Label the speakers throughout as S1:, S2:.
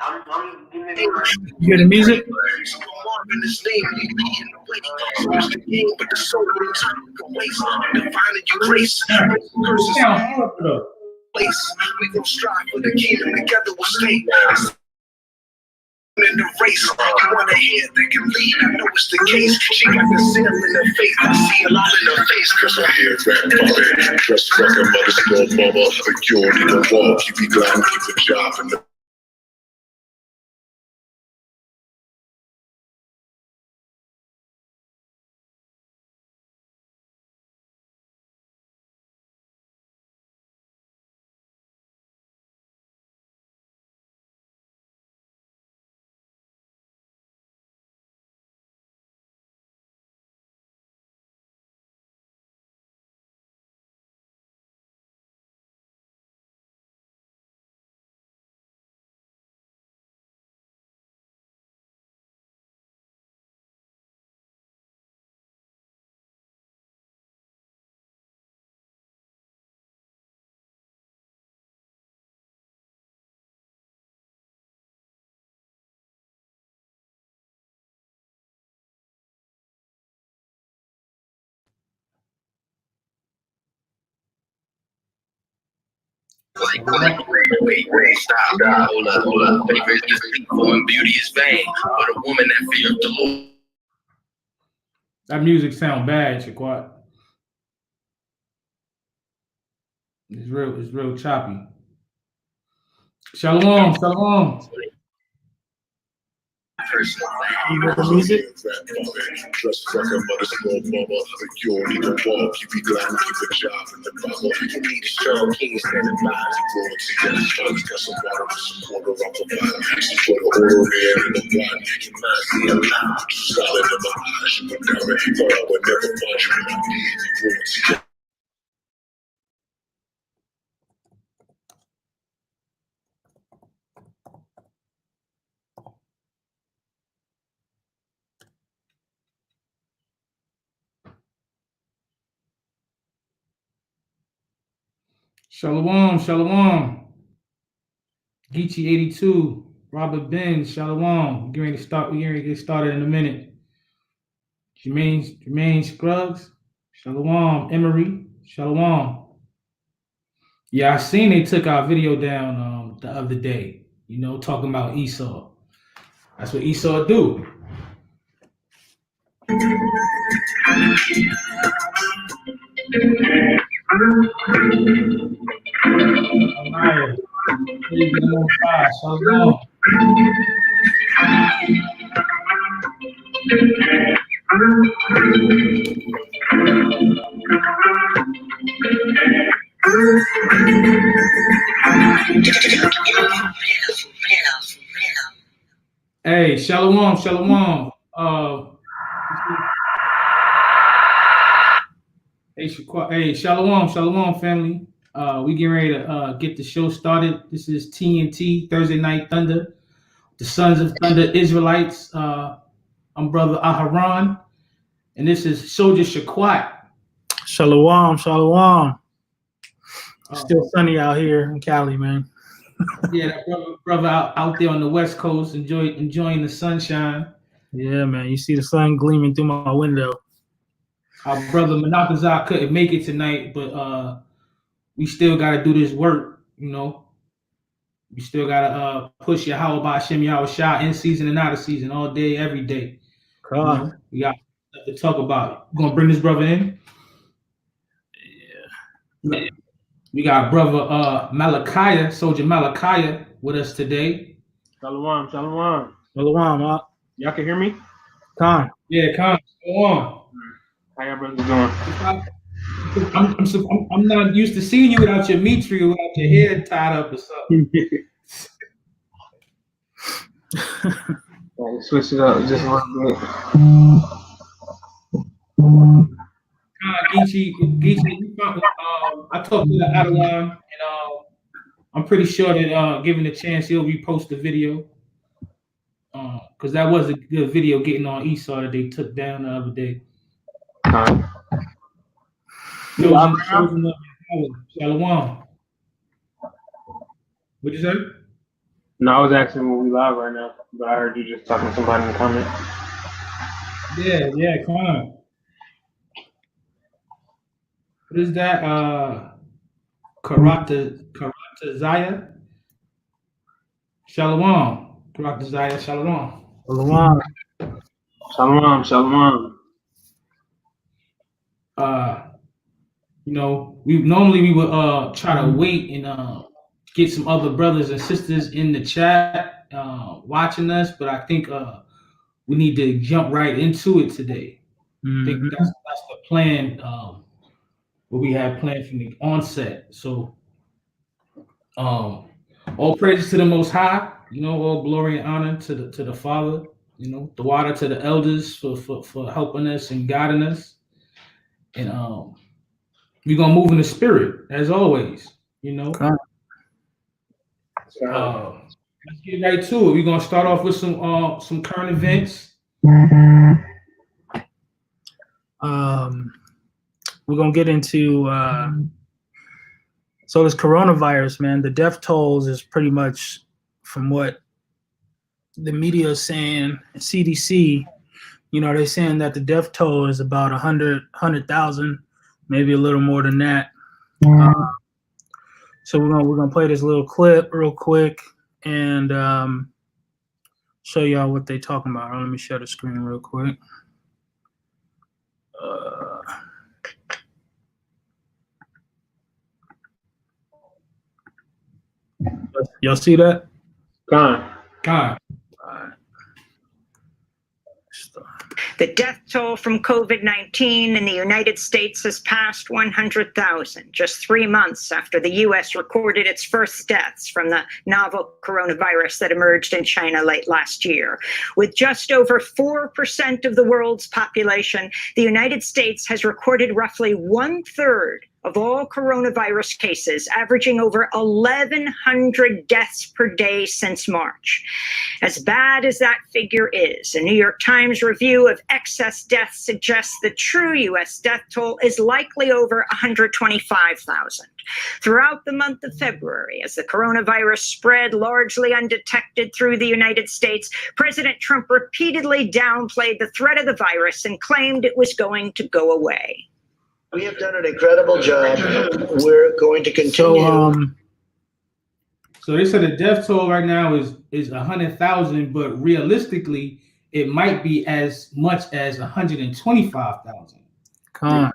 S1: You hear the music?
S2: We gon' strive for the kingdom together. We'll stay in the race. You want a head that can lead? I know it's the case. She got the seal in her face. I see a lot in her face. Cause I hear rap puppet. Just fucking mother, small mama. But you don't need to walk. You be glad to keep a job and the
S3: Wait, stop. Hold up. Favor is deceitful and beauty is vain, but a woman that fears the Lord.
S1: That music sound bad, Shaquat. It's real choppy. Shalom.
S2: you hear the music? Just fucking mother, small mama. But you don't need to walk. You be glad to keep a job in the bubble. You need a strong king standing by. You roll to get a strong. Got some water with some quarter off the bottom. She put an order in the blood. Your mind see a lot. You solid in my eyes. You would never thought I would never find you when I did. You roll to get
S1: Shalom. Geechee 82, Robert Ben, Shalom. We're getting ready to get started in a minute. Jermaine Scruggs, Shalom. Emery, Shalom. Yeah, I seen they took our video down the other day, talking about Esau. That's what Esau do. Shalom. Hey, Shalom. Hey, Shalom, family. We getting ready to get the show started. This is TNT, Thursday Night Thunder, the Sons of Thunder Israelites. I'm Brother Aharon, and this is Soldier Shaquat.
S4: Shalom. Still sunny out here in Cali, man.
S1: Yeah, that brother out there on the West Coast, enjoying the sunshine.
S4: Yeah, man. You see the sun gleaming through my window.
S1: Our brother Menakazar couldn't make it tonight, but we still got to do this work, We still got to push Yahweh Ba'Shem Yahweh Shah in season and out of season, all day, every day. We got stuff to talk about. You going to bring this brother in? Yeah. We got brother Malachiah, Soldier Malachiah, with us today.
S5: Shalom.
S4: Shalom,
S5: Y'all can hear me?
S1: Khan. Yeah, Khan. Shalom.
S5: How y'all brothers doing?
S1: I'm not used to seeing you without your mitri, without your hair tied up or something.
S5: Switch it up just a little bit.
S1: Geechee, I talked to the Adawan, and I'm pretty sure that given the chance, he'll repost the video. Because that was a good video getting on Esau that they took down the other day. Shalom. What'd you say?
S5: No, I was asking when we live right now, but I heard you just talking to somebody in the comments.
S1: Yeah, come on. What is that? Karata Zaya? Shalom. Karata Zaya, Shalom.
S4: Shalom.
S5: Shalom, shalom.
S1: You know, we would try to wait and get some other brothers and sisters in the chat watching us, but I think we need to jump right into it today. I think
S4: Mhm.
S1: that's the plan. What we have planned from the onset. So, all praises to the Most High. You know, all glory and honor to the Father. You know, the water to the elders for helping us and guiding us. And we're gonna move in the spirit as always. You know,
S4: Come.
S1: let's get right to it. We're gonna start off with some current events.
S4: We're gonna get into so this coronavirus, man. The death tolls is pretty much from what the media is saying. CDC, you know, they're saying that the death toll is about 100,000, maybe a little more than that. So we're gonna play this little clip real quick and show y'all what they talking about. Let me share the screen real quick. Y'all see that?
S5: Gone.
S6: The death toll from COVID-19 in the United States has passed 100,000, just 3 months after the U.S. recorded its first deaths from the novel coronavirus that emerged in China late last year. With just over 4% of the world's population, the United States has recorded roughly 1/3 of all coronavirus cases, averaging over 1,100 deaths per day since March. As bad as that figure is, a New York Times review of excess deaths suggests the true U.S. death toll is likely over 125,000. Throughout the month of February, as the coronavirus spread largely undetected through the United States, President Trump repeatedly downplayed the threat of the virus and claimed it was going to go away.
S7: We have done an incredible job. We're going to continue.
S1: So they said the death toll right now is 100,000, but realistically, it might be as much as 125,000. Because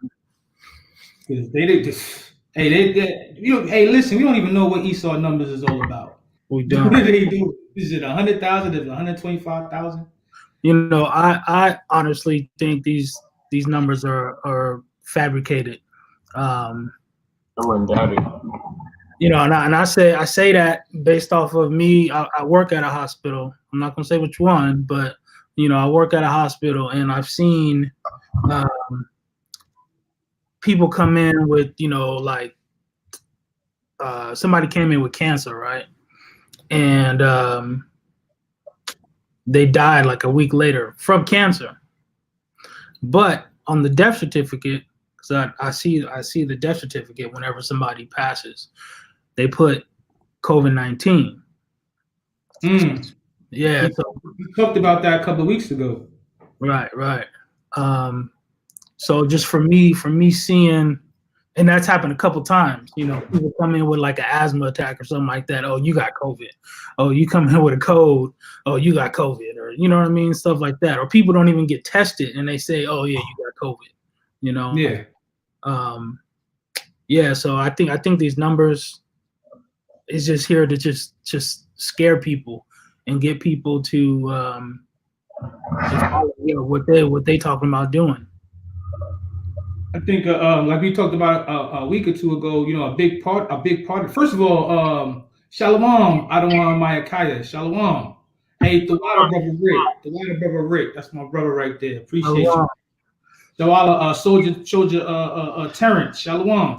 S1: they did this. Hey, listen, we don't even know what Esau numbers is all about.
S4: We don't.
S1: What did they do? Is it 100,000? Is it 125,000?
S4: You know, I honestly think these numbers are fabricated.
S5: I wouldn't doubt it.
S4: You know, and I say that based off of me. I work at a hospital. I'm not gonna say which one, but you know, I work at a hospital, and I've seen people come in with, you know, like somebody came in with cancer, right? And they died like a week later from cancer. But on the death certificate, because I see the death certificate whenever somebody passes, they put COVID-19. Yeah.
S1: We talked about that a couple of weeks ago.
S4: Right. So just for me seeing, and that's happened a couple times, you know, people come in with like an asthma attack or something like that. Oh, you got COVID. Oh, you come in with a cold. Oh, you got COVID, or you know what I mean? Stuff like that. Or people don't even get tested and they say, oh yeah, you got COVID, you know?
S1: Yeah.
S4: Yeah. So I think these numbers is just here to just scare people and get people to just follow, you know, what they talking about doing.
S1: I think, like we talked about a week or two ago, you know, a big part. First of all, Shalom, Adonai Mayakaya, Shalom. Hey, the water brother Rick, that's my brother right there. Appreciate you. Shawala, soldier, Terrence, Shalom.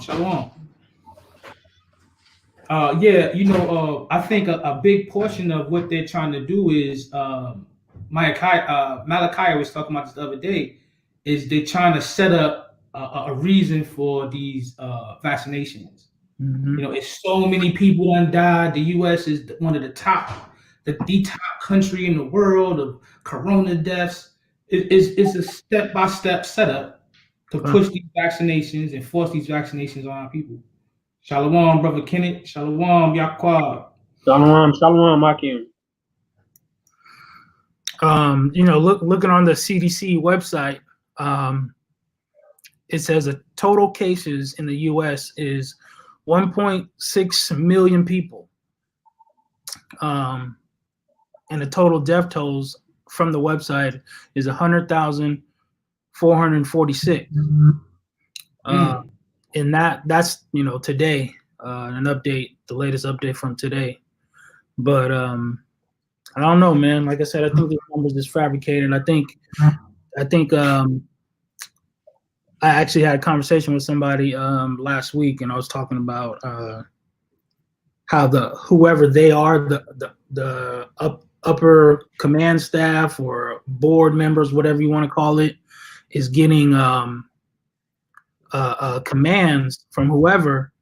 S1: Yeah, you know, I think a big portion of what they're trying to do is Malachi was talking about this the other day, is they're trying to set up a reason for these vaccinations. You know, it's so many people done died. The U.S. is one of the top the top country in the world of corona deaths. It's a step-by-step setup to push these vaccinations and force these vaccinations on our people. Shalom, brother Kenneth. Shalom, Yaquab.
S5: Shalom, Akim.
S4: Looking on the CDC website, it says the total cases in the U.S. is 1.6 million people, and the total death tolls from the website is 100,446. And that's today, an update, the latest update from today. But I don't know, man. Like I said, I think these numbers is fabricated. I think I actually had a conversation with somebody last week, and I was talking about how whoever they are, the upper command staff or board members, whatever you want to call it, is getting commands from whoever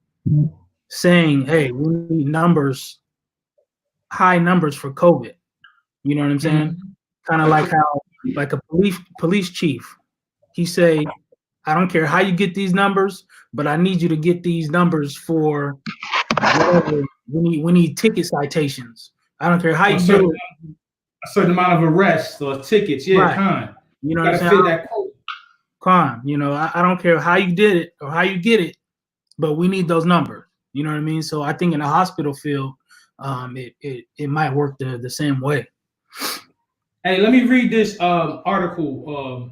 S4: saying, "Hey, we need high numbers for COVID." You know what I'm saying? Kind of like how, like a police chief, he say, "I don't care how you get these numbers, but I need you to get these numbers for whatever. We need ticket citations. I don't care how you do it.
S1: A certain amount of arrests or tickets, yeah,
S4: Right.
S1: con.
S4: You know
S1: Gotta
S4: what I'm
S1: fit
S4: saying?
S1: that quote.
S4: Con. I don't care how you did it or how you get it, but we need those numbers. You know what I mean? So I think in the hospital field, it might work the same way."
S1: Hey, let me read this article.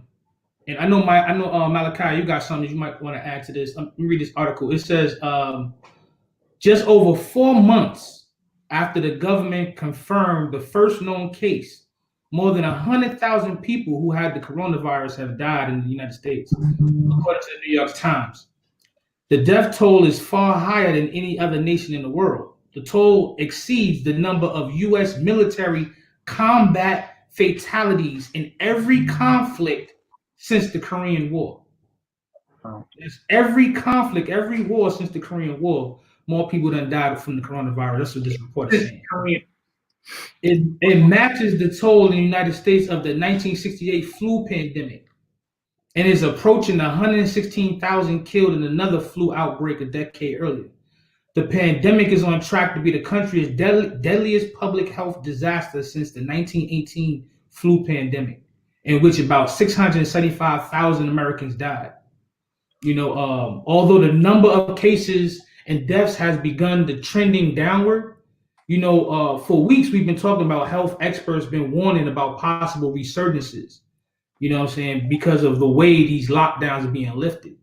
S1: And I know Malachi, you got something you might want to add to this. Let me read this article. It says, just over 4 months after the government confirmed the first known case, more than 100,000 people who had the coronavirus have died in the United States, according to the New York Times. The death toll is far higher than any other nation in the world. The toll exceeds the number of U.S. military combat fatalities in every conflict since the Korean War. It's every conflict, every war since the Korean War, more people done died from the coronavirus. That's what this report is saying. It matches the toll in the United States of the 1968 flu pandemic and is approaching 116,000 killed in another flu outbreak a decade earlier. The pandemic is on track to be the country's deadliest public health disaster since the 1918 flu pandemic, in which about 675,000 Americans died. Although the number of cases and deaths has begun the trending downward, for weeks we've been talking about health experts been warning about possible resurgences, because of the way these lockdowns are being lifted,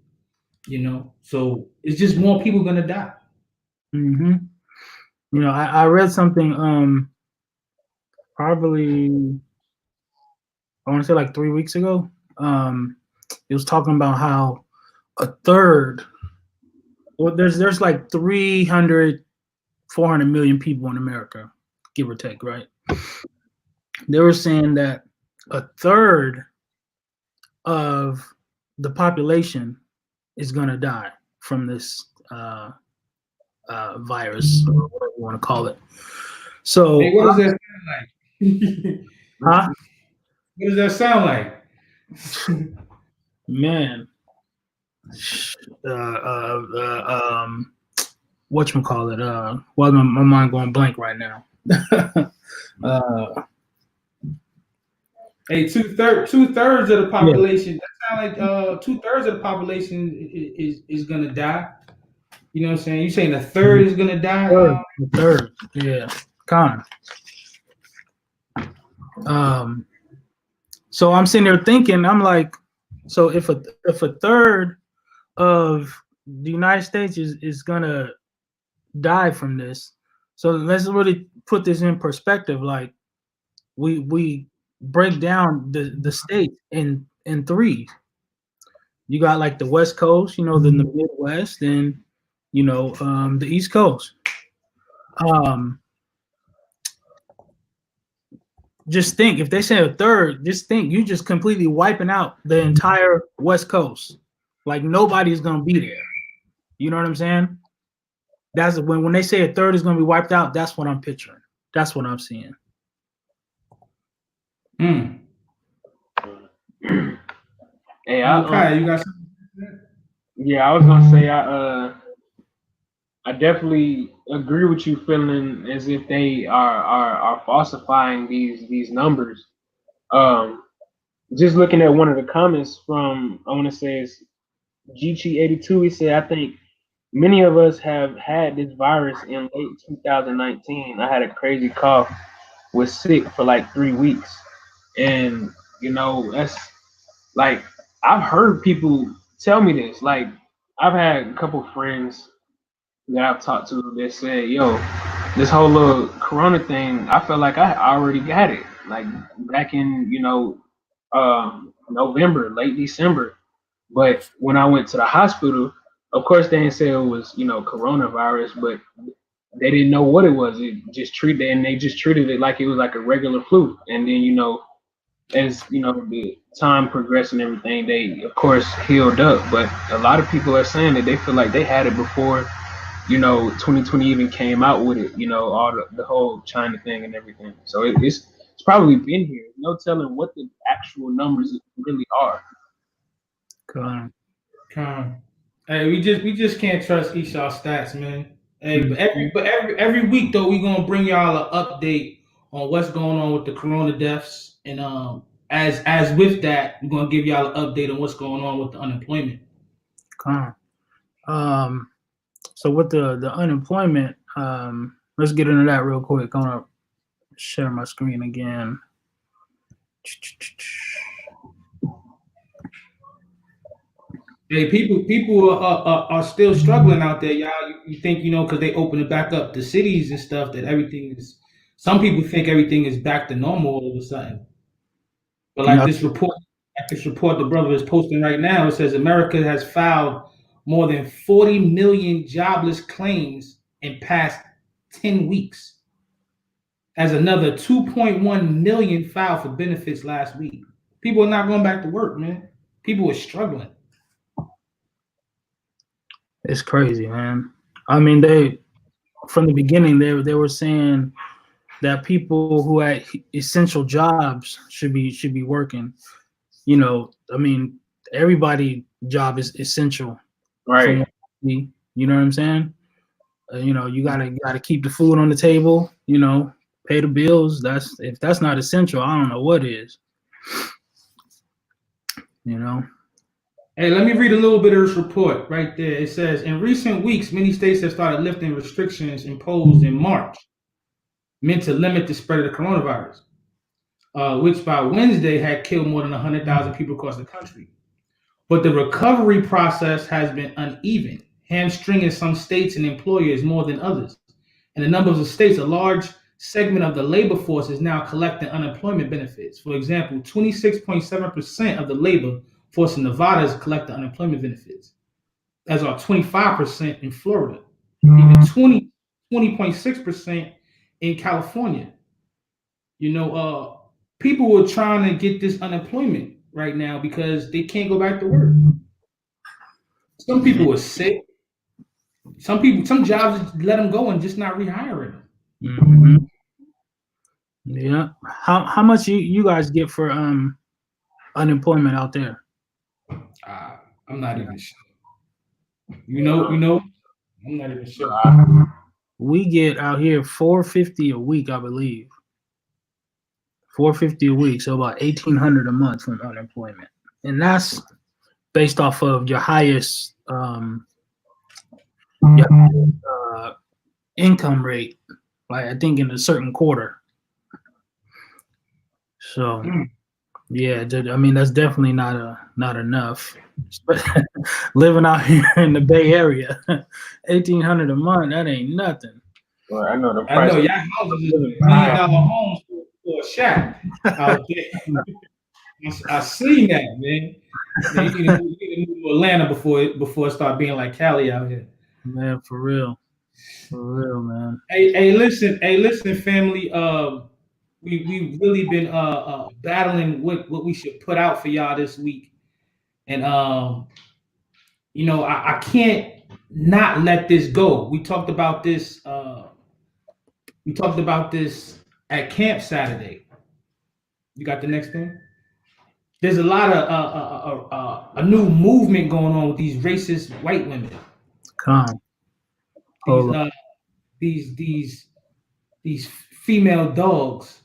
S1: so it's just more people gonna die.
S4: I read something probably, I want to say like 3 weeks ago. It was talking about how a third, well, there's like 300, 400 million people in America, give or take, right? They were saying that a third of the population is going to die from this virus, or whatever you want to call it. So,
S1: hey, what does that sound like?
S4: Huh?
S1: What does that sound like?
S4: Man, whatchamacallit? Well, my mind going blank right now.
S1: Hey, two-thirds of the population. Yeah. That sound like 2/3 of the population is gonna die. You know what I'm saying? You saying a third is gonna die?
S4: A third, yeah. Con. So I'm sitting there thinking, I'm like, so if a third of the United States is gonna die from this, so let's really put this in perspective. Like, we break down the state in three. You got like the West Coast, then the Midwest, and the East Coast. Just think, if they say a third, just think you just completely wiping out the entire West Coast. Like, nobody's gonna be there. You know what I'm saying? That's when they say a third is gonna be wiped out. That's what I'm picturing. That's what I'm seeing.
S1: Hmm.
S5: Hey,
S1: Okay, you got something?
S5: yeah, I was gonna say I definitely agree with you feeling as if they are falsifying these numbers. Um, just looking at one of the comments from I want to say it's GT82, he said, I think many of us have had this virus in late 2019. I had a crazy cough, was sick for like 3 weeks. And, that's like, I've heard people tell me this. Like, I've had a couple friends that I've talked to that said, yo, this whole little corona thing, I felt like I already got it. Like, back in, November, late December. But when I went to the hospital, of course they didn't say it was, coronavirus, but they didn't know what it was. They just treated it like it was like a regular flu. And then, as the time progressed and everything, they of course healed up. But a lot of people are saying that they feel like they had it before, 2020 even came out with it, all the whole China thing and everything. So it's probably been here. No telling what the actual numbers really are.
S4: Con.
S1: Hey, we just can't trust each y'all stats, man. Hey,
S4: Mhm.
S1: every week though, we gonna bring y'all an update on what's going on with the corona deaths, and as with that, we're gonna give y'all an update on what's going on with the unemployment.
S4: Con. So with the unemployment, let's get into that real quick. I'm gonna share my screen again.
S1: Hey, people are still struggling out there, y'all. You think because they open it back up the cities and stuff that everything is. Some people think everything is back to normal all of a sudden. But
S4: Yeah,
S1: like this report the brother is posting right now, it says America has filed more than 40 million jobless claims in past 10 weeks, as another 2.1 million filed for benefits last week. People are not going back to work, man. People are struggling.
S4: it's crazy, man. I mean, they from the beginning they were saying that people who had essential jobs should be working. I mean, everybody job is essential. From
S5: Right.
S4: what I see, you know what I'm saying? You gotta keep the food on the table. Pay the bills. If that's not essential, I don't know what is. You know.
S1: Hey, let me read a little bit of this report right there. It says, in recent weeks, many states have started lifting restrictions imposed in March, meant to limit the spread of the coronavirus, which by Wednesday had killed more than 100,000 people across the country. But the recovery process has been uneven, hamstringing some states and employers more than others. In a number of states, a large segment of the labor force is now collecting unemployment benefits. For example, 26.7% of the labor force in Nevada is collecting unemployment benefits, as are 25% in Florida, even 20.6% in California. People are trying to get this unemployment right now because they can't go back to work. Some people are sick. Some jobs let them go and just not rehiring them.
S4: Mm-hmm. Yeah. How much you guys get for unemployment out there?
S1: I'm not even sure. You know, I'm not even sure.
S4: We get out here $450 a week, I believe. $450 a week, so about $1,800 a month from unemployment, and that's based off of your highest income rate, like I think in a certain quarter. So yeah, I mean that's definitely not enough. Living out here in the Bay Area, $1,800 a month, that ain't nothing.
S5: Well, I know the
S1: I
S5: price.
S1: know y'all houses is $1 million homes for a shack out there. I seen that, man. You need to move to Atlanta before it start being like Cali out here.
S4: Man, for real, man.
S1: Hey, listen, family. We really been battling what we should put out for y'all this week, and I can't not let this go. We talked about this. We talked about this at camp Saturday. You got the next thing? There's a lot of a new movement going on with these racist white women.
S4: Come. Hold on.
S1: These female dogs.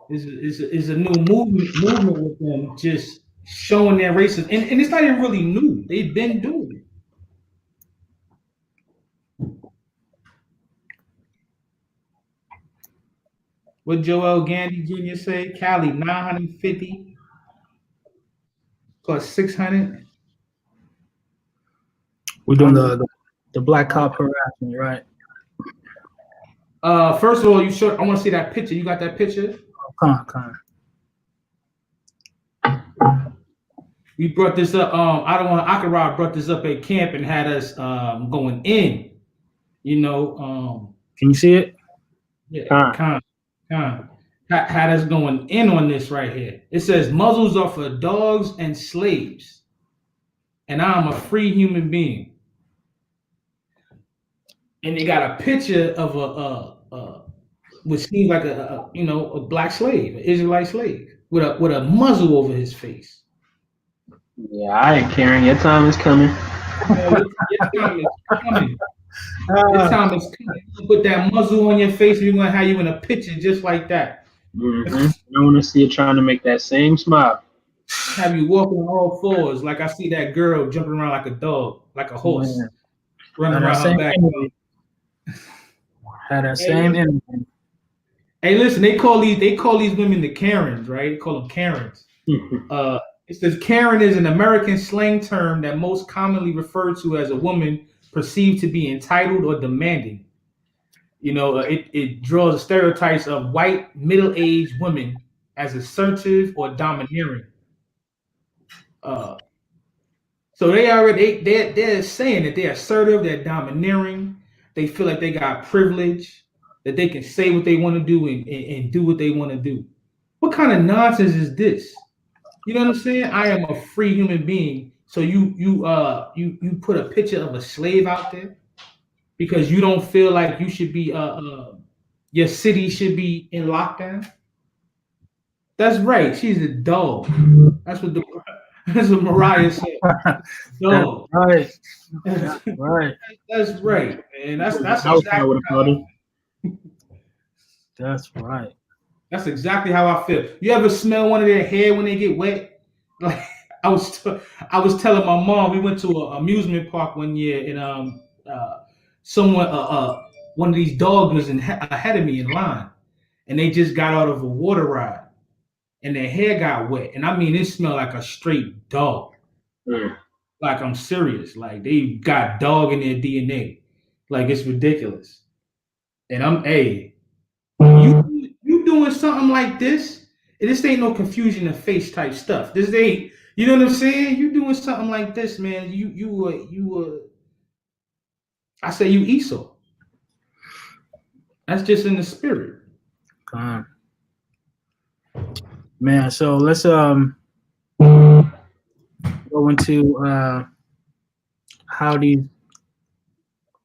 S1: is a new movement with them just showing their racism, and it's not even really new. They've been doing it. What Joel Gandy Jr. say? Cali 950 plus 600.
S4: We're doing the black cop harassment, right?
S1: First of all, you should. I want to see that picture. You got that picture?
S4: Come on.
S1: We brought this up. Akarab brought this up at camp and had us going in. You know,
S4: can you see it?
S1: Yeah, had us going in on this right here. It says muzzles are for dogs and slaves, and I'm a free human being. And they got a picture of a which seems like a black slave, an Israelite slave, with a muzzle over his face.
S5: Yeah, I ain't caring. Your time is coming.
S1: Your time is coming. Your time is coming. You put that muzzle on your face, and you're gonna have you in a picture just like that.
S5: Mm-hmm. I want to see you trying to make that same smile.
S1: Have you walking on all fours, like I see that girl jumping around like a dog, like a horse, running around her back.
S4: Had that same energy.
S1: Hey, listen, they call these women the Karens, right? They call them Karens. It says Karen is an American slang term that most commonly referred to as a woman perceived to be entitled or demanding. You know, it draws the stereotypes of white middle-aged women as assertive or domineering. So they're saying that they're assertive, they're domineering, they feel like they got privilege, that they can say what they want to do and do what they want to do. What kind of nonsense is this? You know what I'm saying? I am a free human being. So you put a picture of a slave out there because you don't feel like you should be your city should be in lockdown. That's right. She's a dog. That's what Mariah said. Dog.
S4: Right. Right.
S1: That's right. And that's
S4: right.
S1: That's exactly how I feel. You ever smell one of their hair when they get wet? Like I was telling my mom, we went to an amusement park one year, and someone one of these dogs was ahead of me in line, and they just got out of a water ride, and their hair got wet, and I mean it smelled like a straight dog. Like I'm serious. Like they got dog in their DNA. Like it's ridiculous. And you doing something like this? This ain't no confusion of face type stuff. This ain't, you know what I'm saying? You doing something like this, man. You I say you Esau. That's just in the spirit.
S4: Man, so let's go into how these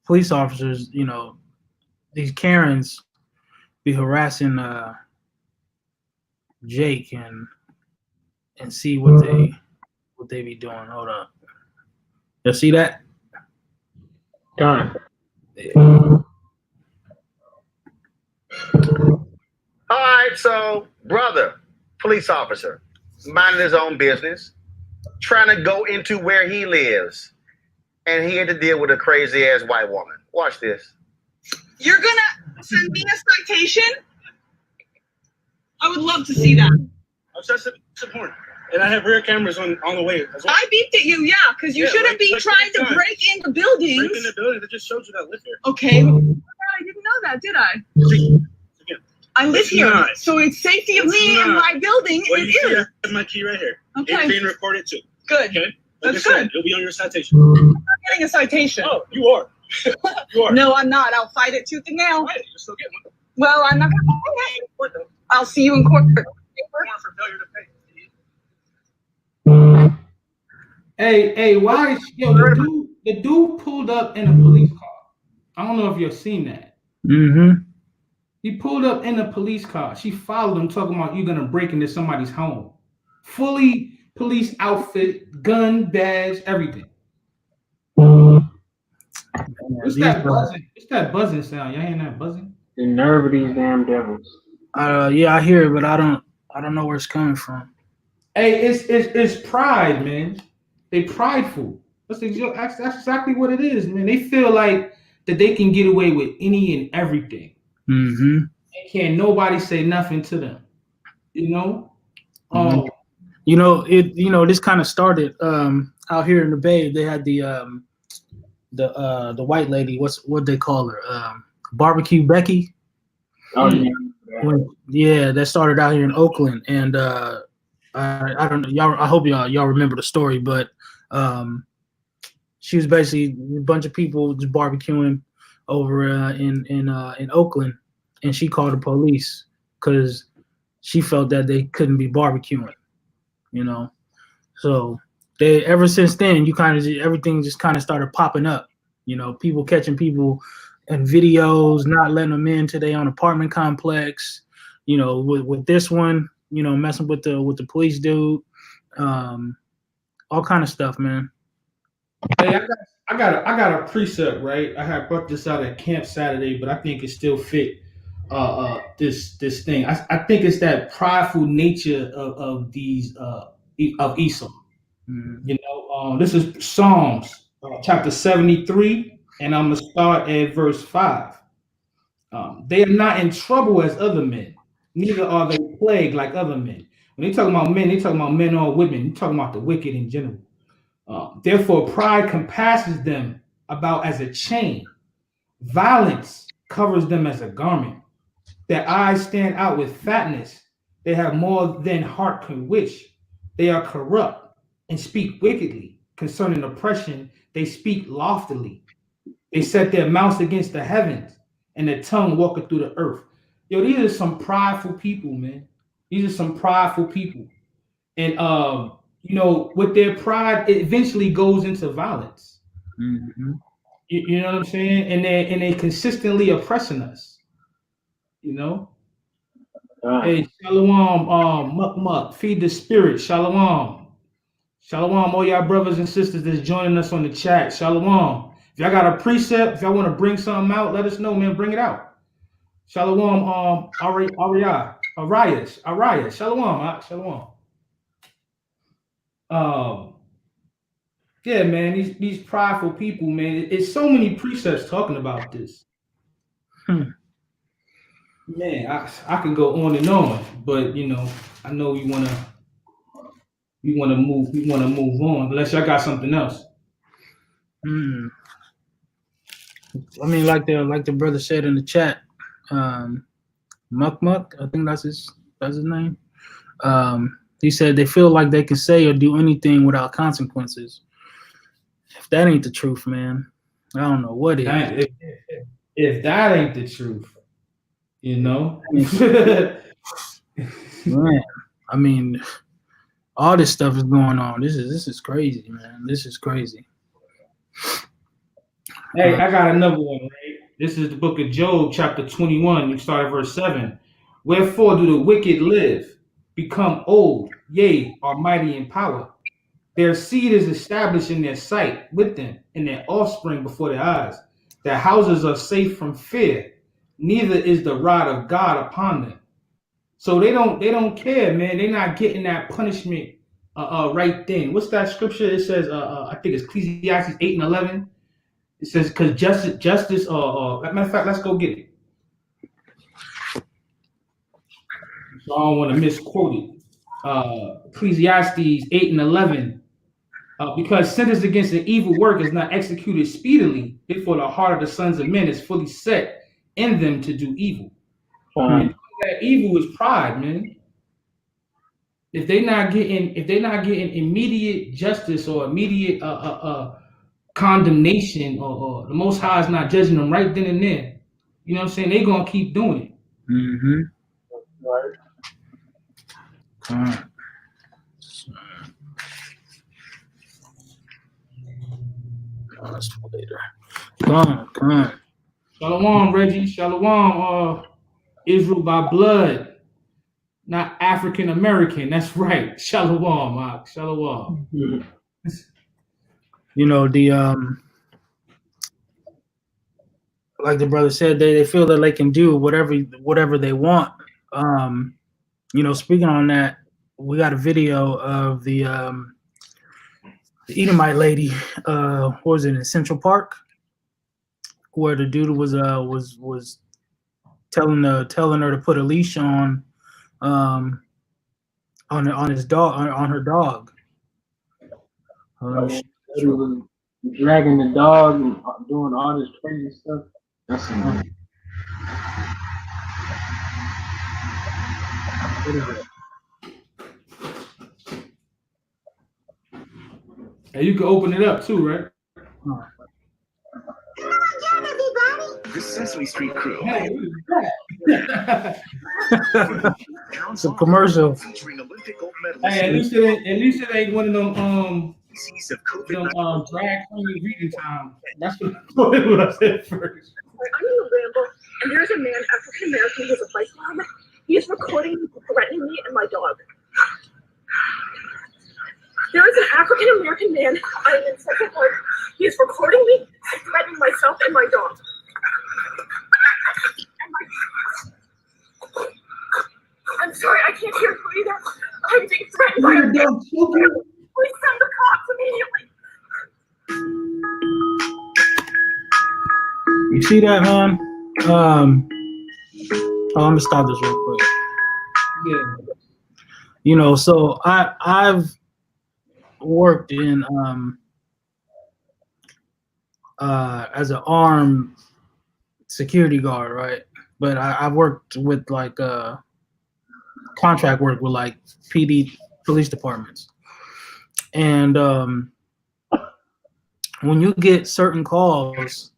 S4: police officers, you know, these Karens be harassing Jake and see what they be doing. Hold up. You see that?
S5: Done.
S8: All right, so brother, police officer, minding his own business, trying to go into where he lives, and he had to deal with a crazy ass white woman. Watch this.
S9: You're gonna send me a citation? I would love to see that.
S10: Obsessive support. And I have rear cameras on the way as well.
S9: I beeped at you, yeah, because you shouldn't be trying to break into buildings.
S10: Break into buildings, it just shows you that I live here.
S9: Okay. I didn't know that, did I?
S10: Again,
S9: I live here, so it's safety of me and my building.
S10: Well,
S9: it
S10: you
S9: is.
S10: I have my key right here.
S9: Okay.
S10: It's being recorded too.
S9: Good.
S10: Okay.
S9: That's good.
S10: It'll be on your citation.
S9: I'm not getting a citation.
S10: Oh, you are. You are.
S9: No, I'm not. I'll fight it tooth and nail.
S10: Right, you'll still get one.
S9: Well, I'm not gonna fight it. I'll see you in court.
S10: For failure to pay.
S1: Hey, why is the dude pulled up in a police car? I don't know if you've seen that.
S4: Mm-hmm.
S1: He pulled up in a police car. She followed him, talking about you're gonna break into somebody's home. Fully police outfit, gun, badge, everything. What's that buzzing? What's that buzzing sound? Y'all hearing that buzzing?
S5: The nerve of these damn devils.
S4: Yeah, I hear it, but I don't know where it's coming from.
S1: Hey, it's pride, man. They prideful. That's exactly what it is, man. They feel like that they can get away with any and everything.
S4: Mm-hmm.
S1: And can't nobody say nothing to them. You know?
S4: This kind of started out here in the Bay. They had the white lady, what they call her? Barbecue Becky.
S5: Oh yeah.
S4: That started out here in Oakland, and I don't know, y'all. I hope y'all remember the story, but she was basically a bunch of people just barbecuing over in Oakland, and she called the police because she felt that they couldn't be barbecuing, So they ever since then, everything just kind of started popping up. People catching people in videos, not letting them into their own apartment complex. With this one, messing with the police dude, all kind of stuff, man.
S1: Hey, I got a precept, right? I had brought this out at camp Saturday, but I think it still fit this thing. I think it's that prideful nature of these of Esau.
S4: Mm-hmm.
S1: This is Psalms chapter 73, and I'm gonna start at verse 5. They are not in trouble as other men, neither are they plagued like other men. When they talk about men, they talking about men or women. They talking about the wicked in general. Therefore, pride compasses them about as a chain. Violence covers them as a garment. Their eyes stand out with fatness. They have more than heart can wish. They are corrupt and speak wickedly. Concerning oppression, they speak loftily. They set their mouths against the heavens, and their tongue walketh through the earth. Yo, these are some prideful people, man. These are some prideful people. And with their pride, it eventually goes into violence.
S4: Mm-hmm.
S1: You know what I'm saying? And they consistently oppressing us. Hey, Shalom, Muck, feed the spirit. Shalom. Shalom, all y'all brothers and sisters that's joining us on the chat. Shalom. If y'all got a precept, if y'all want to bring something out, let us know, man. Bring it out. Shalom, Arias. Shalom, Shalom. Yeah, man, these prideful people, man. It's so many precepts talking about this. Man, I can go on and on, but I know we wanna move on, unless y'all got something else.
S4: I mean, like the brother said in the chat, Muck, I think that's his name. He said they feel like they can say or do anything without consequences. If that ain't the truth, man, I don't know what is.
S1: If that ain't the truth,
S4: Man, I mean, all this stuff is going on. This is crazy, man. This is crazy.
S1: Hey, I got another one, right? This is the book of Job, chapter 21. You start at verse 7. Wherefore do the wicked live, become old, yea, are mighty in power? Their seed is established in their sight with them, and their offspring before their eyes. Their houses are safe from fear, neither is the rod of God upon them. So they don't care, man. They're not getting that punishment right then. What's that scripture? It says, I think it's Ecclesiastes 8 and 11. It says, because justice, matter of fact, let's go get it. So I don't want to misquote it. Ecclesiastes 8 and 11. Because sentence against an evil work is not executed speedily, therefore the heart of the sons of men is fully set in them to do evil. And that evil is pride, man. If they're not getting immediate justice or immediate condemnation, or the Most High is not judging them right then and there, you know what I'm saying? They're gonna keep doing it.
S4: Mm-hmm. Right. That's later. Come on.
S1: Shalom, Reggie. Shalom, Israel by blood, not African American. That's right. Shalom, Mark. Shalom.
S4: You know, the like the brother said, they feel that they can do whatever they want. You know, speaking on that, we got a video of the Edomite lady, what was it, in Central Park, where the dude was telling her to put a leash on his dog, on her dog.
S5: She was dragging the dog and doing all this crazy stuff. That's enough.
S1: And you can open it up too, right?
S2: The Sesame Street crew.
S1: Hey,
S4: It's a commercial.
S2: Featuring Olympic gold medalist.
S1: hey, at least it ain't one of them
S2: of
S1: drag queen reading time. That's what I said first.
S9: I'm in a ramble, and there's a man, African American, who's a bike mom. He is recording me, threatening me and my dog. There is an African American man. I am in Central Park. He is recording me and threatening myself and my dog. I'm sorry, I can't hear you either. I'm being threatened by a dog. Please send the cops immediately.
S4: You see that, man? Let me stop this real quick.
S1: Yeah.
S4: You know, so I've worked in as an armed security guard, right? But I've worked with like contract work with like PD police departments, and when you get certain calls,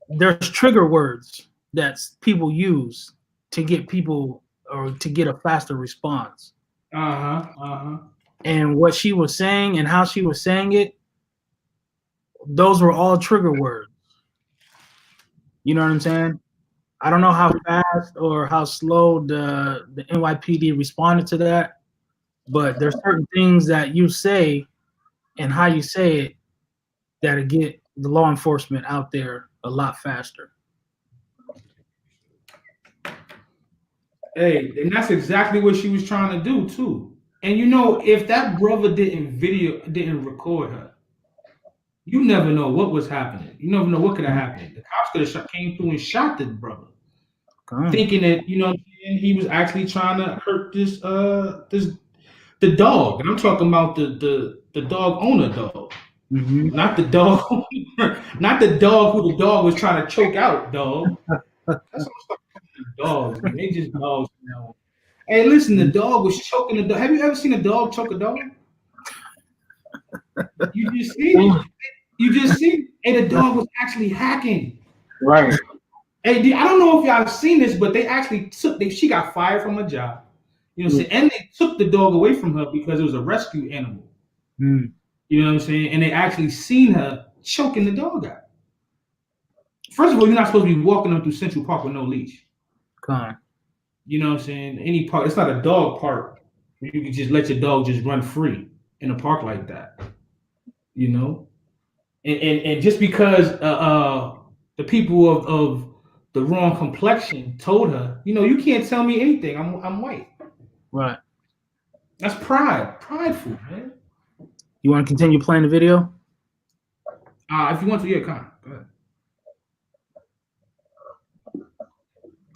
S4: there's trigger words that people use to get people or to get a faster response. And what she was saying and how she was saying it, those were all trigger words. You know what I'm saying? I don't know how fast or how slow the NYPD responded to that, but there's certain things that you say and how you say it that'll get the law enforcement out there a lot faster.
S1: Hey, and that's exactly what she was trying to do too. And you know, if that brother didn't record her, you never know what was happening. You never know what could have happened. The cops could have came through and shot this brother, thinking that, you know, he was actually trying to hurt the dog. And I'm talking about the dog owner dog.
S4: Mm-hmm.
S1: Not the dog, not the dog who the dog was trying to choke out, dog. That's what I'm talking about. Dogs, man. They just dogs now. Hey, listen, the dog was choking the dog. Have you ever seen a dog choke a dog? You just see it. You just see. Hey, the dog was actually hacking.
S5: Right.
S1: Hey, I don't know if y'all have seen this, but they actually she got fired from her job. You know what I'm saying? And they took the dog away from her because it was a rescue animal.
S4: Mm.
S1: You know what I'm saying? And they actually seen her choking the dog out. First of all, you're not supposed to be walking them through Central Park with no leash.
S4: Come on.
S1: You know what I'm saying? Any park, it's not a dog park. You can just let your dog just run free in a park like that. You know? And just because the people of the wrong complexion told her, you know, you can't tell me anything. I'm white.
S4: Right.
S1: That's prideful, man.
S4: You want to continue playing the video?
S1: If you want to, yeah, come on. Go ahead.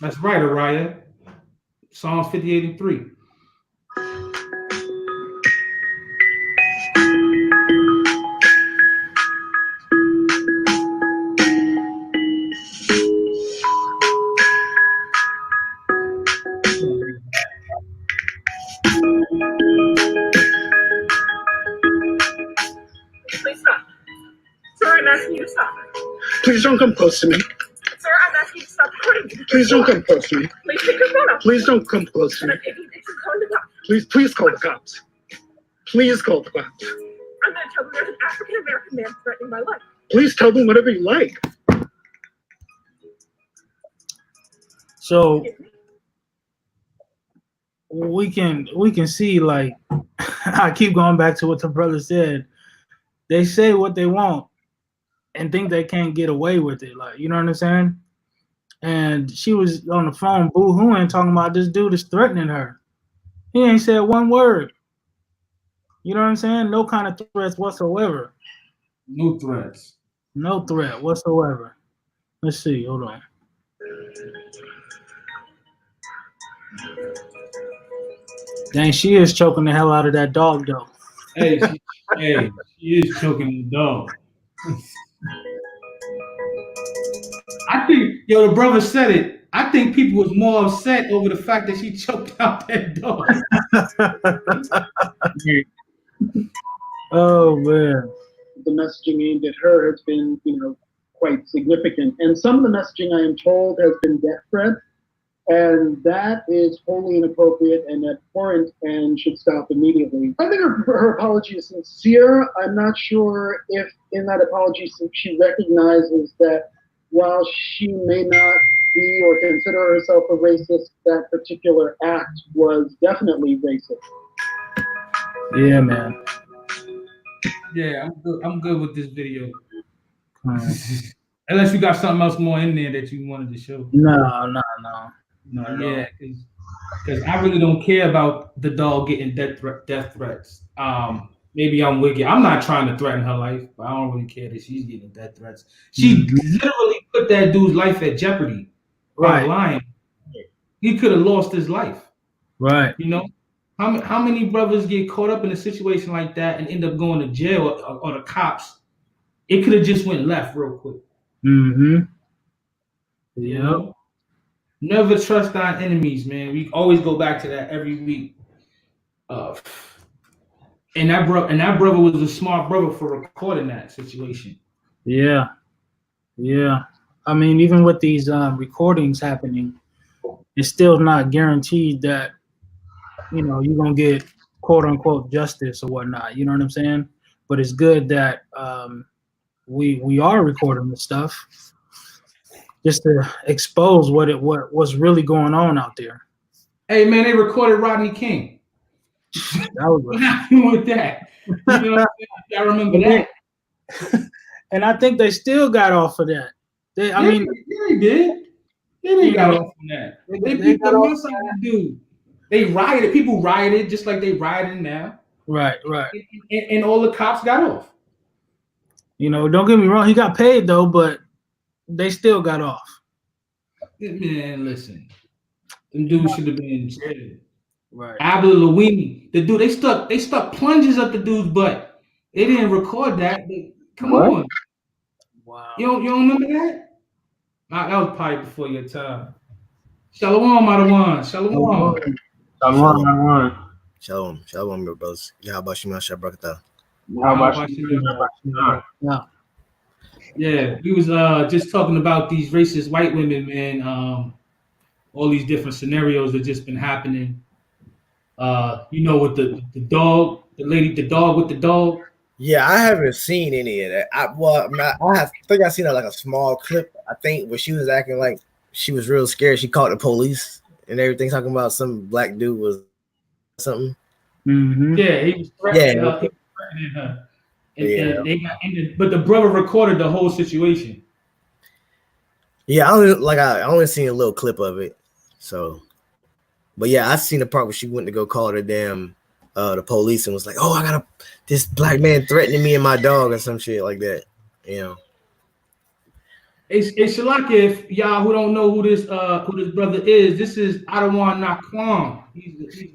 S1: That's right, Araya. Psalms 58:3.
S9: Please stop. Sir, I'm asking you to stop.
S10: Please don't come close to me.
S9: Sir, I'm asking you to stop recording me.
S10: Please don't come close to me.
S9: Please take your phone off.
S10: Please don't come close to
S9: And
S10: me.
S9: I'm taking a picture calling the cops.
S10: Please call the cops. Please call the cops.
S9: I'm going to tell them there's an African American man threatening my life.
S10: Please tell them whatever you like.
S4: So we can see, like, I keep going back to what the brother said. They say what they want and think they can't get away with it. Like, you know what I'm saying? And she was on the phone boo-hooing, talking about this dude is threatening her. He ain't said one word. You know what I'm saying? No kind of threats whatsoever.
S1: No threats.
S4: No threat whatsoever. Let's see. Hold on. Dang, she is choking the hell out of that dog, though.
S1: Hey, she is choking the dog. I think, the brother said it. I think people was more upset over the fact that she choked out that dog.
S4: Oh man.
S11: The messaging aimed at her has been, quite significant. And some of the messaging, I am told, has been death threats, and that is wholly inappropriate and abhorrent and should stop immediately. I think her apology is sincere. I'm not sure if in that apology she recognizes that while she may not be or consider herself a racist, that particular act was definitely racist.
S4: Yeah, man.
S1: Yeah, I'm good with this video. Unless you got something else more in there that you wanted to show.
S4: No.
S1: Yeah, because I really don't care about the dog getting death threats. Maybe I'm wicked. I'm not trying to threaten her life, but I don't really care that she's getting death threats. She literally put that dude's life at jeopardy by lying. He could have lost his life.
S4: Right.
S1: You know, how many brothers get caught up in a situation like that and end up going to jail or the cops? It could have just went left real quick.
S4: Mm-hmm.
S1: Yeah. You know? Never trust our enemies, man. We always go back to that every week. And that brother was a smart brother for recording that situation.
S4: Yeah. I mean, even with these recordings happening, it's still not guaranteed that you're gonna get quote unquote justice or whatnot. You know what I'm saying? But it's good that we are recording this stuff just to expose what's really going on out there.
S1: Hey man, they recorded Rodney King. What happened with that? You know what I'm saying? I remember that.
S4: And I think they still got off of that. They
S1: did. They got off on that. They got off on that dude. They rioted. People rioted just like they rioting now.
S4: Right.
S1: And all the cops got off.
S4: Don't get me wrong. He got paid though, but they still got off.
S1: Man, listen. Them dudes should have been in jail.
S4: Right.
S1: Abel Lawini, the dude, they stuck plunges up the dude's butt. They didn't record that, but come on.
S4: Wow.
S1: You don't remember that? That was probably before your time. Shalom, Adawan.
S12: Shalom, my brothers. How about you, Masha Brakata?
S1: Yeah, we was just talking about these racist white women, man. All these different scenarios that just been happening. With the dog, the dog with the dog.
S12: Yeah, I haven't seen any of that. I think I seen like a small clip. I think where she was acting like she was real scared. She called the police and everything, talking about some black dude was something.
S4: Mm-hmm.
S1: Yeah, he was threatening her. He was threatening her. And they got ended, but the brother recorded the whole situation.
S12: Yeah, I only seen a little clip of it. So, but yeah, I seen the part where she went to go call the police and was like, "Oh, I got this black man threatening me and my dog or some shit like that."
S1: It's Shalaka, if y'all who don't know who this brother is, this is Adawan Nakwam. He's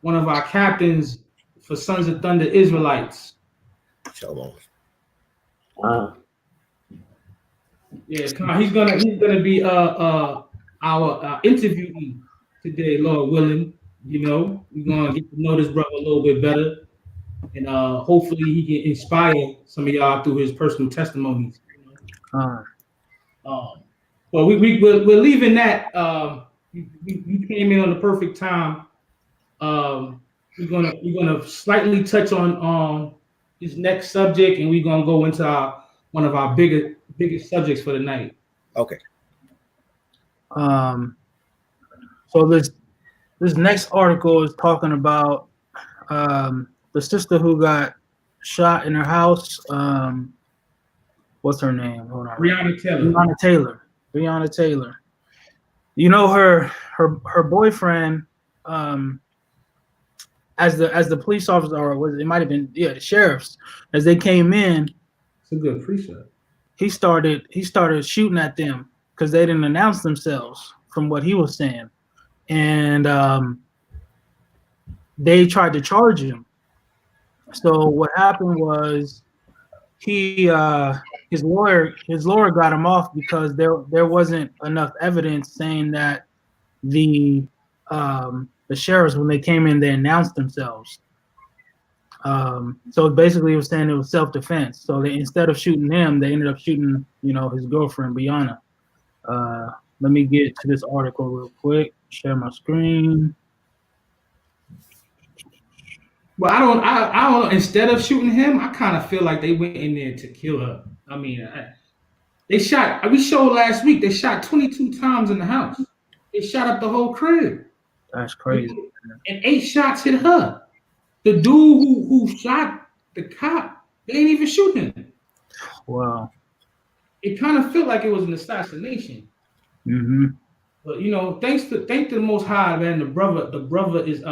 S1: one of our captains for Sons of Thunder Israelites.
S12: Shalom.
S1: Yeah, come on. He's gonna be our interviewee today, Lord willing. We're gonna get to know this brother a little bit better, and hopefully he can inspire some of y'all through his personal testimonies. Well, we're leaving that. You came in on the perfect time. We're gonna slightly touch on his next subject, and we're gonna go into one of our biggest subjects for the night.
S12: Okay.
S4: So this next article is talking about the sister who got shot in her house. What's her name? Hold on.
S1: Breonna Taylor.
S4: Breonna Taylor. Breonna Taylor. You know her boyfriend, as the police officer, or it might have been the sheriffs, as they came in.
S1: It's a good precept.
S4: He started shooting at them because they didn't announce themselves, from what he was saying, and they tried to charge him. So what happened was his lawyer got him off because there wasn't enough evidence saying that the sheriffs, when they came in, they announced themselves. So basically it was saying it was self-defense. So they, instead of shooting him, they ended up shooting, his girlfriend, Breonna. Let me get to this article real quick. Share my screen.
S1: Well, I don't. Instead of shooting him, I kind of feel like they went in there to kill her. I mean, they shot. We showed last week. They shot 22 times in the house. They shot up the whole crib.
S4: That's crazy.
S1: And 8 shots hit her. The dude who shot the cop, they didn't even shoot him.
S4: Wow.
S1: It kind of felt like it was an assassination.
S4: Mm-hmm.
S1: But thank to the Most High, man. The brother is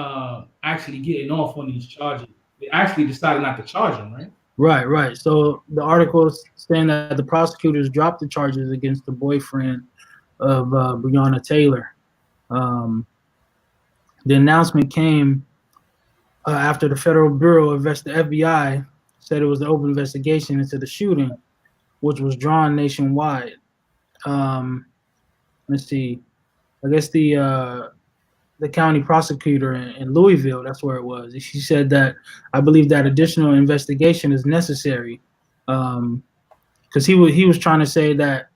S1: actually getting off on these charges. They actually decided not to charge him, right?
S4: Right. So the article is saying that the prosecutors dropped the charges against the boyfriend of Breonna Taylor. The announcement came after the Federal Bureau of the FBI said it was an open investigation into the shooting, which was drawn nationwide. Let's see. I guess the county prosecutor in Louisville, that's where it was. She said that I believe that additional investigation is necessary, because he was trying to say that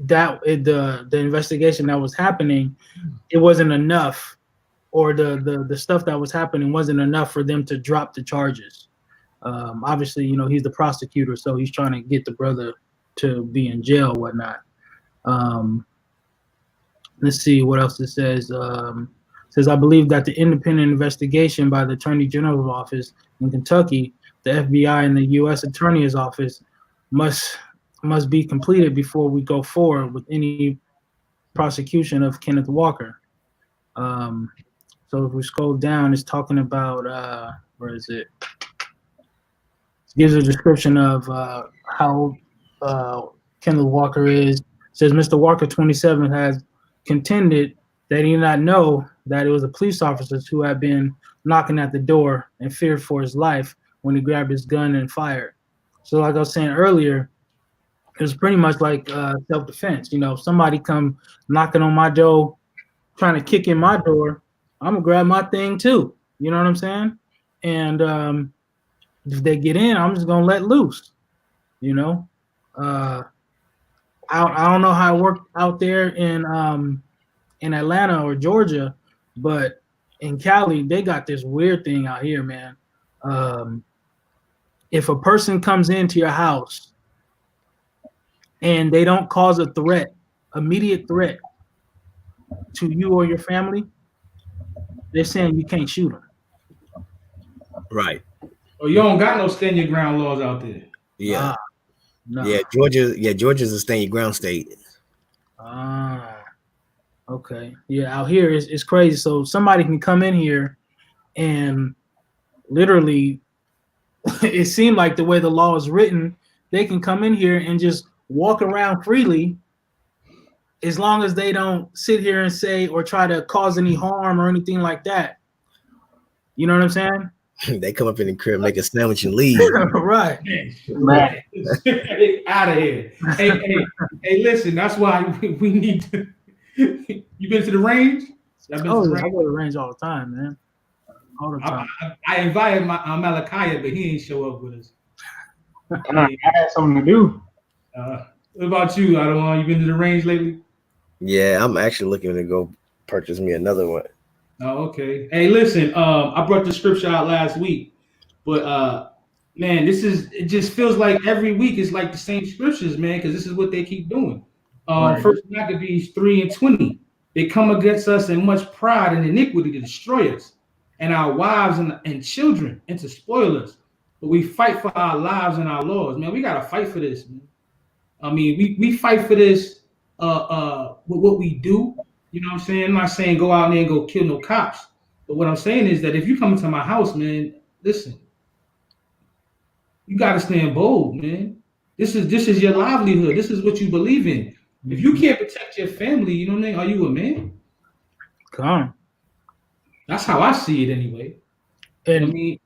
S4: the investigation that was happening, it wasn't enough, or the stuff that was happening wasn't enough for them to drop the charges. Obviously, he's the prosecutor, so he's trying to get the brother to be in jail, whatnot. Let's see what else it says. It says, I believe that the independent investigation by the Attorney General's office in Kentucky, the FBI, and the U.S. Attorney's office must be completed before we go forward with any prosecution of Kenneth Walker. So if we scroll down, it's talking about, where is it? It gives a description of how Kenneth Walker is. It says, Mr. Walker, 27, has contended that he did not know that it was the police officers who had been knocking at the door and feared for his life when he grabbed his gun and fired. So like I was saying earlier, it was pretty much like self-defense. If somebody come knocking on my door, trying to kick in my door, I'm gonna grab my thing too. You know what I'm saying? And if they get in, I'm just gonna let loose. I don't know how it worked out there in Atlanta or Georgia, but in Cali, they got this weird thing out here, man. If a person comes into your house and they don't cause a threat, immediate threat to you or your family, they're saying you can't shoot them.
S12: Right.
S1: Oh, you don't got no stand your ground laws out there.
S12: Yeah.
S4: No.
S12: Yeah, Georgia's a stand your ground state.
S4: Okay. Yeah, out here it's crazy. So somebody can come in here and literally, it seemed like the way the law is written, they can come in here and just walk around freely as long as they don't sit here and say or try to cause any harm or anything like that. You know what I'm saying?
S12: They come up in the crib, make a sandwich, and leave.
S4: Right.
S1: Man. Out of here. Hey, listen, that's why we need to. You been to the range?
S4: I go to the range all the time, man. All the time.
S1: I invited my Malachi, but he ain't show up with us.
S5: I had something to do.
S1: What about you? I don't know. You been to the range lately?
S12: Yeah, I'm actually looking to go purchase me another one.
S1: Oh, okay. Hey, listen, I brought the scripture out last week, but man, it just feels like every week is like the same scriptures, man, because this is what they keep doing. Right. First Maccabees 3:20. They come against us in much pride and iniquity to destroy us, and our wives and children, and to spoil us. But we fight for our lives and our laws, man. We gotta fight for this, man. I mean, we fight for this with what we do. You know what I'm saying? I'm not saying go out there and go kill no cops. But what I'm saying is that if you come into my house, man, listen, you gotta stand bold, man. This is your livelihood. This is what you believe in. If you can't protect your family, you know what I mean? Are you a man?
S4: Come on.
S1: That's how I see it anyway.
S4: And I mean,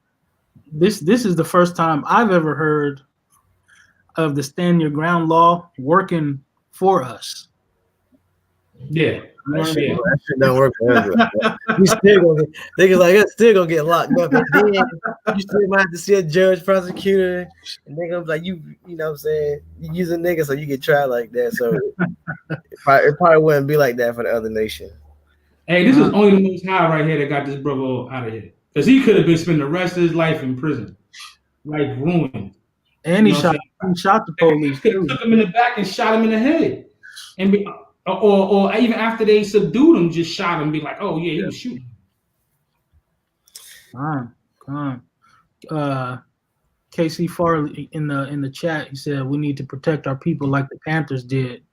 S4: this is the first time I've ever heard of the stand your ground law working for us.
S1: Yeah.
S12: That shit don't work for us. We still gonna get, niggas like us still gonna get locked up. And then you still might have to see a judge, prosecutor, and niggas like you know what I'm saying? You use a nigga so you get tried like that. So it probably wouldn't be like that for the other nation.
S1: Hey, this is only the Most High right here that got this brother out of here. Because he could have been spending the rest of his life in prison. Life ruined.
S4: And he shot the police.
S1: He could have took him in the back and shot him in the head. And or even after they subdued him, just shot him, be like, oh yeah, he was shooting.
S4: Come on. KC Farley in the chat, he said we need to protect our people like the Panthers did,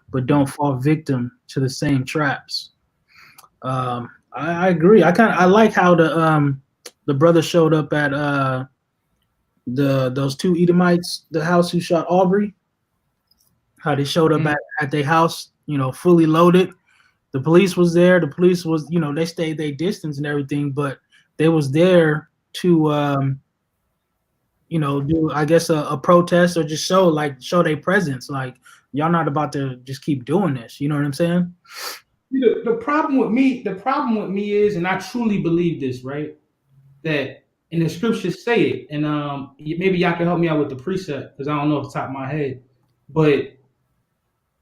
S4: but don't fall victim to the same traps. I agree. I like how the brother showed up at those two Edomites, the house who shot Aubrey. How they showed up at their house, you know, fully loaded. The police was there. The police was, you know, they stayed their distance and everything, but they was there to, you know, do, I guess, a protest or just show their presence. Like, y'all not about to just keep doing this. You know what I'm saying?
S1: The problem with me is, and I truly believe this, right? That, and the scriptures say it, and maybe y'all can help me out with the precept because I don't know off the top of my head. But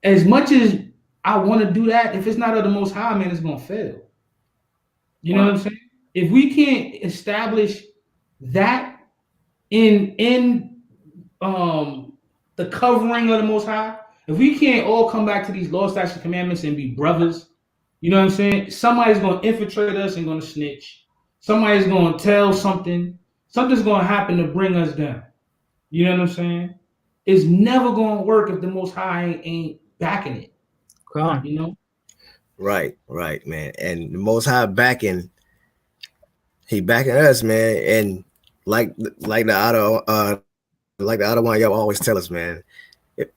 S1: as much as I want to do that, if it's not of the Most High, man, it's gonna fail. You know what I'm saying? If we can't establish that in the covering of the Most High, if we can't all come back to these law, statutes, commandments and be brothers, you know what I'm saying? Somebody's gonna infiltrate us and gonna snitch. Somebody's gonna tell something. Something's gonna happen to bring us down. You know what I'm saying? It's never gonna work if the Most High ain't backing it.
S4: Come on.
S1: You know?
S12: Right, man. And the Most High he backing us, man. And like the other one y'all always tell us, man.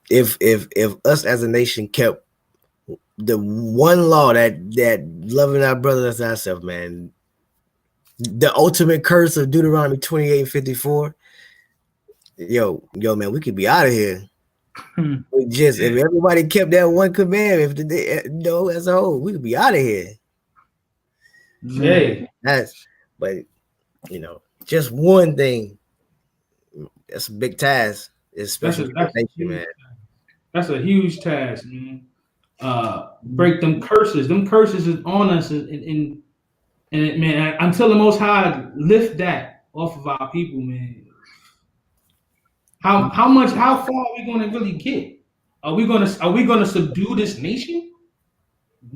S12: If us as a nation kept the one law that loving our brothers as ourselves, man, the ultimate curse of Deuteronomy 28:54, yo, man, we could be out of here. If everybody kept that one command, as a whole, we could be out of here.
S1: Hey,
S12: but you know, just one thing. That's a big task, especially man.
S1: That's a huge task, man. Break them curses. Them curses is on us, and man, until the Most High lift that off of our people, man. How far are we going to really get? Are we going to subdue this nation?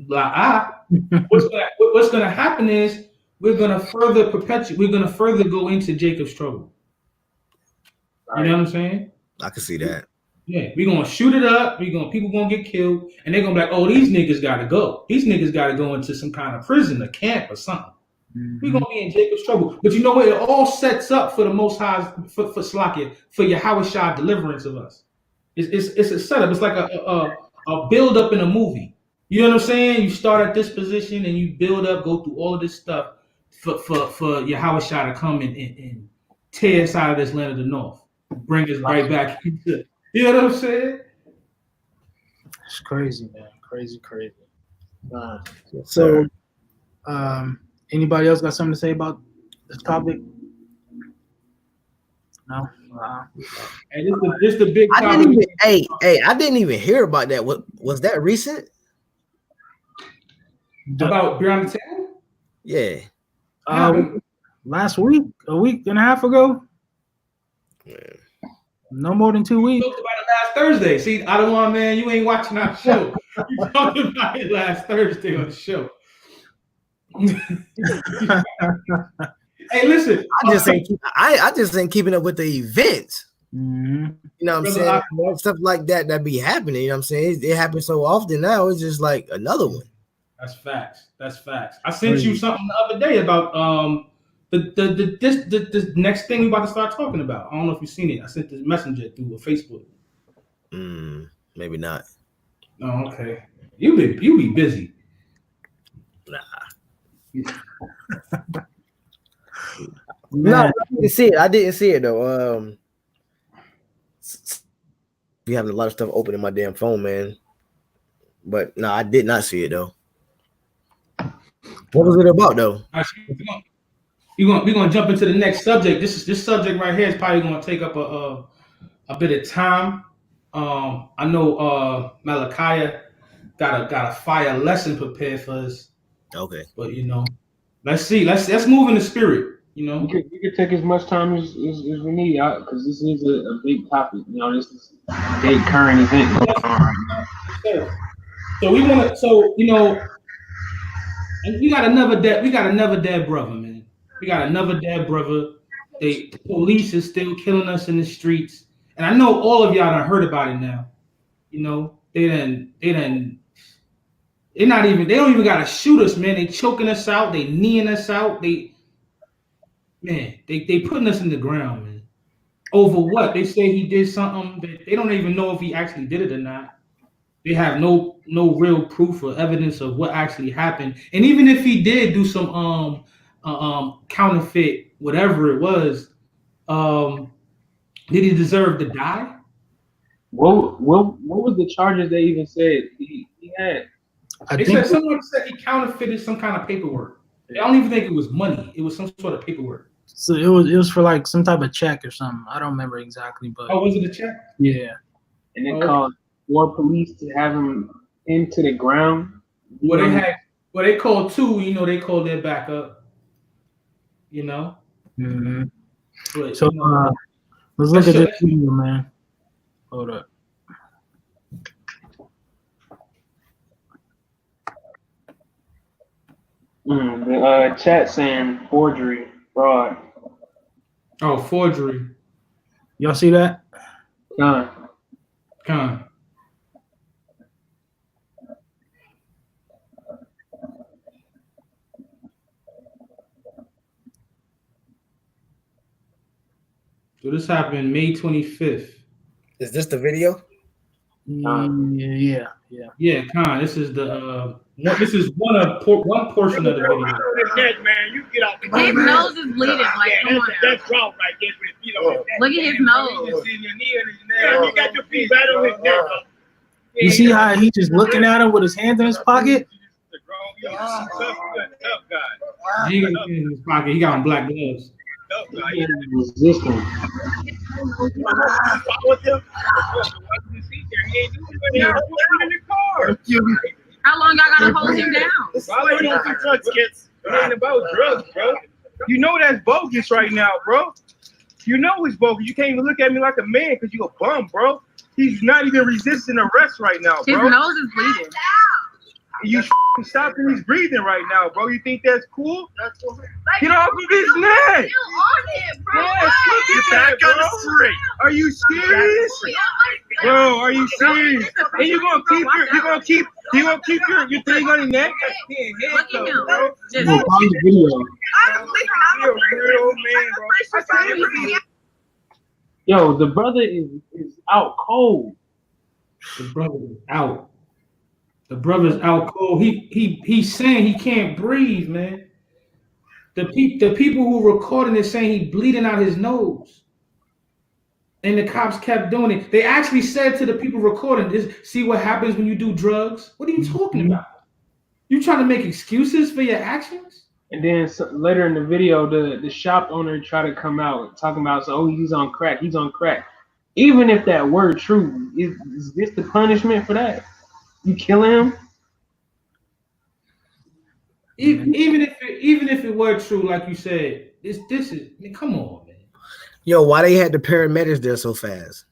S1: What's going to happen is we're going to further perpetuate. We're going to further go into Jacob's trouble. You know what I'm saying?
S12: I can see that.
S1: Yeah, we're gonna shoot it up. People gonna get killed, and they're gonna be like, "Oh, these niggas gotta go. These niggas gotta go into some kind of prison, a camp, or something." We're gonna be in Jacob's trouble. But you know what? It all sets up for the Most High, for Slakia, for Yahweh deliverance of us. It's a setup. It's like a build up in a movie. You know what I'm saying? You start at this position and you build up, go through all of this stuff for Yahweh to come and tear us out of this land of the north, bring us right back into. You know what I'm saying?
S4: It's crazy, man. Crazy.
S12: So,
S4: anybody else got something to say about this topic? No.
S1: Hey, this the big topic.
S12: I didn't even hear about that. What was that recent?
S1: About Breonna Taylor?
S12: Yeah.
S4: Last week, a week and a half ago.
S12: Man.
S4: No more than 2 weeks.
S1: We talked about it last Thursday. See, I don't want, man. You ain't watching our show. We talked about it last Thursday on the show. Hey, listen.
S12: I just ain't keeping up with the events.
S4: Mm-hmm.
S12: You know what I'm saying? Stuff like that be happening. You know what I'm saying? It happens so often now. It's just like another one.
S1: That's facts. That's facts. I sent you something the other day about the next thing we about to start talking about. I don't know if you've seen it. I sent this messenger through Facebook.
S12: Maybe not.
S1: Oh, okay. You be busy.
S12: Nah. No, I didn't see it. I didn't see it though. Be having a lot of stuff open in my damn phone, man. But no, I did not see it though. What was it about though?
S1: We're gonna jump into the next subject. This subject right here is probably gonna take up a bit of time. I know Malachi got a fire lesson prepared for us.
S12: Okay.
S1: But let's see. Let's move in the spirit.
S5: We could take as much time as we need, because this is a big topic. This is a big current event going on right now.
S1: So we want to. So and we got another dead brother, man. We got another dead brother. The police is still killing us in the streets, and I know all of y'all done heard about it now. They don't even gotta shoot us, man. They choking us out. They kneeing us out. They putting us in the ground, man. Over what? They say he did something that they don't even know if he actually did it or not. They have no real proof or evidence of what actually happened. And even if he did do some counterfeit, whatever it was, did he deserve to die?
S5: What was the charges they even said he had?
S1: Someone said he counterfeited some kind of paperwork. I don't even think it was money. It was some sort of paperwork.
S4: So it was for like some type of check or something. I don't remember exactly, but
S1: was it a check?
S4: Yeah.
S5: And they called 4 police to have him into the ground.
S1: They called 2. They called their backup.
S4: Mm-hmm.
S1: But,
S4: so let's look at this video, man. Hold up.
S5: The chat saying forgery, fraud.
S1: Oh, forgery.
S4: Y'all see that?
S5: Con.
S1: So this happened May 25th.
S12: Is this the video?
S4: Yeah.
S1: Con. This is the this is one portion of the video.
S10: Man, you get out the
S9: His nose is bleeding. Like, come on now.
S10: That's wrong right there with his feet on his neck.
S9: Look at his nose.
S10: You got your feet right on his neck.
S4: You see how he just looking at him with his hands in his pocket?
S10: Tough guy.
S1: He got his hands in his pocket. He got on black gloves.
S5: Resisting.
S9: How long y'all gotta hold him down?
S10: Why don't do drugs, kids? It ain't about drugs, bro. You know that's bogus right now, bro. You know it's bogus. You can't even look at me like a man because you a bum, bro. He's not even resisting arrest right now, bro.
S9: His nose is bleeding.
S10: You stopping his breathing right now, bro. You think that's cool? Get off of his neck. Yes, look at that, bro. Are you serious? Bro, are you serious? And you're gonna keep your thing on your neck?
S9: Look at him.
S10: Bro.
S5: Yo, the brother is out cold.
S1: The brother is out. The brother's out cold. He's saying he can't breathe, man. The people who recording it saying he bleeding out his nose. And the cops kept doing it. They actually said to the people recording this, see what happens when you do drugs? What are you talking about? You trying to make excuses for your actions?
S5: And then later in the video, the shop owner tried to come out talking about, he's on crack. He's on crack. Even if that were true, is this the punishment for that? You kill him?
S1: Even if it were true, like you said, this is. I mean, come on, man.
S12: Yo, why they had the paramedics there so fast?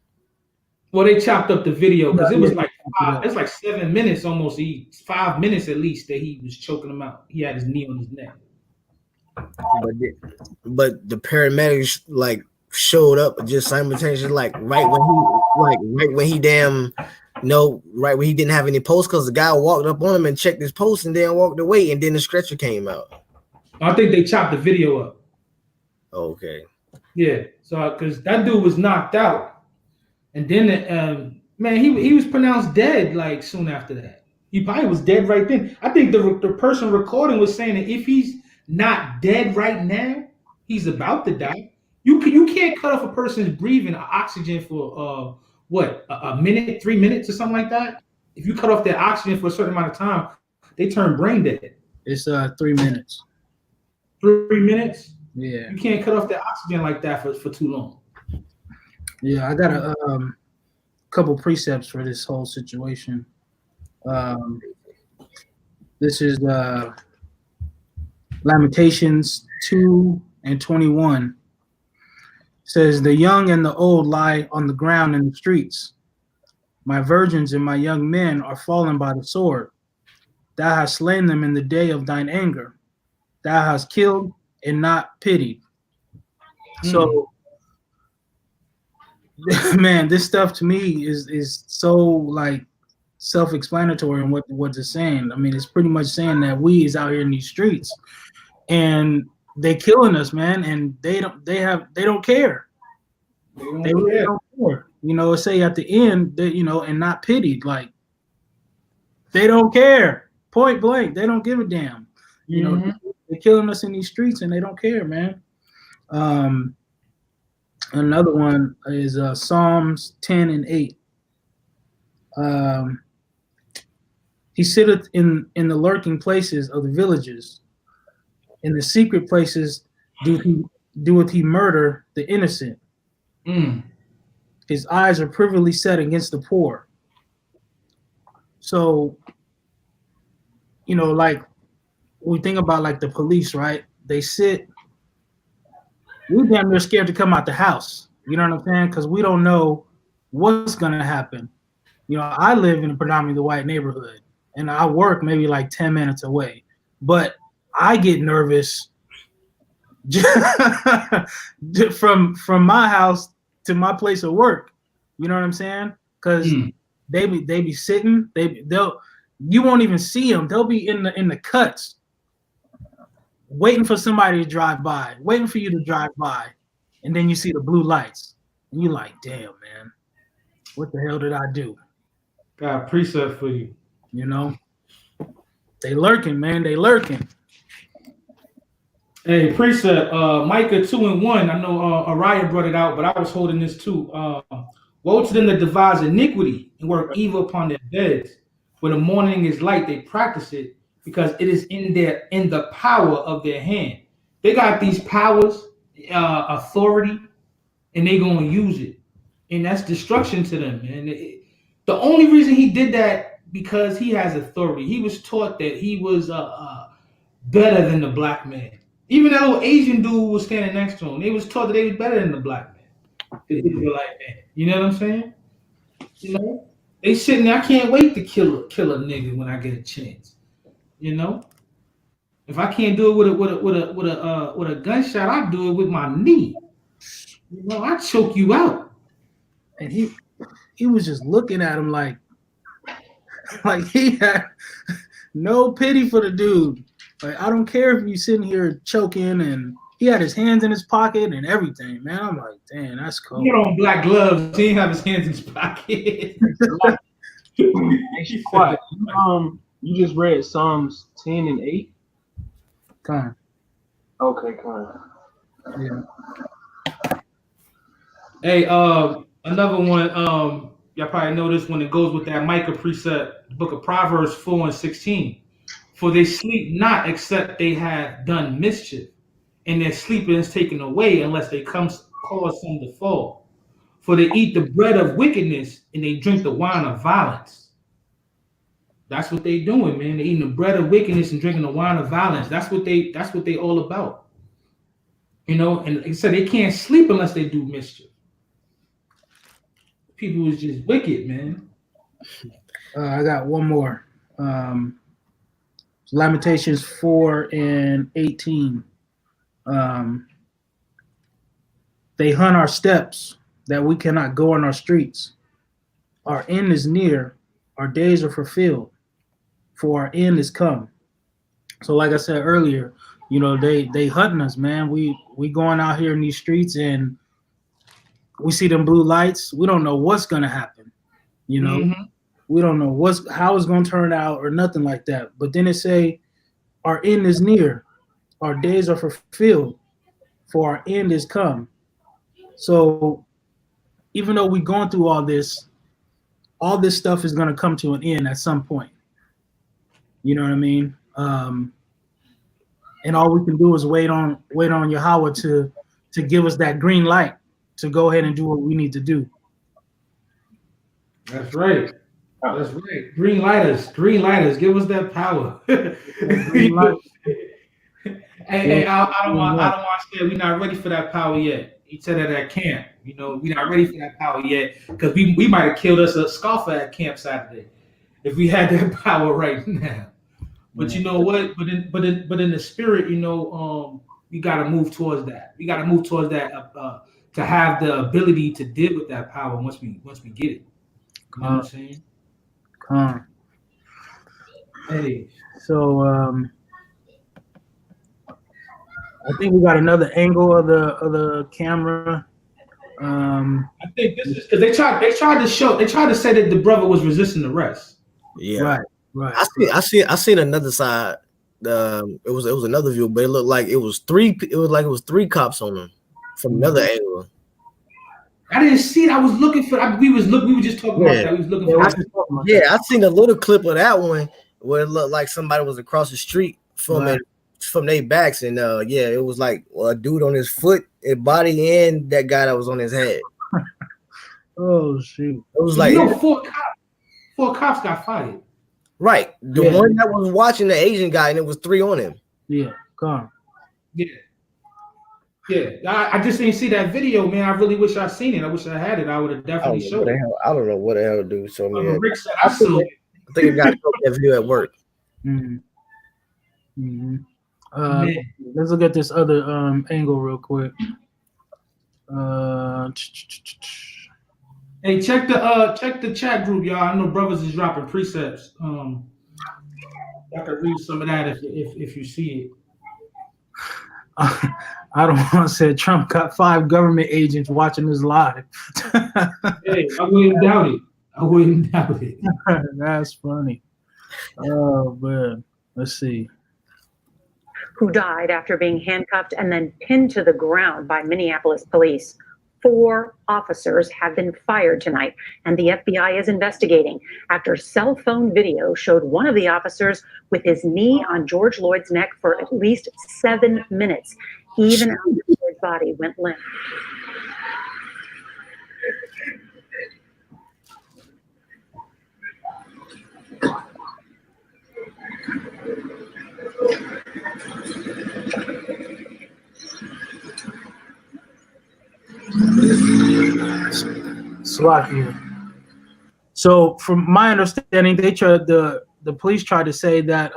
S1: Well, they chopped up the video because it was like It's like 7 minutes almost. 5 minutes at least that he was choking him out. He had his knee on his neck.
S12: But the paramedics like showed up just simultaneously, right when he didn't have any pulse, because the guy walked up on him and checked his pulse and then walked away, and then the stretcher came out.
S1: I think they chopped the video up.
S12: Okay.
S1: Yeah, so because that dude was knocked out, and then man, he was pronounced dead like soon after that. He probably was dead right then. I think the person recording was saying that if he's not dead right now, he's about to die. You can't cut off a person's breathing oxygen for a minute, 3 minutes, or something like that. If you cut off their oxygen for a certain amount of time, they turn brain dead.
S4: It's 3 minutes.
S1: 3 minutes?
S4: Yeah.
S1: You can't cut off the oxygen like that for too long.
S4: Yeah, I got a couple precepts for this whole situation. This is Lamentations 2:21. Says, the young and the old lie on the ground in the streets. My virgins and my young men are fallen by the sword. Thou hast slain them in the day of thine anger. Thou hast killed and not pitied. So, man, this stuff to me is so like self-explanatory in what it's saying. I mean, it's pretty much saying that we is out here in these streets, and they killing us, man, and they don't care. They really don't care. You know, say at the end that, you know, and not pitied, like they don't care. Point blank, they don't give a damn. You know, they're killing us in these streets and they don't care, man. Another one is Psalms 10:8. He sitteth in the lurking places of the villages. In the secret places doeth he murder the innocent. His eyes are privily set against the poor. So, you know, like we think about like the police, right? They sit. We're damn near scared to come out the house. You know what I'm saying? Because we don't know what's gonna happen. You know, I live in a predominantly white neighborhood, and I work maybe like 10 minutes away. But I get nervous from my house to my place of work. You know what I'm saying? Because they be sitting. You won't even see them. They'll be in the cuts, waiting for somebody to drive by, waiting for you to drive by, and then you see the blue lights, and you're like, damn, man, what the hell did I do?
S1: Got a precept for you.
S4: You know, they lurking, man. They lurking.
S1: Hey, precept, Micah 2:1. I know Araya brought it out, but I was holding this too. Woe to them that devise iniquity and work evil upon their beds. When the morning is light, they practice it, because it is in the power of their hand. They got these powers, authority, and they gonna use it, and that's destruction to them. And the only reason he did that, because he has authority. He was taught that he was better than the black man. Even that little Asian dude was standing next to him. They was taught that they was better than the black man, the Israelite man. You know what I'm saying? You know, they sitting there. I can't wait to kill a nigga when I get a chance. You know, if I can't do it with a gunshot, I do it with my knee. You know, I choke you out.
S4: And he was just looking at him like he had no pity for the dude. Like, I don't care if you sitting here choking, and he had his hands in his pocket and everything, man. I'm like, damn, that's cool.
S1: He had on black gloves. He didn't have his hands in his pocket.
S5: Quiet. You just read Psalms 10:8.
S4: Come.
S5: Okay, come.
S4: Yeah.
S1: Hey, another one. Y'all probably know this one. It goes with that Micah precept, the book of Proverbs 4:16. For they sleep not except they have done mischief, and their sleep is taken away unless they cause some to fall. For they eat the bread of wickedness and they drink the wine of violence. That's what they doing, man. They eating the bread of wickedness and drinking the wine of violence. That's what they all about. You know, and like I said, they can't sleep unless they do mischief. People is just wicked, man.
S4: I got one more. Lamentations 4:18. They hunt our steps that we cannot go on our streets. Our end is near. Our days are fulfilled, for our end is come. So, like I said earlier, you know, they hunting us, man. We going out here in these streets and we see them blue lights. We don't know what's gonna happen. You know, we don't know how it's gonna turn out or nothing like that. But then it say, our end is near, our days are fulfilled, for our end is come. So even though we're going through all this stuff is gonna come to an end at some point. You know what I mean? And all we can do is wait on Yahweh to give us that green light to go ahead and do what we need to do.
S1: That's right. That's right. Green lighters, give us that power. Hey, I don't want to say we're not ready for that power yet. He said that at camp. You know, we're not ready for that power yet because we might have killed us a scoffer at camp Saturday if we had that power right now. But you know what? But in the spirit, you know, we got to move towards that. We got to move towards that to have the ability to deal with that power once we get it. You know what I'm saying?
S4: Hey, so I think we got another angle of the camera.
S1: I think this is because they tried to say that the brother was resisting arrest.
S12: Yeah, right. I seen another side. It was another view, but it looked like it was three. It was like it was three cops on him from another angle.
S1: I didn't see it. I was looking for. We were just talking about that. We was looking for.
S12: I seen a little clip of that one where it looked like somebody was across the street filming from their backs, and it was like a dude on his foot, his body, and that guy that was on his head.
S4: Oh shoot!
S12: It was like
S1: four cops got fired.
S12: Right, the one that was watching the Asian guy, and it was three on him.
S4: Yeah, calm.
S1: Yeah, I just didn't see that video, man. I really wish I seen it. I wish I had it. I would have definitely showed it.
S12: I don't know what the hell dude showed me.
S1: Rick said I saw it.
S12: I think I got that video at work.
S4: Let's look at this other angle real quick.
S1: Hey, check the chat group, y'all. I know brothers is dropping precepts. I could read some of that if you see it.
S4: I don't want to say Trump got 5 government agents watching this live.
S1: Hey, I wouldn't doubt it.
S4: That's funny. Oh man, let's see.
S13: Who died after being handcuffed and then pinned to the ground by Minneapolis police. 4 officers have been fired tonight, and the FBI is investigating after cell phone video showed one of the officers with his knee on George Floyd's neck for at least 7 minutes, even after his body went limp.
S4: So, from my understanding, the police tried to say that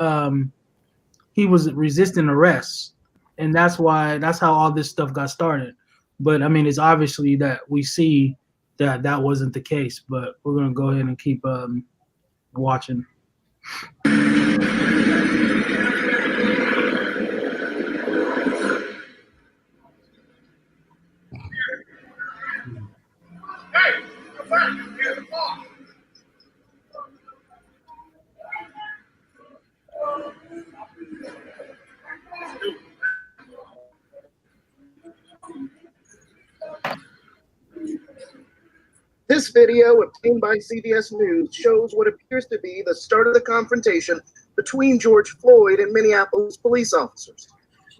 S4: he was resisting arrest, and that's how all this stuff got started. But I mean, it's obviously that we see that wasn't the case. But we're gonna go ahead and keep watching.
S14: This video, obtained by CBS News, shows what appears to be the start of the confrontation between George Floyd and Minneapolis police officers.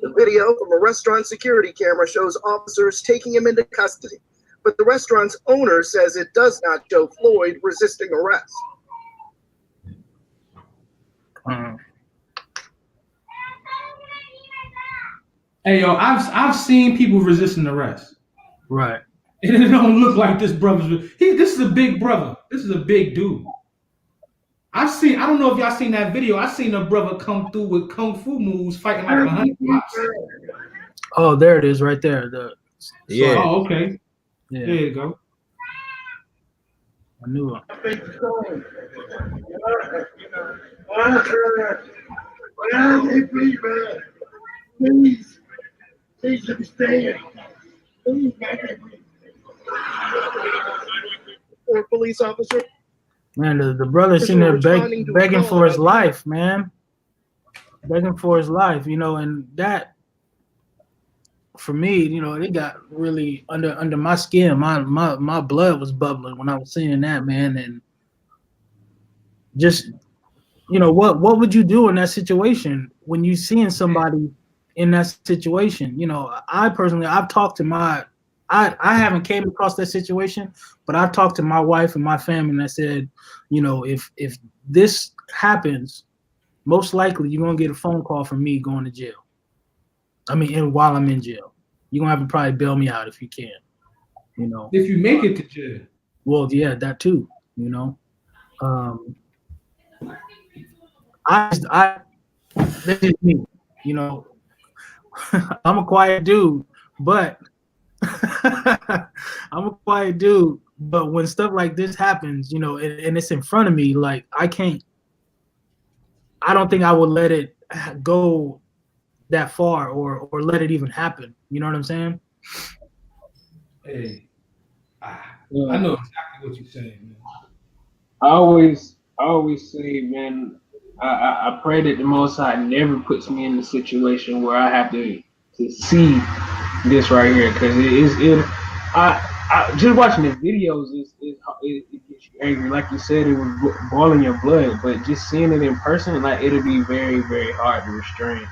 S14: The video from a restaurant security camera shows officers taking him into custody, but the restaurant's owner says it does not show Floyd resisting arrest.
S1: Hey, yo, I've seen people resisting arrest.
S4: Right.
S1: And it don't look like this brother's. This is a big brother. This is a big dude. I don't know if y'all seen that video. I seen a brother come through with kung fu moves fighting like 100 cops.
S4: Oh, there it is right there.
S12: Yeah.
S1: Oh, okay.
S4: Yeah.
S1: There you go.
S4: I knew it.
S2: Please, please understand. Please,
S14: Or police officer.
S4: Man, the brother's in there begging for his life, man. Begging for his life, and that, for me, it got really under my skin. My blood was bubbling when I was seeing that, man. And just, what would you do in that situation when you seeing somebody in that situation? I personally, I've talked to I haven't came across that situation, but I've talked to my wife and my family, and I said, if this happens, most likely you're gonna get a phone call from me going to jail. I mean, and while I'm in jail, you're gonna have to probably bail me out if you can.
S1: If you make it to jail.
S4: Well, yeah, that too. This is me. I'm a quiet dude, but But when stuff like this happens, and it's in front of me, like I don't think I would let it go that far or let it even happen. You know what I'm saying?
S1: Hey, I know exactly what you're saying, man.
S5: I always say, man, I pray that the Most High never puts me in a situation where I have to see this right here, because I just watching the videos it gets you angry. Like you said, it was boiling your blood, but just seeing it in person, like, it'll be very, very hard to restrain.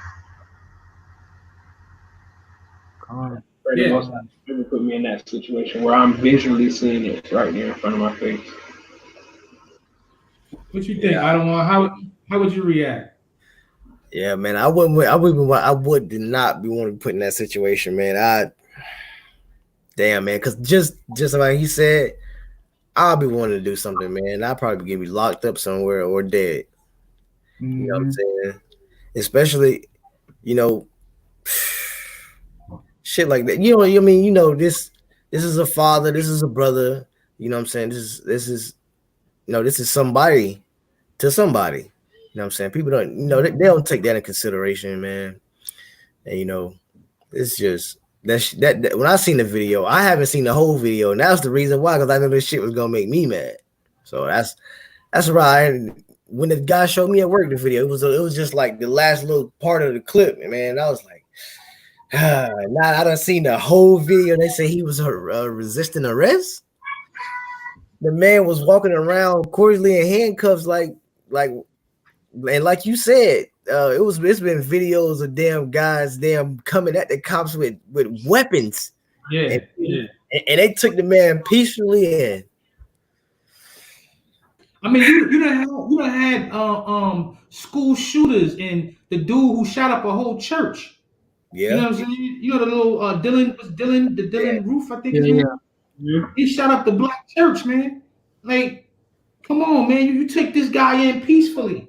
S5: Pray the Most High never put me in that situation where I'm visually seeing it right there in front of my face.
S1: What you think? I don't know. How would you react?
S12: Yeah, man, I would not be wanting to put in that situation, man. Damn, man, because just like he said, I'll be wanting to do something, man. I'll probably get me locked up somewhere or dead.
S4: Mm-hmm.
S12: You know what I'm saying? Especially, shit like that. This is a father, this is a brother. You know what I'm saying? This is somebody to somebody. You know what I'm saying? People don't, they don't take that in consideration, man. And it's just that when I seen the video, I haven't seen the whole video, and that's the reason why, because I know this shit was gonna make me mad. So that's right. When the guy showed me at work the video, it was just like the last little part of the clip, man. I was like, now I done seen the whole video. They say he was resisting arrest. The man was walking around cordially in handcuffs, and like you said, it's been videos of guys coming at the cops with weapons.
S1: Yeah,
S12: and they took the man peacefully in.
S1: I mean, you done had school shooters and the dude who shot up a whole church.
S12: Yeah.
S1: You know what I'm saying? The little Dylan Roof, I think his name.
S5: Yeah.
S1: He shot up the black church, man. Like, come on, man. You take this guy in peacefully.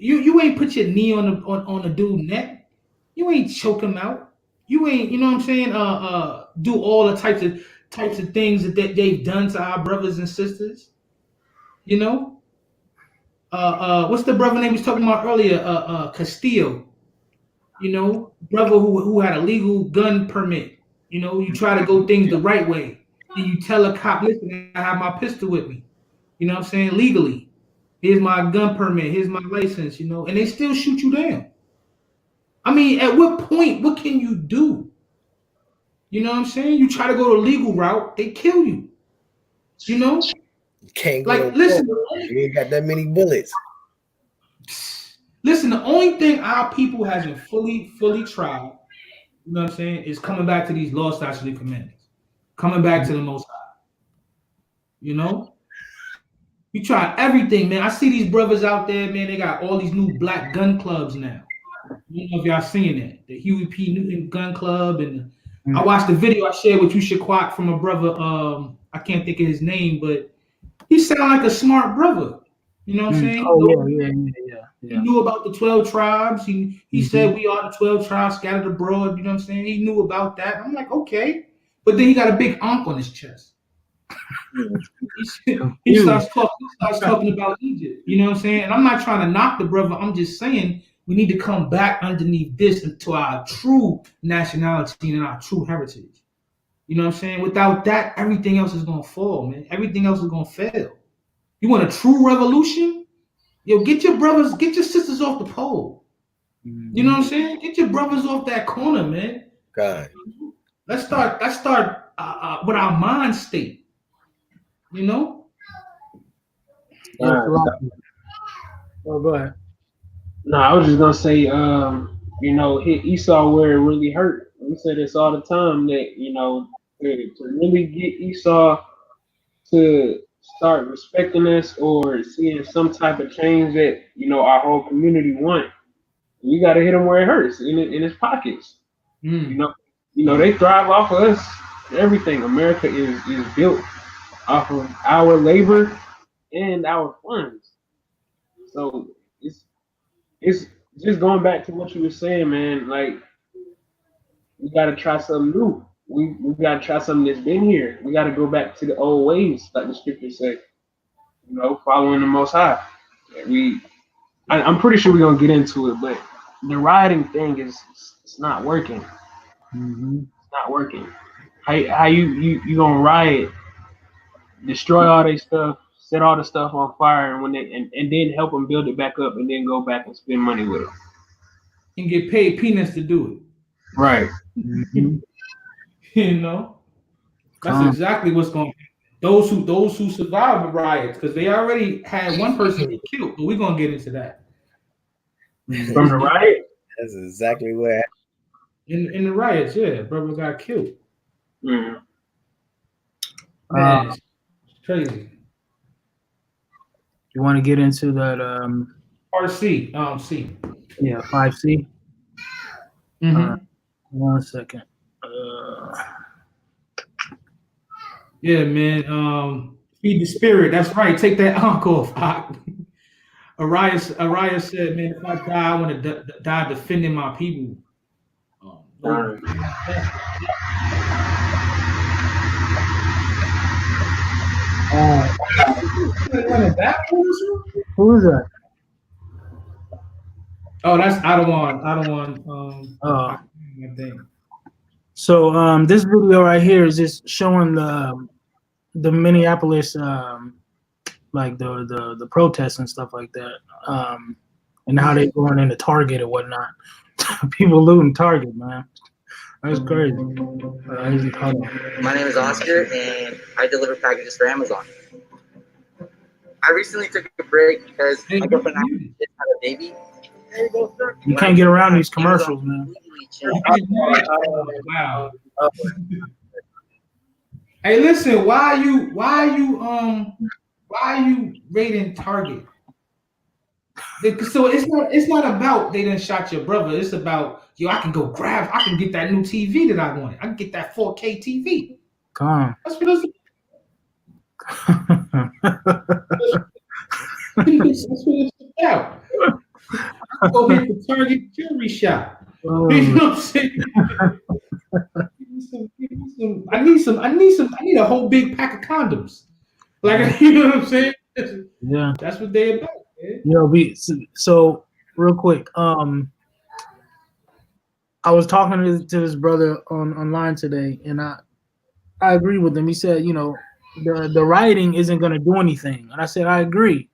S1: You ain't put your knee on the dude's neck. You ain't choke him out. You ain't, you know what I'm saying? Do all the types of things that they've done to our brothers and sisters. What's the brother name we was talking about earlier? Castillo. Brother who had a legal gun permit. You try to go things the right way. And you tell a cop, listen, I have my pistol with me. You know what I'm saying? Legally. Here's my gun permit. Here's my license, and they still shoot you down. I mean, at what point, what can you do? You know what I'm saying? You try to go the legal route, they kill you.
S12: You can't go.
S1: Like, listen.
S12: You ain't got that many bullets.
S1: Listen, the only thing our people hasn't fully tried, you know what I'm saying, is coming back to these law, statutes, and commandments. Coming back to the Most High. You try everything, man. I see these brothers out there, man. They got all these new black gun clubs now. I don't know if y'all seeing that. The Huey P. Newton Gun Club. And I watched the video I shared with you, Shaquat, from a brother. I can't think of his name, but he sound like a smart brother. You know what I'm saying?
S4: Yeah.
S1: He knew about the 12 tribes. He said we are the 12 tribes scattered abroad. You know what I'm saying? He knew about that. I'm like, okay. But then he got a big ankh on his chest. He starts talking about Egypt. You know what I'm saying? And I'm not trying to knock the brother. I'm just saying we need to come back underneath this into our true nationality and our true heritage. You know what I'm saying? Without that, everything else is gonna fall, man. Everything else is gonna fail. You want a true revolution? Yo, get your brothers, get your sisters off the pole. You know what I'm saying? Get your brothers off that corner, man.
S12: God.
S1: Let's start with our mind state. You know?
S4: Oh, go ahead.
S5: No, I was just gonna say, you know, hit Esau where it really hurt. We say this all the time that, you know, to really get Esau to start respecting us or seeing some type of change that, you know, our whole community want, we gotta hit him where it hurts, in his pockets. You know, they thrive off of us. Everything. America is built off of our labor and our funds. So it's just going back to what you were saying, man. Like, we gotta try something new. We gotta try something that's been here. We gotta go back to the old ways, like the scriptures say. You know, following the Most High. I'm pretty sure we're gonna get into it, but the rioting thing it's not working. It's not working. How you gonna riot, destroy all their stuff, set all the stuff on fire, and and then help them build it back up, and then go back and spend money with them
S1: and get paid peanuts to do it.
S5: Right.
S1: You know, that's exactly what's going on. Those who survive the riots, because they already had one person get killed, but we're gonna get into that.
S5: From the riot?
S12: That's exactly what happened.
S1: In the riots, yeah, brother got killed.
S4: Mm-hmm.
S1: Man, it's crazy.
S4: You want to get into that?
S1: Part C, C.
S4: Yeah, 5C. One second.
S1: Yeah, man. Feed the spirit. That's right. Take that ankh off. Araya said, man, if I die, I want to die defending my people.
S4: Who is that?
S1: Oh, that's I don't want. I think.
S4: So this video right here is just showing the Minneapolis like the protests and stuff like that, and how they going into Target and whatnot. People looting Target, man. That's crazy.
S15: My name is Oscar, and I deliver packages for Amazon. I recently took a break because my girlfriend and I just had a baby. There you go, sir.
S4: You can't get around these commercials, man.
S1: Wow. Hey, listen. Why are you raiding Target? So it's not about they done shot your brother. It's about I can get that new TV that I wanted. I can get that 4K TV.
S4: Come on.
S1: That's what it's about. Go hit the Target jewelry shop. You know what I'm saying? I need a whole big pack of condoms. Like, you know what I'm saying?
S4: Yeah.
S1: That's what they about.
S4: So real quick, I was talking to this brother online today, and I agree with him. He said, you know, the rioting isn't going to do anything, and I said I agree.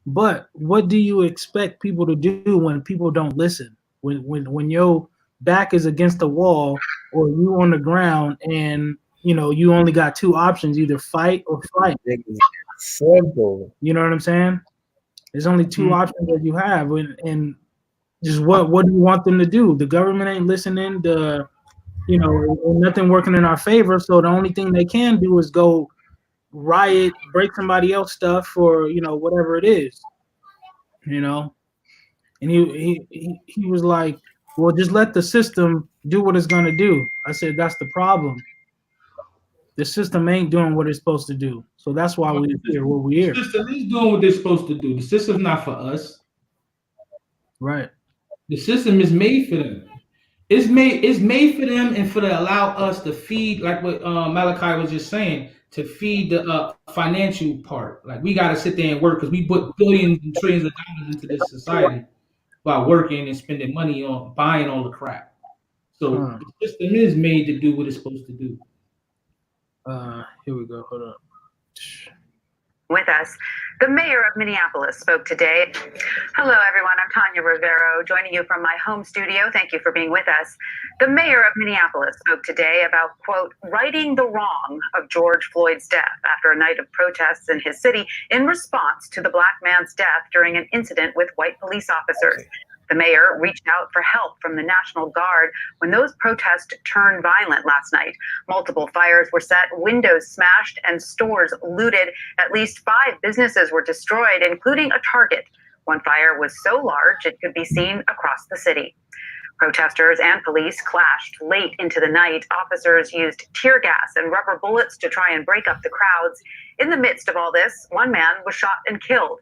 S4: But what do you expect people to do when people don't listen? When your back is against the wall or you on the ground, and you know you only got two options: either fight or flight.
S12: Simple.
S4: You know what I'm saying? There's only two options that you have, and just what do you want them to do? The government ain't listening. You know, nothing working in our favor. So the only thing they can do is go riot, break somebody else's stuff, or you know whatever it is. You know, and he was like, "Well, just let the system do what it's gonna do." I said, "That's the problem. The system ain't doing what it's supposed to do. So that's why we're here. What we're here.
S1: The system is doing what they're supposed to do. The system's not for us.
S4: Right.
S1: The system is made for them. It's made for them and for to allow us to feed, like what Malachi was just saying, to feed the financial part. Like we got to sit there and work because we put billions and trillions of dollars into this society by working and spending money on buying all the crap. So the system is made to do what it's supposed to do.
S4: Here we go. Hold up.
S13: With us, the mayor of Minneapolis spoke today. Hello, everyone. I'm Tanya Rivero, joining you from my home studio. Thank you for being with us. The mayor of Minneapolis spoke today about, quote, righting the wrong of George Floyd's death after a night of protests in his city in response to the black man's death during an incident with white police officers. The mayor reached out for help from the National Guard when those protests turned violent last night. Multiple fires were set, windows smashed, and stores looted. At least 5 businesses were destroyed, including a Target. One fire was so large it could be seen across the city. Protesters and police clashed late into the night. Officers used tear gas and rubber bullets to try and break up the crowds. In the midst of all this, one man was shot and killed.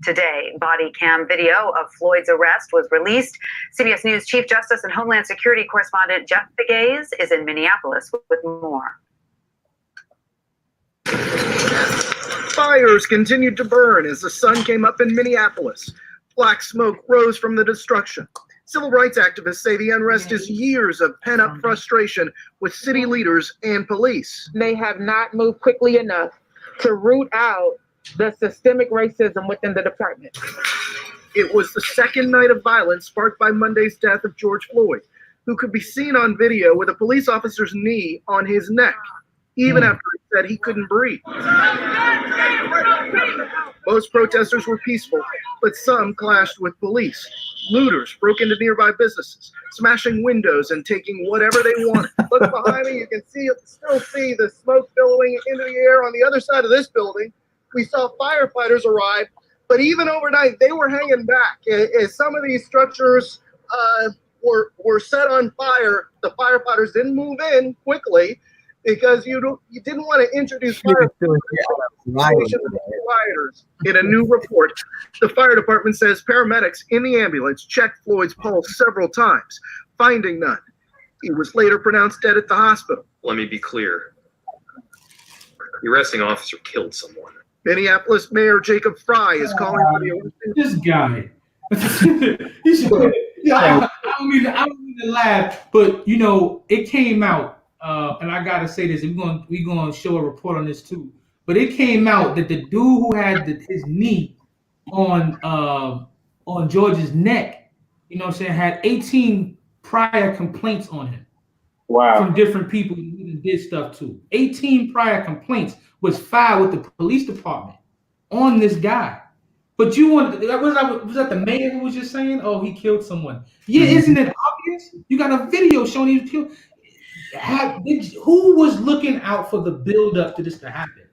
S13: Today, body cam video of Floyd's arrest was released. CBS News Chief Justice and Homeland Security correspondent Jeff Pegues is in Minneapolis with more.
S14: Fires continued to burn as the sun came up in Minneapolis. Black smoke rose from the destruction. Civil rights activists say the unrest is years of pent-up frustration with city leaders and police.
S16: They have not moved quickly enough to root out the systemic racism within the department.
S14: It was the second night of violence sparked by Monday's death of George Floyd, who could be seen on video with a police officer's knee on his neck, even after he said he couldn't breathe. Most protesters were peaceful, but some clashed with police. Looters broke into nearby businesses, smashing windows and taking whatever they wanted.
S16: Look behind me, you can still see the smoke billowing into the air on the other side of this building. We saw firefighters arrive, but even overnight, they were hanging back. As some of these structures were set on fire, the firefighters didn't move in quickly because you didn't want to introduce rioters. In a new report, the fire department says paramedics in the ambulance checked Floyd's pulse several times, finding none. He was later pronounced dead at the hospital.
S17: Let me be clear. The arresting officer killed someone.
S14: Minneapolis Mayor Jacob Fry is calling for the arresting.
S1: This guy. I don't mean to laugh, but you know it came out, and I gotta say this. We're gonna show a report on this too. But it came out that the dude who had his knee on George's neck, you know what I'm saying, had 18 prior complaints on him.
S5: Wow.
S1: From different people who did stuff too. 18 prior complaints was filed with the police department on this guy. But was that the mayor who was just saying, oh, he killed someone? Yeah, isn't it obvious? You got a video showing he killed. Who was looking out for the build-up to this to happen?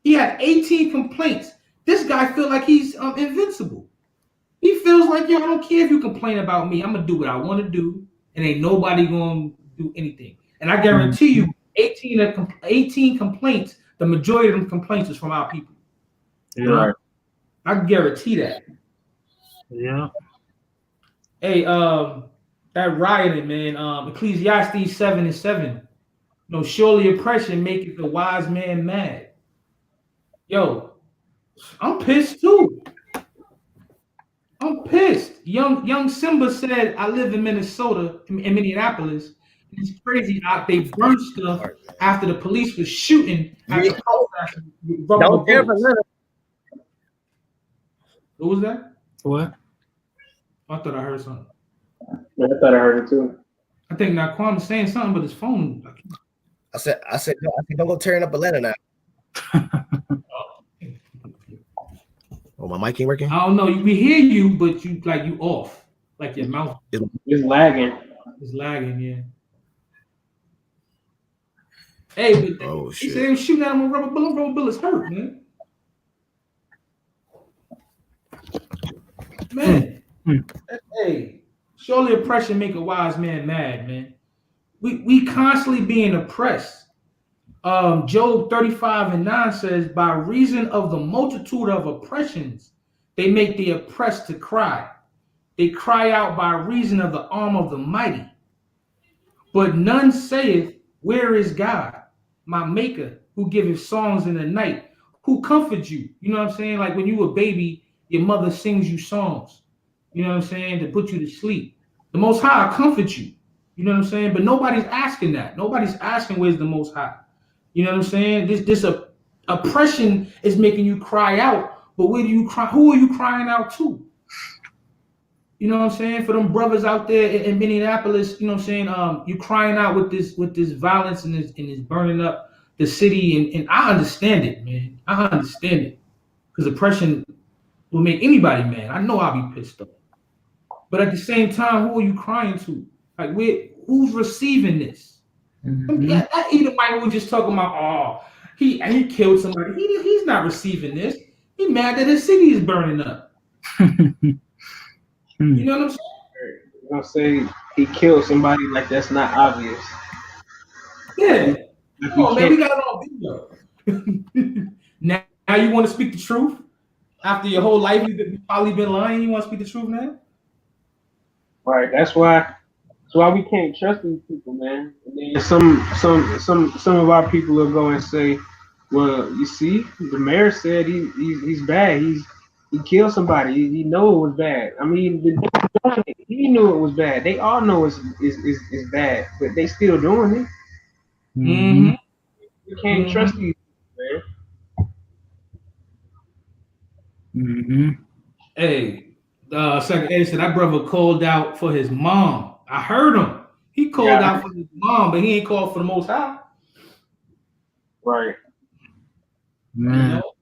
S1: He had 18 complaints. This guy feels like he's invincible. He feels like, yo, I don't care if you complain about me. I'm going to do what I want to do, and ain't nobody going to do anything. And I guarantee you, 18 complaints, the majority of them complaints is from our people.
S4: Yeah.
S1: I guarantee that.
S4: Yeah.
S1: Hey, that rioting, man, Ecclesiastes 7:7. No, surely oppression maketh the wise man mad. Yo, I'm pissed too. I'm pissed. Young Simba said, I live in Minnesota, in Minneapolis. It's crazy. They burned stuff after the police was shooting at the protesters with rubber bullets. What was that?
S4: What?
S1: I thought I heard something.
S5: Yeah, I thought I heard it too.
S1: I think Naquan was saying something, but his phone.
S12: I said, don't go tearing up Atlanta now. Oh, my mic ain't working?
S1: I don't know. We hear you, but you off. Like your mouth.
S5: It's lagging.
S1: It's lagging, yeah. Hey, but he said they were shooting at him with rubber bullets. Rubber bullets hurt, man. Man. Hey, surely oppression make a wise man mad, man. We constantly being oppressed. Job 35:9 says, by reason of the multitude of oppressions, they make the oppressed to cry. They cry out by reason of the arm of the mighty. But none saith, where is God, my maker, who giveth songs in the night, who comforts you? You know what I'm saying? Like when you were a baby, your mother sings you songs, you know what I'm saying, to put you to sleep. The Most High comforts you. You know what I'm saying? But nobody's asking that. Nobody's asking where's the Most High. You know what I'm saying? This oppression is making you cry out. But where do you cry? Who are you crying out to? You know what I'm saying? For them brothers out there in Minneapolis, you know what I'm saying? You crying out with this violence and this burning up the city, and I understand it, man. I understand it. Because oppression will make anybody mad. I know I'll be pissed off. But at the same time, who are you crying to? Like, who's receiving this? That Edomite was just talking about, oh, he killed somebody. He's not receiving this. He's mad that his city is burning up. You know what I'm saying?
S5: You're gonna say he killed somebody, like that's not obvious.
S1: Yeah. Oh man, we got it on video. Now you want to speak the truth? After your whole life you've probably been lying, you want to speak the truth now?
S5: Right. That's why we can't trust these people, man. And then some of our people will go and say, well, you see, the mayor said he's bad. He killed somebody. He knew it was bad. I mean, he knew it was bad. They all know it's bad, but they still doing it.
S1: Mm-hmm.
S5: You can't trust these people, man.
S1: Hey, Second Ed said that brother called out for his mom. I heard him. He called out for his mom, but he ain't called for the Most High.
S5: Right.
S1: Man. You know,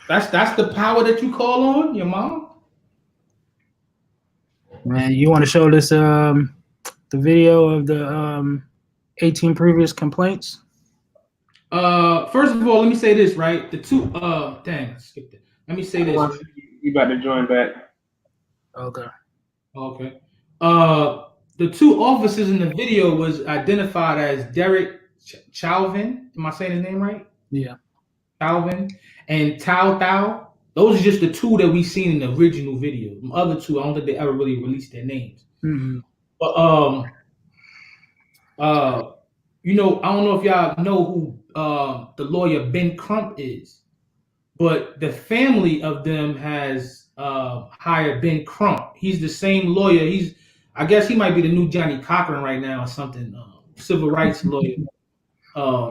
S1: that's the power that you call on, your mom.
S4: Man, you want to show this the video of the 18 previous complaints?
S1: First of all, let me say this, right? The two dang, I skipped it. Let me say this. Right?
S5: You about to join back.
S4: Okay.
S1: The two officers in the video was identified as Derek Chauvin. Am I saying his name right?
S4: Yeah.
S1: Chauvin and Tao Thao. Those are just the two that we seen in the original video. The other two, I don't think they ever really released their names.
S4: Mm-hmm.
S1: But you know, I don't know if y'all know who the lawyer Ben Crump is, but the family of them has hired Ben Crump. He's the same lawyer. I guess he might be the new Johnny Cochran right now or something. Civil rights lawyer.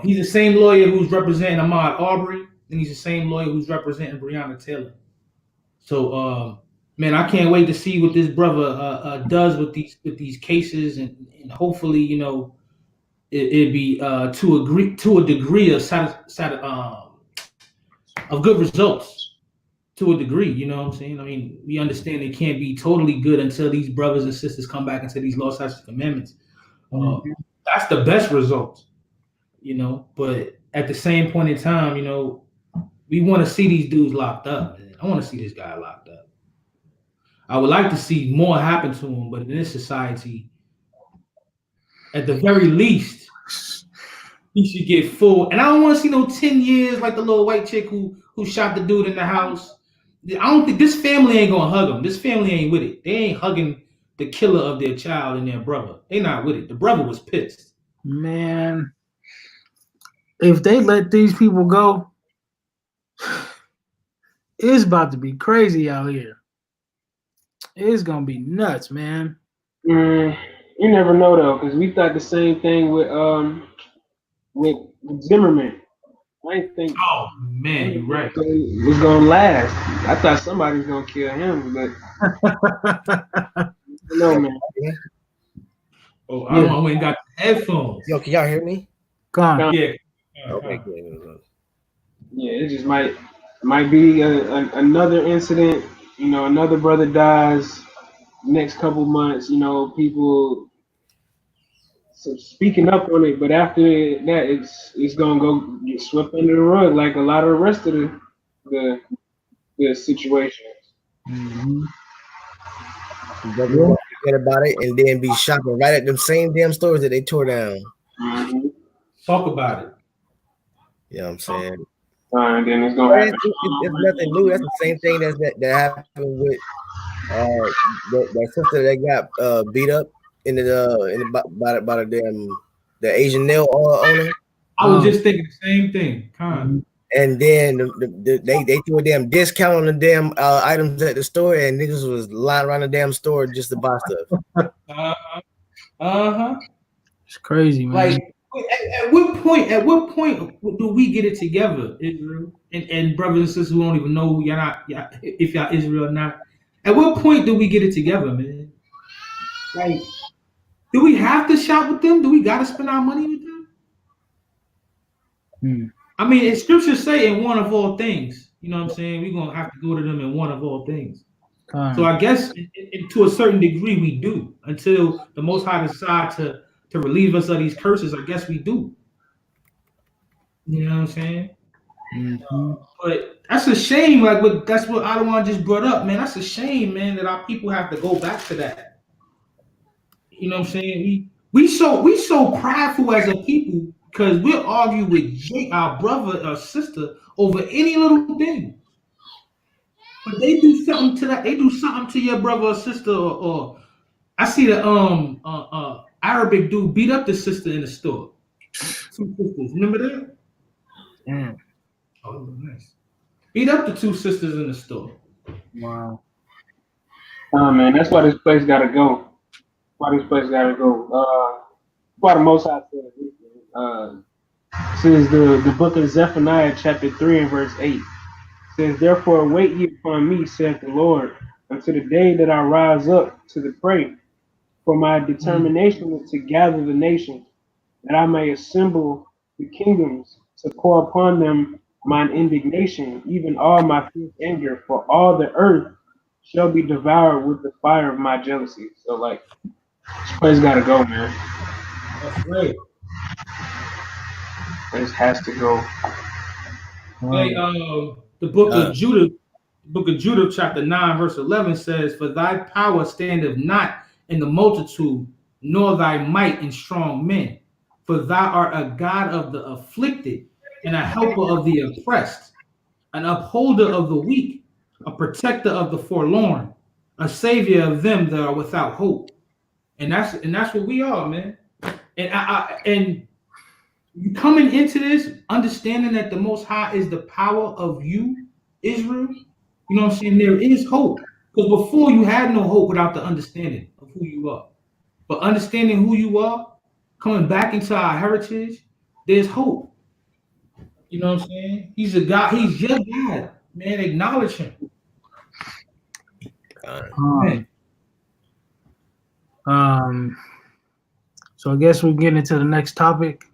S1: He's the same lawyer who's representing Ahmaud Arbery, and he's the same lawyer who's representing Breonna Taylor. So, man, I can't wait to see what this brother does with these cases, and hopefully, you know, it'd be to a degree of good results. To a degree, you know what I'm saying? I mean, we understand it can't be totally good until these brothers and sisters come back and say these law, statutes, and commandments. That's the best result, you know. But at the same point in time, you know, we want to see these dudes locked up, man. I want to see this guy locked up. I would like to see more happen to him, but in this society, at the very least, he should get full. And I don't want to see no 10 years like the little white chick who shot the dude in the house. I don't think this family ain't gonna hug him. This family ain't with it. They ain't hugging the killer of their child and their brother. They not with it. The brother was pissed.
S4: Man, if they let these people go, it's about to be crazy out here. It's gonna be nuts, man.
S5: You never know though, because we thought the same thing with Zimmerman. I didn't think.
S1: Oh man, you're right.
S5: It was gonna last. I thought somebody was gonna kill him, but no, man.
S1: Oh, I went and got the headphones.
S12: Yo, can y'all hear me?
S4: Go on.
S1: Yeah.
S12: Okay, good.
S5: Yeah, it just might be another incident. You know, another brother dies. Next couple months, you know, people speaking up on it, but after that, it's gonna go get swept under the rug like a lot of the rest of the situations.
S12: Mm-hmm. Forget about it and then be shopping right at them same damn stores that they tore down.
S5: Mm-hmm.
S1: Talk about it.
S12: You know what I'm saying?
S5: And then it's gonna happen.
S12: It's nothing new. That's the same thing that happened with that sister that got beat up in the by the Asian nail owner.
S1: I was just thinking the same thing.
S12: And then they threw a damn discount on the damn items at the store, and niggas was lying around the damn store just to buy stuff.
S4: It's crazy, man.
S1: Like, at what point do we get it together, Israel and brothers and sisters who don't even know you're not, if y'all Israel or not? At what point do we get it together, man? Like, do we have to shop with them? Do we got to spend our money with them? I mean, scriptures say in one of all things. You know what I'm saying? We're gonna have to go to them in one of all things. So I guess to a certain degree we do, until the Most High decide to relieve us of these curses. I guess we do. You know what I'm saying? But that's a shame. Like, that's what Adawan just brought up, man. That's a shame, man, that our people have to go back to that. You know what I'm saying? We so prideful as a people because we'll argue with our brother or sister over any little thing. But they do something to that. They do something to your brother or sister, or I see the Arabic dude beat up the sister in the store. Two sisters, remember that?
S4: Yeah.
S1: Oh, nice. Beat up the two sisters in the store.
S4: Wow.
S5: Oh man, that's why this place gotta go. Why this place gotta go. Why the Most High says the book of Zephaniah chapter 3 and verse 8 says, "Therefore wait ye upon me, saith the Lord, until the day that I rise up to the prey. For my determination is to gather the nations, that I may assemble the kingdoms, to pour upon them mine indignation, even all my fierce anger, for all the earth shall be devoured with the fire of my jealousy." So like, this place gotta go, man.
S1: That's right.
S5: This has to go.
S1: Hey, the book of Judah, chapter 9, verse 11 says, "For thy power standeth not in the multitude, nor thy might in strong men. For thou art a God of the afflicted, and a helper of the oppressed, an upholder of the weak, a protector of the forlorn, a savior of them that are without hope." And that's what we are, man. And you coming into this, understanding that the Most High is the power of you, Israel. You know what I'm saying? There is hope. Because before you had no hope without the understanding of who you are. But understanding who you are, coming back into our heritage, there's hope. You know what I'm saying? He's a God. He's your God, man. Acknowledge him.
S4: So I guess we're getting into the next topic.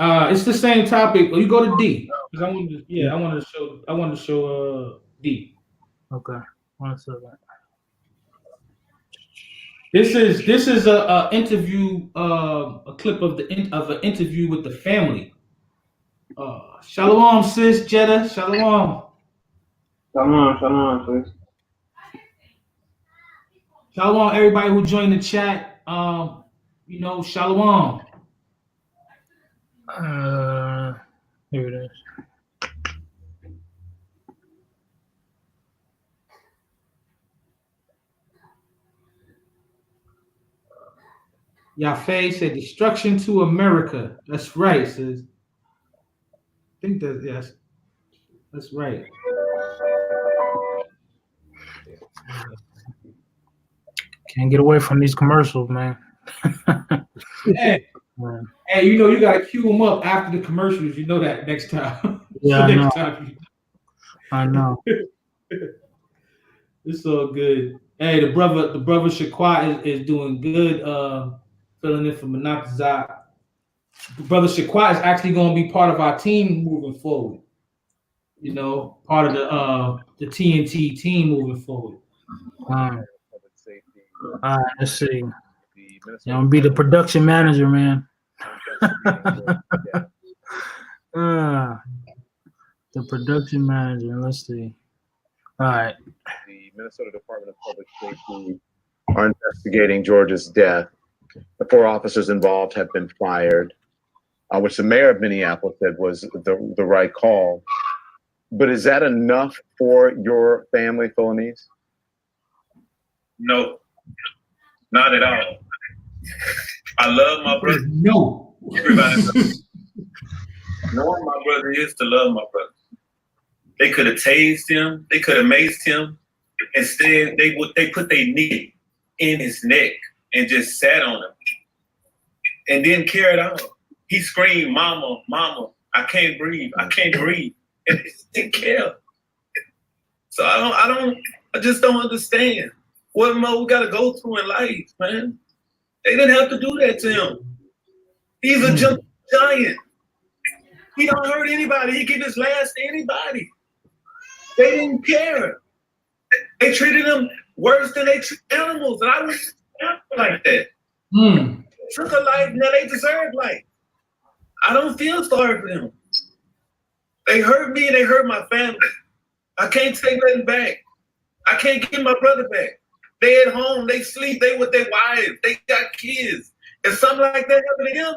S1: It's the same topic. You go to D. Because I wanted to show D.
S4: Okay. 1 second.
S1: This is a interview, a clip of an interview with the family. Shalom, sis Jeddah. Shalom.
S5: Shalom, sis.
S1: Shalom, everybody who joined the chat. Shalom.
S4: Here it is.
S1: Yafei said, "Destruction to America." That's right, sis. I think yes. That's right.
S4: Can't get away from these commercials, man.
S1: Hey, you gotta cue them up after the commercials. You know that next time.
S4: Yeah,
S1: so next time.
S4: I know.
S1: It's all good. Hey, the brother Shaquat is doing good. Filling in for Manatazak. Brother Shaquat is actually going to be part of our team moving forward. You know, part of the TNT team moving forward.
S4: Let's see. I'm gonna be the production manager, man. The production manager. Let's see. All right.
S18: The Minnesota Department of Public Safety are investigating George's death. The 4 officers involved have been fired. which the mayor of Minneapolis said was the right call. But is that enough for your family, Philonise?
S19: No, not at all. I love my brother.
S1: No.
S19: Everybody knows. Knowing my brother is to love my brother. They could have tased him. They could have maced him. Instead, they put their knee in his neck and just sat on him and didn't care at all. He screamed, "Mama, mama, I can't breathe. I can't breathe." And they didn't care. So I just don't understand what more we got to go through in life, man. They didn't have to do that to him. He's a giant. He don't hurt anybody. He give his last to anybody. They didn't care. They treated him worse than they treat animals, and I wouldn't like that. Took a life, now they deserve life. I don't feel sorry for them. They hurt me and they hurt my family. I can't take nothing back. I can't get my brother back. They at home, they sleep, they with their wives, they got kids. If something like that happened to them,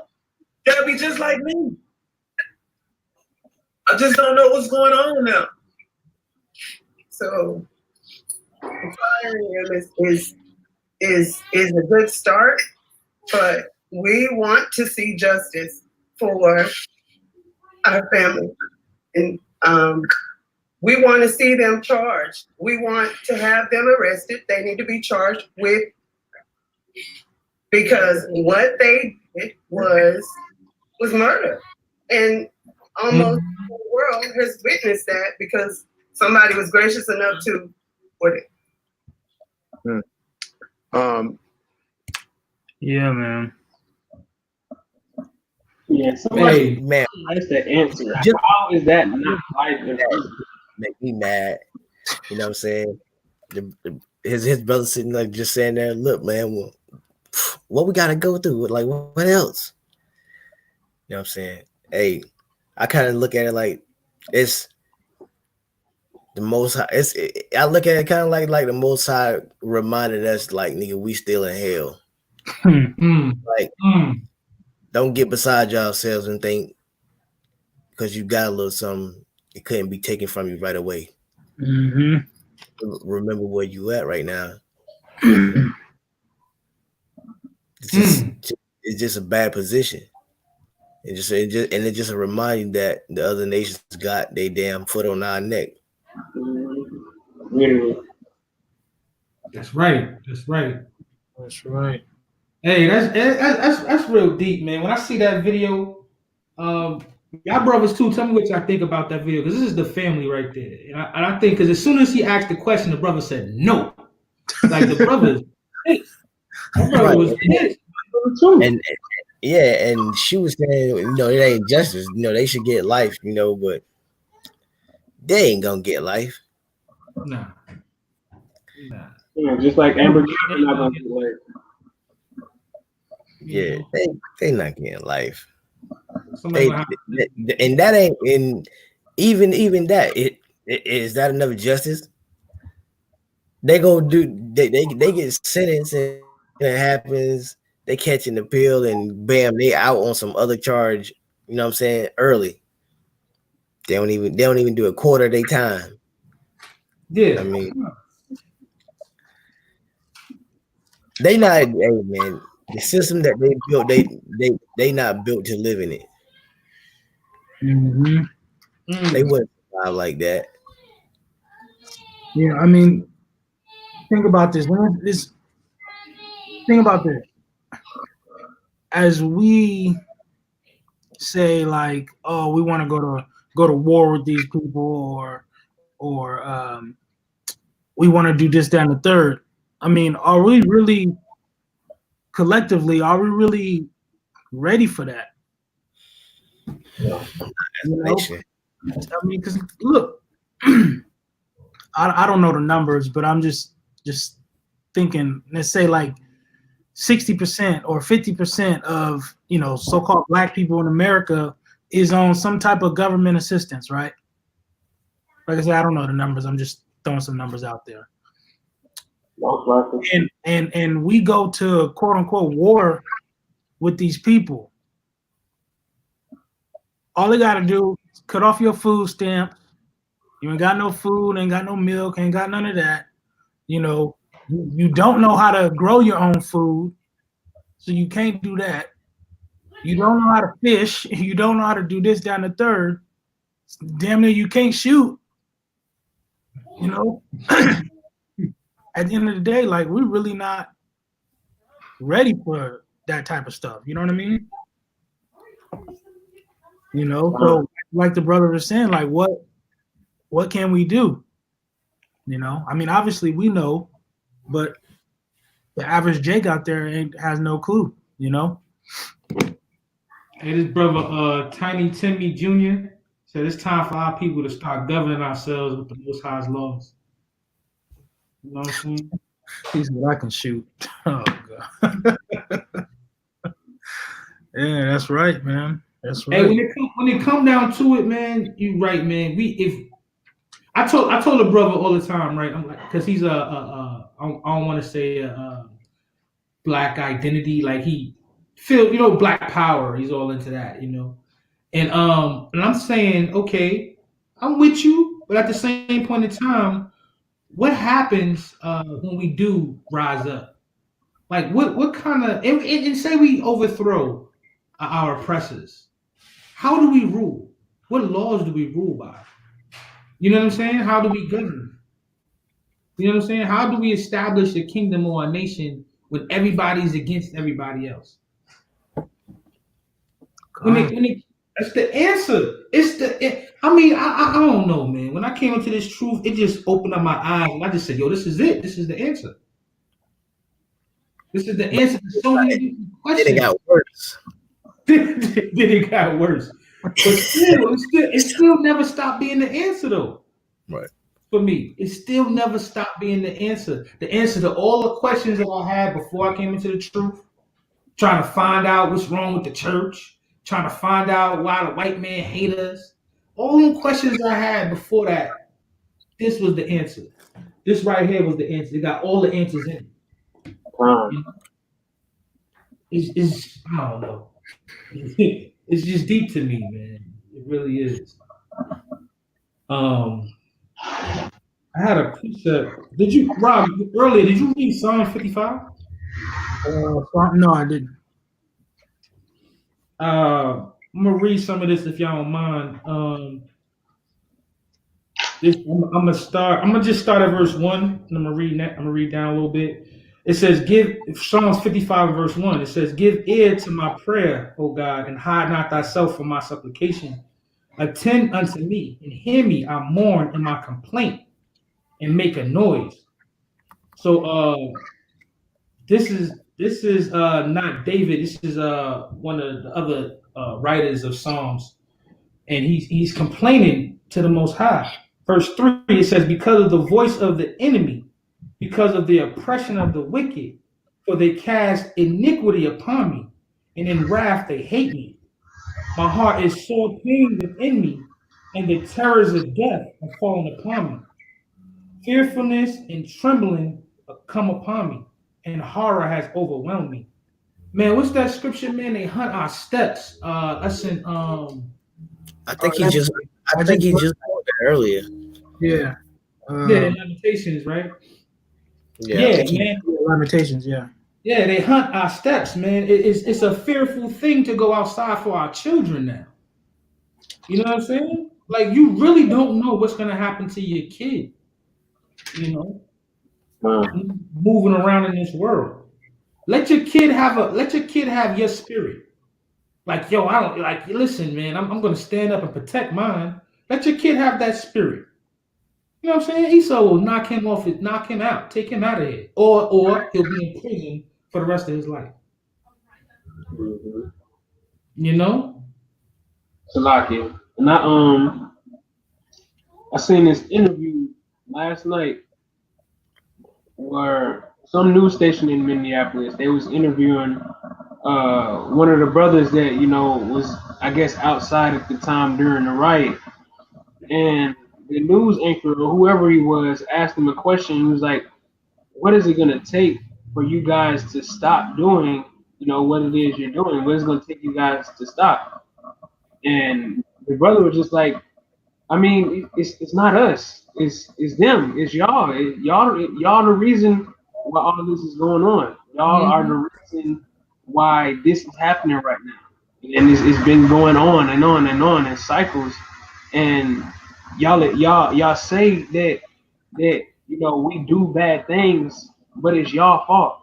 S19: they'll be just like me. I just don't know what's going on now.
S20: So firing him is a good start, but we want to see justice for our family. And we want to see them charged. We want to have them arrested. They need to be charged with, because what they did was murder. And almost the whole world has witnessed that because somebody was gracious enough to report it.
S4: Yeah, man.
S5: Yeah,
S12: Hey, man.
S5: That's the answer. How is that not life?
S12: Make me mad. You know what I'm saying? His brother sitting like just saying there, look, man, well, what we gotta go through? Like, what else? You know what I'm saying? Hey, I kind of look at it like it's the most high. I look at it kind of like the most high reminded us, like, nigga, we still in hell. Like, don't get beside yourselves and think because you got a little something, it couldn't be taken from you right away. Remember where you at right now. It's just a bad position. It's just a reminder that the other nations got their damn foot on our neck.
S1: That's right. That's right.
S4: That's right.
S1: Hey, that's real deep, man. When I see that video, y'all brothers too, tell me what y'all think about that video, because this is the family right there. And I think because as soon as he asked the question, the brother said no. Like the brother is pissed. That brother was pissed.
S12: And yeah, and she was saying, you know, it ain't justice. You know, they should get life, you know, but they ain't gonna get life.
S1: Nah.
S5: Yeah, just like Amber not gonna get life.
S12: Yeah, they not getting life. And that ain't, and even that, it is that enough justice? They go they get sentenced and it happens. They catching the pill and bam, they out on some other charge. You know what I'm saying? Early. They don't even do a quarter of their time.
S1: Yeah,
S12: I mean, they not. Hey man, the system that they built, they not built to live in it. They wouldn't survive like that.
S4: Yeah, I mean, think about this. Think about this. As we say, like, oh, we want to go to war with these people, or we want to do this, that, and the third. I mean, are we really collectively? Are we really ready for that? You know? I mean, because look, I don't know the numbers, but I'm just thinking. Let's say like 60% or 50% of, you know, so-called Black people in America is on some type of government assistance, right? Like I said, I don't know the numbers. I'm just throwing some numbers out there. And we go to quote unquote war with these people. All they gotta do is cut off your food stamp. You ain't got no food, ain't got no milk, ain't got none of that. You know, you don't know how to grow your own food, so you can't do that. You don't know how to fish. You don't know how to do this, that, and the third. Damn near you can't shoot. You know, at the end of the day, like we're really not ready for that type of stuff. You know what I mean? You know, so like the brother was saying, like what can we do? You know, I mean, obviously we know, but the average Jake out there has no clue. You know.
S1: Hey, this brother, Tiny Timmy Jr. said it's time for our people to start governing ourselves with the Most High's laws. You know what I'm saying?
S4: He's what I can shoot. Oh god. Yeah, that's right, man. That's right.
S1: Hey, when it come down to it, man, you right, man. I told a brother all the time, right? I'm like, because he's I don't want to say a black identity, like he feel, black power. He's all into that, And I'm saying, okay, I'm with you, but at the same point in time, what happens when we do rise up? Like what kind of and say we overthrow our oppressors? How do we rule? What laws do we rule by? You know what I'm saying? How do we govern? You know what I'm saying? How do we establish a kingdom or a nation when everybody's against everybody else? That's the answer. I don't know, man. When I came into this truth, it just opened up my eyes, and I just said, "Yo, this is it. This is the answer. This is the answer to so many questions."
S12: Then it got worse.
S1: Then it got worse. But still, it still never stopped being the answer, though.
S12: Right.
S1: For me, it still never stopped being the answer. The answer to all the questions that I had before I came into the truth, trying to find out what's wrong with the church, trying to find out why the white man hate us. All the questions I had before that, this was the answer. This right here was the answer. It got all the answers in it. It's I don't know. It's just deep to me, man. It really is. I had a precept. Rob, earlier, did you read Psalm 55?
S4: No, I didn't.
S1: I'm gonna read some of this if y'all don't mind. I'm gonna just start at verse 1, and I'm gonna read down a little bit. It says, Psalms 55 verse 1. It says, "Give ear to my prayer, O God, and hide not thyself from my supplication. Attend unto me, and hear me. I mourn in my complaint, and make a noise." So this is not David. This is one of the other writers of Psalms, and he's complaining to the Most High. Verse 3, it says, "Because of the voice of the enemy, because of the oppression of the wicked, for they cast iniquity upon me, and in wrath they hate me. My heart is sore pained within me, and the terrors of death are fallen upon me. Fearfulness and trembling come upon me, and horror has overwhelmed me." Man, what's that scripture, man? They hunt our steps. That's in
S12: I think he just quoted that earlier.
S4: Yeah.
S1: Lamentations, right?
S12: Yeah,
S1: man.
S4: Lamentations, yeah.
S1: Yeah, they hunt our steps, man. It's a fearful thing to go outside for our children now. You know what I'm saying? Like, you really don't know what's gonna happen to your kid. Moving around in this world. Let your kid have your spirit. Like, yo, I don't like. Listen, man, I'm gonna stand up and protect mine. Let your kid have that spirit. You know what I'm saying? Esau will knock him out, take him out of here, or he'll be in prison for the rest of his life. You know?
S5: Salaki. And I seen this interview last night where some news station in Minneapolis, they was interviewing one of the brothers that, was, I guess, outside at the time during the riot. And the news anchor or whoever he was asked him a question. He was like, "What is it going to take for you guys to stop doing, what it is you're doing? What is it going to take you guys to stop?" And the brother was just like, I mean, it's not us. It's them. It's y'all. Y'all the reason why all of this is going on. Y'all are the reason why this is happening right now. And it's been going on and on and on in cycles. And y'all say that we do bad things, but it's y'all fault.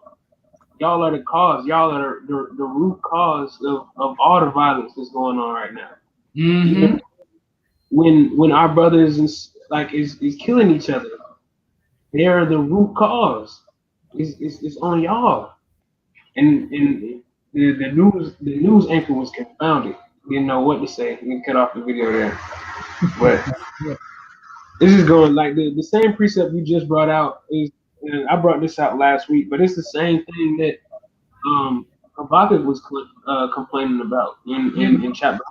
S5: Y'all are the cause. Y'all are the root cause of all the violence that's going on right now.
S1: Mm-hmm.
S5: When our brothers is killing each other, they're the root cause. It's on y'all. And the news anchor was confounded. Didn't know what to say. We cut off the video there. But this is going like the same precept you just brought out is, and I brought this out last week, but it's the same thing that Habakkuk was complaining about in chapter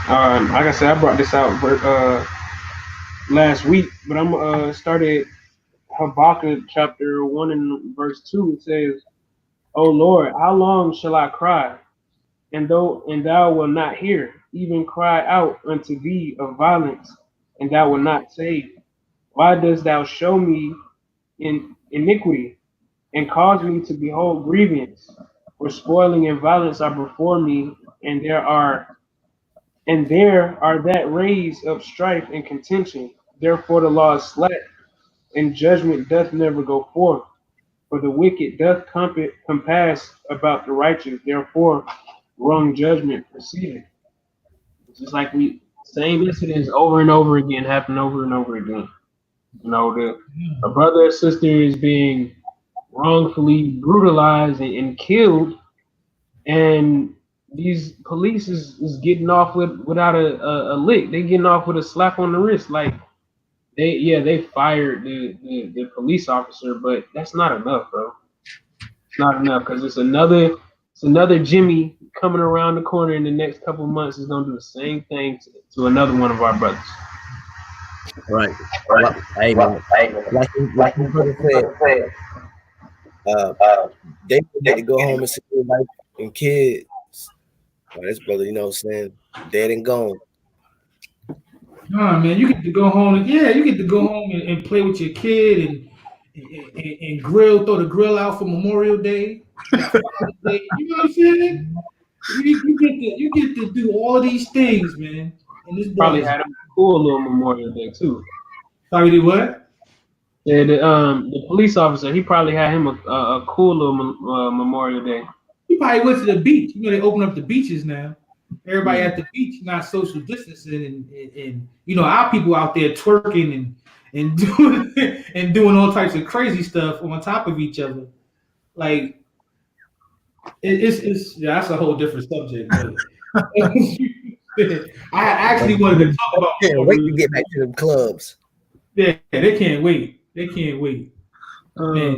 S5: 1. Like I said, I brought this out last week, but I'm started Habakkuk chapter 1 and verse 2. It says, "O Lord, how long shall I cry, and thou wilt not hear, even cry out unto thee of violence, and thou wilt not save? Why dost thou show me in iniquity, and cause me to behold grievance? For spoiling and violence are before me, and there are that raise up strife and contention. Therefore the law is slack, and judgment doth never go forth. For the wicked doth compass about the righteous. Therefore wrong judgment proceedeth." It's just like same incidents over and over again happen over and over again. A brother or sister is being wrongfully brutalized and killed, and these police is getting off without a lick. They getting off with a slap on the wrist. Like they fired the police officer, but that's not enough, bro. It's not enough, because it's another Jimmy coming around the corner in the next couple months is gonna do the same thing to another one of our brothers.
S12: Right. Well, hey man, like you brother said, they get to go home and see their wife and kids. Well, this brother, you know what I'm saying, dead and gone.
S1: Nah, man, you get to go home and you get to go home and play with your kid and grill, throw the grill out for Memorial Day. You know what I'm saying? You get to do all these things, man. And this
S5: Probably had a cool little Memorial Day too.
S1: Probably did what?
S5: Yeah, the police officer, he probably had him a cool little Memorial Day.
S1: He probably went to the beach. You know, they open up the beaches now. Everybody at the beach, not social distancing, and our people out there twerking and doing all types of crazy stuff on top of each other. Like it's that's a whole different subject. But I actually wanted to talk about.
S12: Can't wait to get back to the clubs.
S1: Yeah, they can't wait. They can't wait. Man,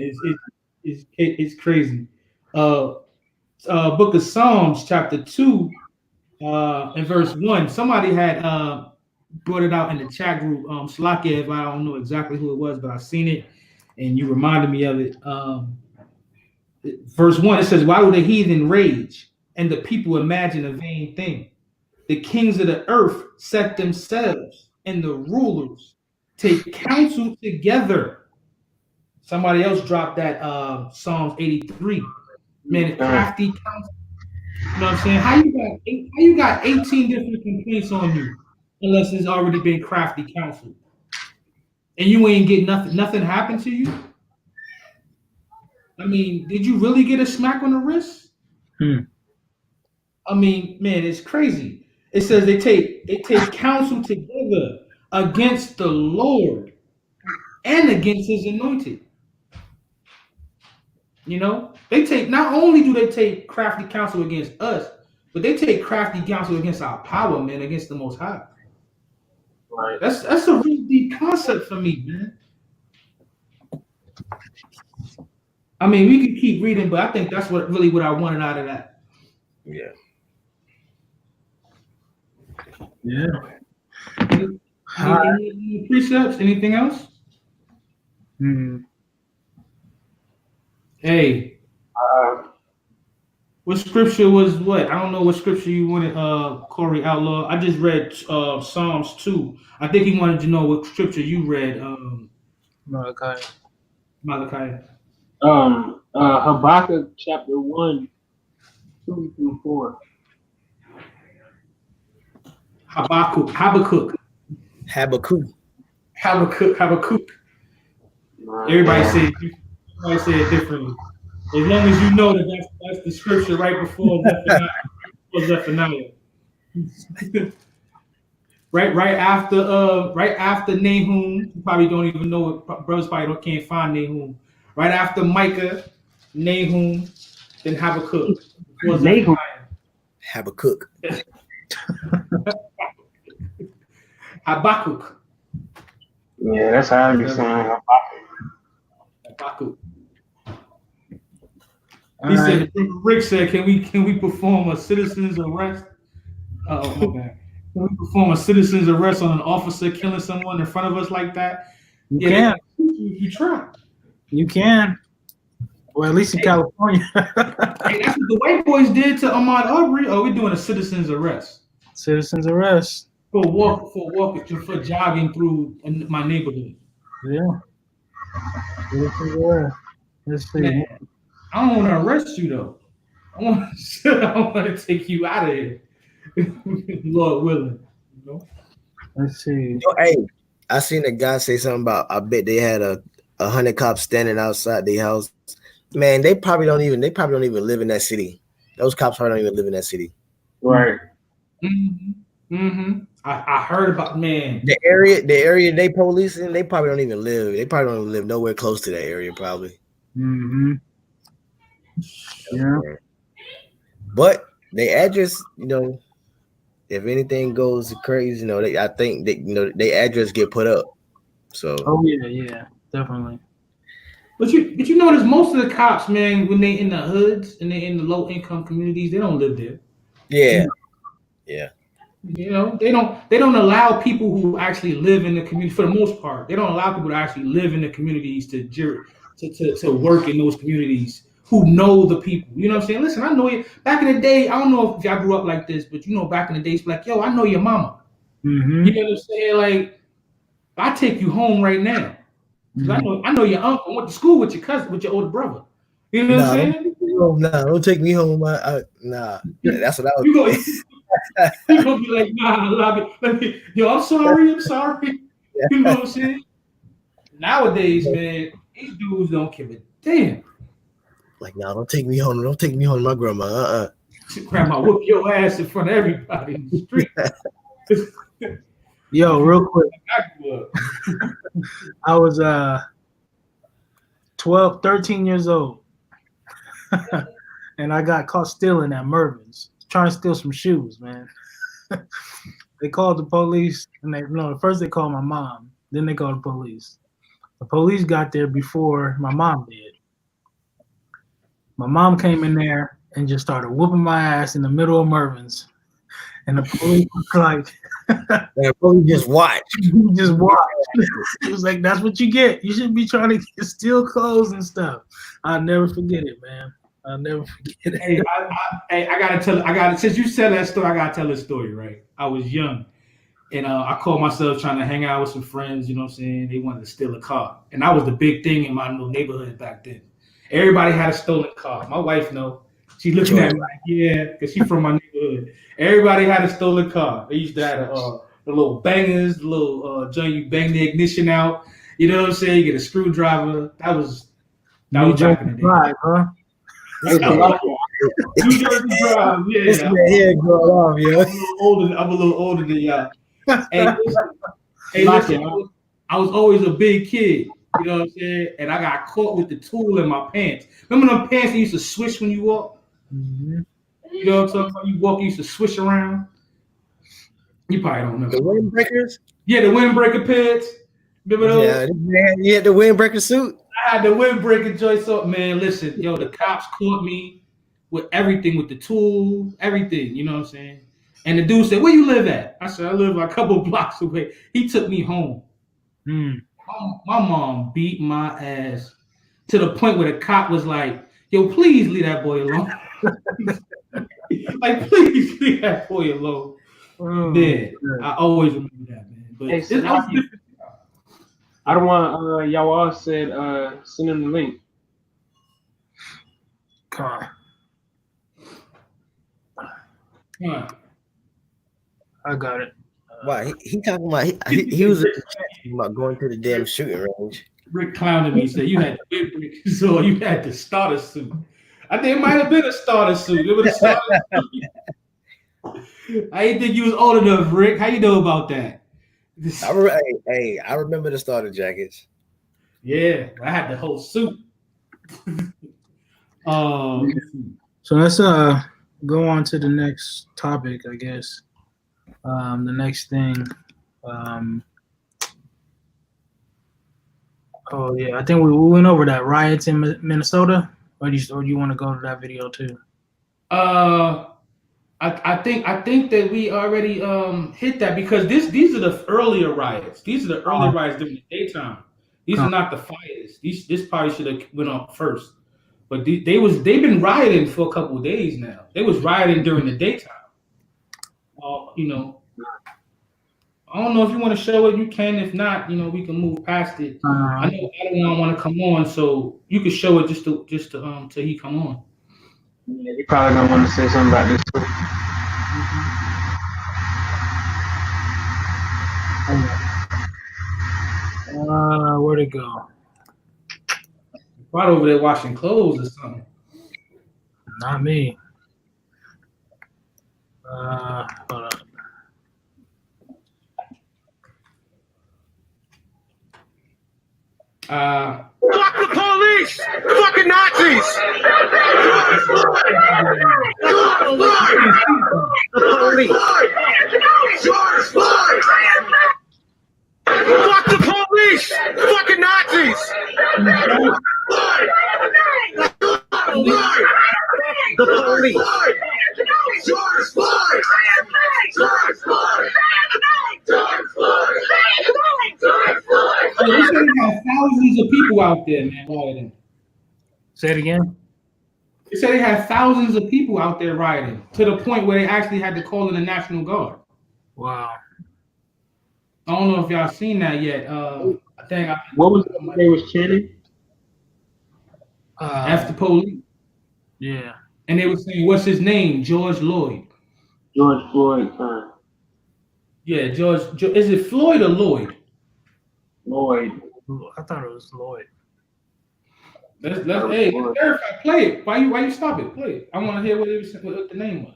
S1: it's crazy. Book of Psalms, chapter 2, and verse 1. Somebody had brought it out in the chat group. Slakev, I don't know exactly who it was, but I seen it, and you reminded me of it. Verse 1, it says, "Why do the heathen rage, and the people imagine a vain thing? The kings of the earth set themselves, and the rulers take counsel together." Somebody else dropped that Psalms 83. Man, crafty counsel. You know what I'm saying? How you got 18 different complaints on you unless it's already been crafty counsel? And you ain't get nothing happened to you? I mean, did you really get a smack on the wrist? I mean, man, it's crazy. It says they take counsel together against the Lord and against his anointed. You know, not only do they take crafty counsel against us, but they take crafty counsel against our power, man, against the Most High. Right. That's a really deep concept for me, man. I mean, we could keep reading, but I think that's what I wanted out of that.
S12: Yeah.
S1: Yeah. Any precepts? Anything else? Hey. What scripture was what? I don't know what scripture you wanted, Corey Outlaw. I just read Psalms 2. I think he wanted to know what scripture you read,
S4: Malachi.
S5: Habakkuk chapter 1, 2 through 4.
S1: Habakkuk. Everybody say it differently. As long as you know that that's the scripture right before Zephaniah. right after Nahum. You probably don't even know it. Brothers probably can't find Nahum. Right after Micah, Nahum, then Habakkuk.
S5: Nahum.
S12: Habakkuk.
S1: Habakkuk.
S5: Yeah, that's how I be saying
S1: Habakkuk. He said, Rick said, can we perform a citizen's arrest? Oh, my bad. Can we perform a citizen's arrest on an officer killing someone in front of us like that?
S4: You can.
S1: You try.
S4: You can. Well, at least in California.
S1: Hey, that's what the white boys did to Ahmaud Arbery. Oh, we're doing a citizen's arrest.
S4: Citizen's arrest.
S1: For jogging through my neighborhood.
S4: Yeah. Citizen's arrest. Let's see.
S1: Man, I don't want to arrest you though. I want to take you out of here, Lord willing. You know?
S4: Let's see.
S12: Hey, I seen a guy say something about. I bet they had 100 cops standing outside their house. Man, they probably don't even live in that city. Those cops probably don't even live in that city.
S5: Right.
S1: I heard about, man,
S12: the area they policing. They probably don't even live. They probably don't live nowhere close to that area. Probably.
S4: Yeah.
S12: But they address, if anything goes crazy, I think they address get put up. So.
S4: Oh yeah, definitely.
S1: But you notice most of the cops, man, when they in the hoods and they in the low income communities, they don't live there.
S12: Yeah.
S1: They don't allow people who actually live in the community, for the most part. They don't allow people to actually live in the communities to work in those communities who know the people. You know what I'm saying? Listen, I know you. Back in the day, I don't know if y'all grew up like this, but back in the day, it's like, yo, I know your mama. You know what I'm saying? Like, I take you home right now. I know your uncle. I went to school with your cousin, with your older brother. You know what I'm saying?
S12: Don't take me home. Nah. That's what I was.
S1: You gonna be like, nah, yo, I'm sorry. You know what I'm saying? Nowadays, man, these dudes don't give a damn.
S12: Like, no, don't take me home. Don't take me home to my grandma.
S1: Grandma whoop your ass in front of everybody in the street.
S4: Yo, real quick. I was 13 years old. And I got caught stealing at Mervin's, trying to steal some shoes, man. They called the police, and first they called my mom, then they called the police. The police got there before my mom did. My mom came in there and just started whooping my ass in the middle of Mervin's. And the police was like,
S12: just watch.
S4: Just watch. It was like, that's what you get. You shouldn't be trying to steal clothes and stuff. I'll never forget it, man. I'll never forget it.
S1: Hey, I gotta since you said that story, I gotta tell this story, right? I was young and I called myself trying to hang out with some friends, you know what I'm saying? They wanted to steal a car. And that was the big thing in my little neighborhood back then. Everybody had a stolen car. My wife know. She looking at me like, yeah, because she's from my neighborhood. Everybody had a stolen car. They used to have the little bangers, the little joint you bang the ignition out. You know what I'm saying? You get a screwdriver. That was back in the day.
S4: Drive, huh?
S1: New Jersey Drive, yeah. I'm a little older than y'all. Listen, I was always a big kid. You know what I'm saying? And I got caught with the tool in my pants. Remember them pants that used to swish when you walk? You know what I'm talking about? You walk, you used to swish around. You probably don't remember.
S12: The windbreakers?
S1: Yeah, the windbreaker pants. Remember those?
S12: Yeah, you had the windbreaker suit?
S1: I had the windbreaker joints up. Man, listen, yo, the cops caught me with everything, with the tool, everything. You know what I'm saying? And the dude said, where you live at? I said, I live a couple blocks away. He took me home. My mom beat my ass to the point where the cop was like, yo, please leave that boy alone. Like, please leave that boy alone. Man, I always remember that, man. But
S5: Hey,
S1: it's
S5: Salaki, I don't want y'all all said send him the link.
S4: Come on. I got it.
S12: Why he talking about he was talking about going to the damn shooting range.
S1: Rick clowned me, said you had so you had the starter suit. I think it might have been a starter suit. It was a starter suit. I didn't think you was old enough, Rick. How you know about that?
S12: I remember the starter jackets.
S1: Yeah, I had the whole suit.
S4: So let's go on to the next topic, I guess. The next thing. Oh yeah, I think we went over that riots in Minnesota. Or do you want to go to that video too?
S1: I think that we already hit that because these are the earlier riots. These are the early riots during the daytime. These are not the fires. This probably should have went off first. But they've been rioting for a couple of days now. They was rioting during the daytime. You know, I don't know if you want to show it. You can. If not, you know, we can move past it. I know Adam want to come on, so you can show it just till he come on.
S5: Yeah, they probably gonna want to say something about this too.
S4: Where'd it go?
S1: Right over there washing clothes or something.
S4: Not me. Hold on.
S10: Fuck the police! Fucking Nazis! George Floyd! Fuck the police! Fucking Nazis! The police! George Floyd! George Floyd! George Floyd!
S1: They said they had thousands of people out there, man, rioting.
S4: Say it again.
S1: They said they had thousands of people out there rioting to the point where they actually had to call in the National Guard.
S4: Wow.
S1: I don't know if y'all seen that yet.
S5: What was they was chanting?
S1: After police.
S4: Yeah.
S1: And they were saying, "What's his name? George Lloyd."
S5: George Floyd.
S1: Yeah, George. Is it Floyd or Lloyd?
S5: Lloyd.
S4: I thought it was Lloyd.
S1: Let's verify. Play it. Why you stop it? Play it. I want to hear what the name was.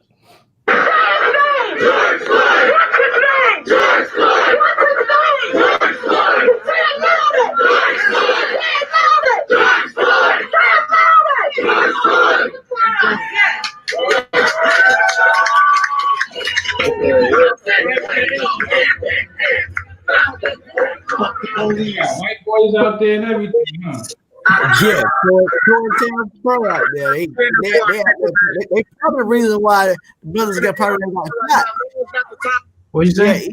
S10: George Floyd! What's his name? George Floyd! What's his name? George Floyd! Say it louder! George Floyd! Say it louder! George Floyd! Say it louder! George Floyd!
S1: White boys out there and everything, huh?
S12: Yeah, quarantine pro out there. They probably the reason why the brothers got shot.
S4: What you say?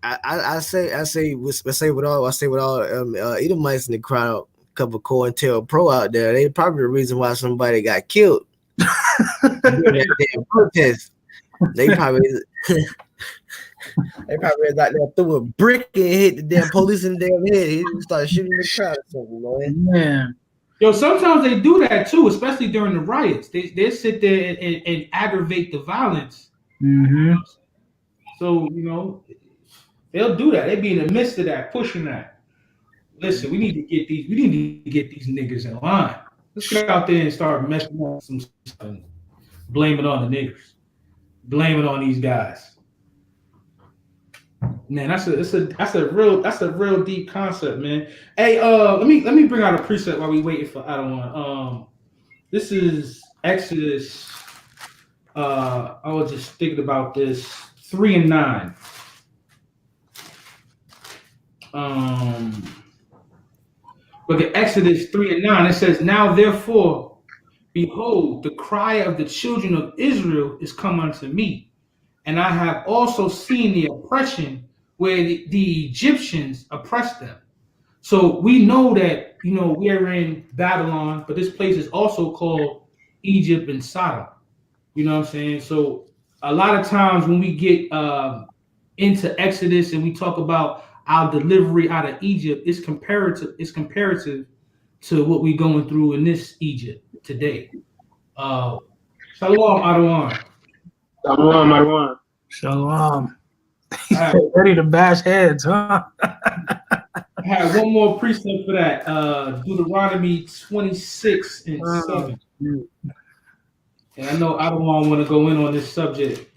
S12: Yeah, I say with all Edomites in the crowd, a couple of COINTEL Pro out there. They probably the reason why somebody got killed. That damn protest. They probably was out there threw a brick and hit the damn police in the damn head. He started shooting the crowd or something, man.
S4: Man.
S1: Yo, sometimes they do that too, especially during the riots. They sit there and aggravate the violence.
S4: Mm-hmm.
S1: So, you know, they'll do that. They be in the midst of that, pushing that. Listen, we need to get these niggas in line. Let's get out there and start messing up some stuff. Blame it on the niggas. Blame it on these guys. Man, that's a real deep concept, man. Hey, let me bring out a preset while we waiting for Adawan. This is Exodus. I was just thinking about this 3 and 9. Look at Exodus 3 and 9. It says, "Now therefore, behold, the cry of the children of Israel is come unto me, and I have also seen the oppression where the Egyptians oppressed them." So we know that, you know, we are in Babylon, but this place is also called Egypt and Sodom. You know what I'm saying? So a lot of times when we get into Exodus and we talk about our delivery out of Egypt, it's comparative to what we're going through in this Egypt today. Shalom, Adawan.
S5: Shalom, Marwan.
S4: Shalom. Ready to bash heads, huh?
S1: I have one more precept for that. Deuteronomy 26 and 7. And I know Adawan want to go in on this subject.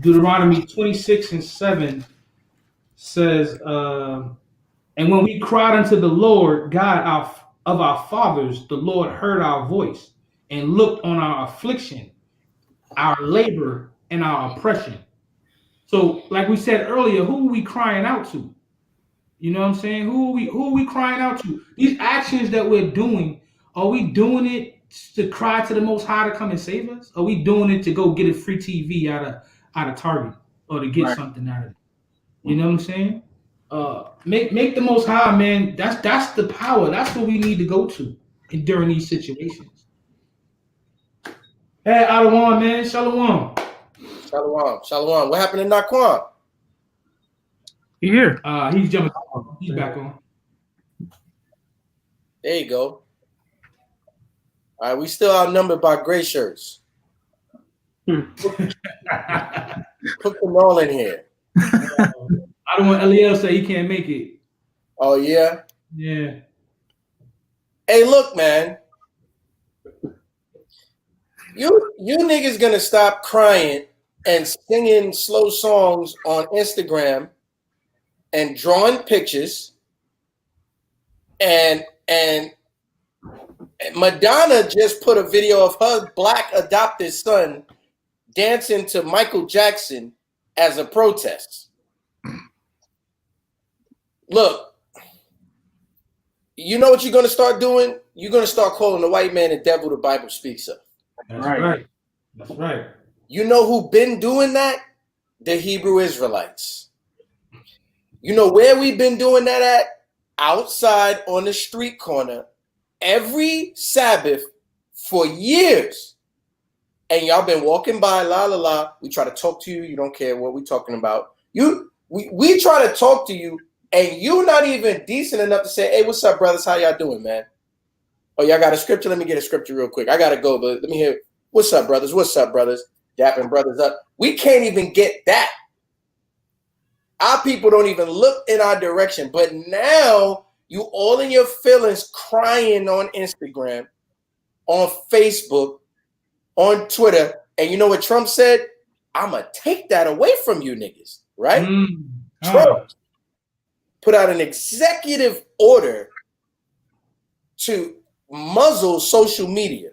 S1: Deuteronomy 26 and 7 says, and when we cried unto the Lord God of our fathers, the Lord heard our voice and looked on our affliction, our labor, and our oppression. So, like we said earlier, who are we crying out to? You know what I'm saying? Who are we crying out to? These actions that we're doing, are we doing it to cry to the Most High to come and save us? Are we doing it to go get a free TV out of Target or to get something out of it? You know what I'm saying? Make the Most High, man. That's the power. That's what we need to go to during these situations. Hey, Adawan, man, shalom.
S21: Shalom. What happened to Naquan?
S4: Here.
S1: He's jumping on. He's back on.
S21: There you go. All right, we still outnumbered by gray shirts. Put them all in here.
S1: I don't want Eliel say he can't make it.
S21: Oh yeah?
S1: Yeah.
S21: Hey, look, man. You niggas gonna stop crying and singing slow songs on Instagram and drawing pictures and Madonna just put a video of her black adopted son dancing to Michael Jackson as a protest. Look, you know what you're going to start doing? You're going to start calling the white man the devil the Bible speaks of.
S1: That's right. That's right.
S21: You know who been doing that? The Hebrew Israelites. You know where we've been doing that at? Outside on the street corner every Sabbath for years. And y'all been walking by, la la la. We try to talk to you. You don't care what we talking about. We try to talk to you, and you not even decent enough to say, hey, what's up, brothers? How y'all doing, man? Oh, y'all got a scripture? Let me get a scripture real quick. I got to go, but let me hear. What's up, brothers? What's up, brothers? Dapping brothers up. We can't even get that. Our people don't even look in our direction. But now you all in your feelings crying on Instagram, on Facebook, on Twitter. And you know what Trump said? I'm going to take that away from you niggas, right? Trump put out an executive order to muzzle social media.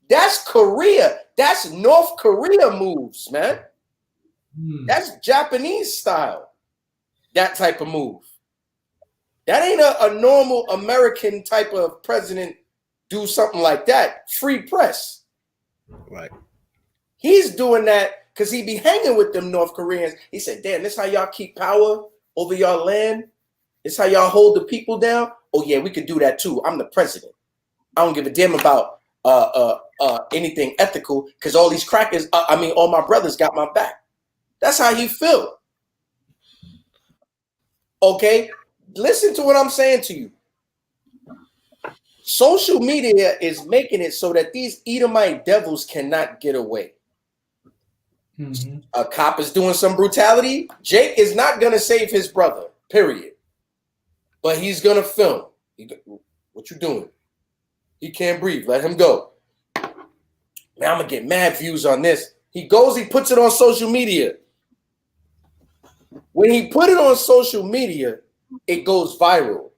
S21: That's Korea. That's North Korea moves, man. That's Japanese style. That type of move. That ain't a normal American type of president do something like that. Free press.
S12: Right.
S21: He's doing that because he be hanging with them North Koreans. He said, damn, this how y'all keep power over y'all land? This how y'all hold the people down? Oh yeah, we could do that too. I'm the president. I don't give a damn about anything ethical because all these crackers, all my brothers got my back. That's how he feel. Okay? Listen to what I'm saying to you. Social media is making it so that these Edomite devils cannot get away. A cop is doing some brutality. Jake is not going to save his brother, period. But he's going to film. What you doing? He can't breathe. Let him go. Man, I'm going to get mad views on this. He goes, he puts it on social media. When he put it on social media, it goes viral.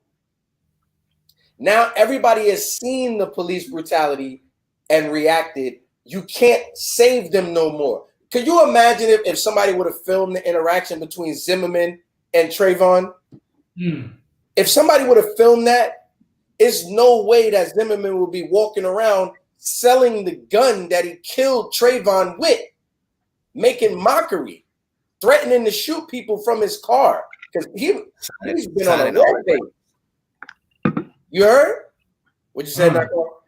S21: Now everybody has seen the police brutality and reacted. You can't save them no more. Could you imagine if somebody would have filmed the interaction between Zimmerman and Trayvon? If somebody would have filmed that, there's no way that Zimmerman would be walking around selling the gun that he killed Trayvon with, making mockery, threatening to shoot people from his car. Because he's been on a rampage. You heard? What you said, Michael?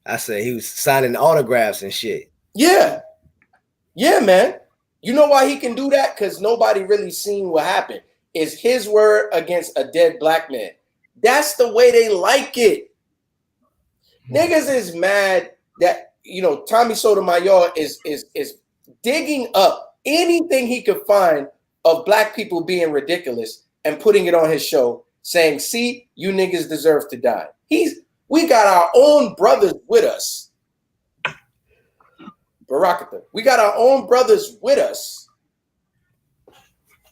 S12: I said he was signing autographs and shit.
S21: Yeah. Yeah, man. You know why he can do that? Because nobody really seen what happened. It's his word against a dead black man. That's the way they like it. Niggas is mad that, you know, Tommy Sotomayor is digging up anything he could find of black people being ridiculous and putting it on his show, saying, see, you niggas deserve to die. We got our own brothers with us. Barakatha. We got our own brothers with us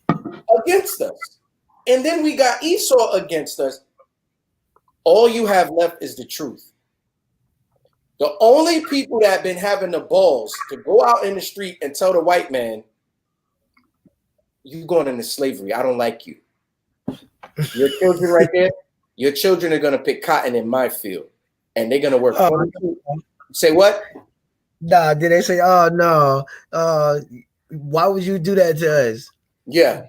S21: against us. And then we got Esau against us. All you have left is the truth. The only people that have been having the balls to go out in the street and tell the white man, you going into slavery, I don't like you. Your children right there, your children are going to pick cotton in my field. And they're going to work. Say what?
S12: Nah, did they say, oh, no, why would you do that to us?
S21: Yeah.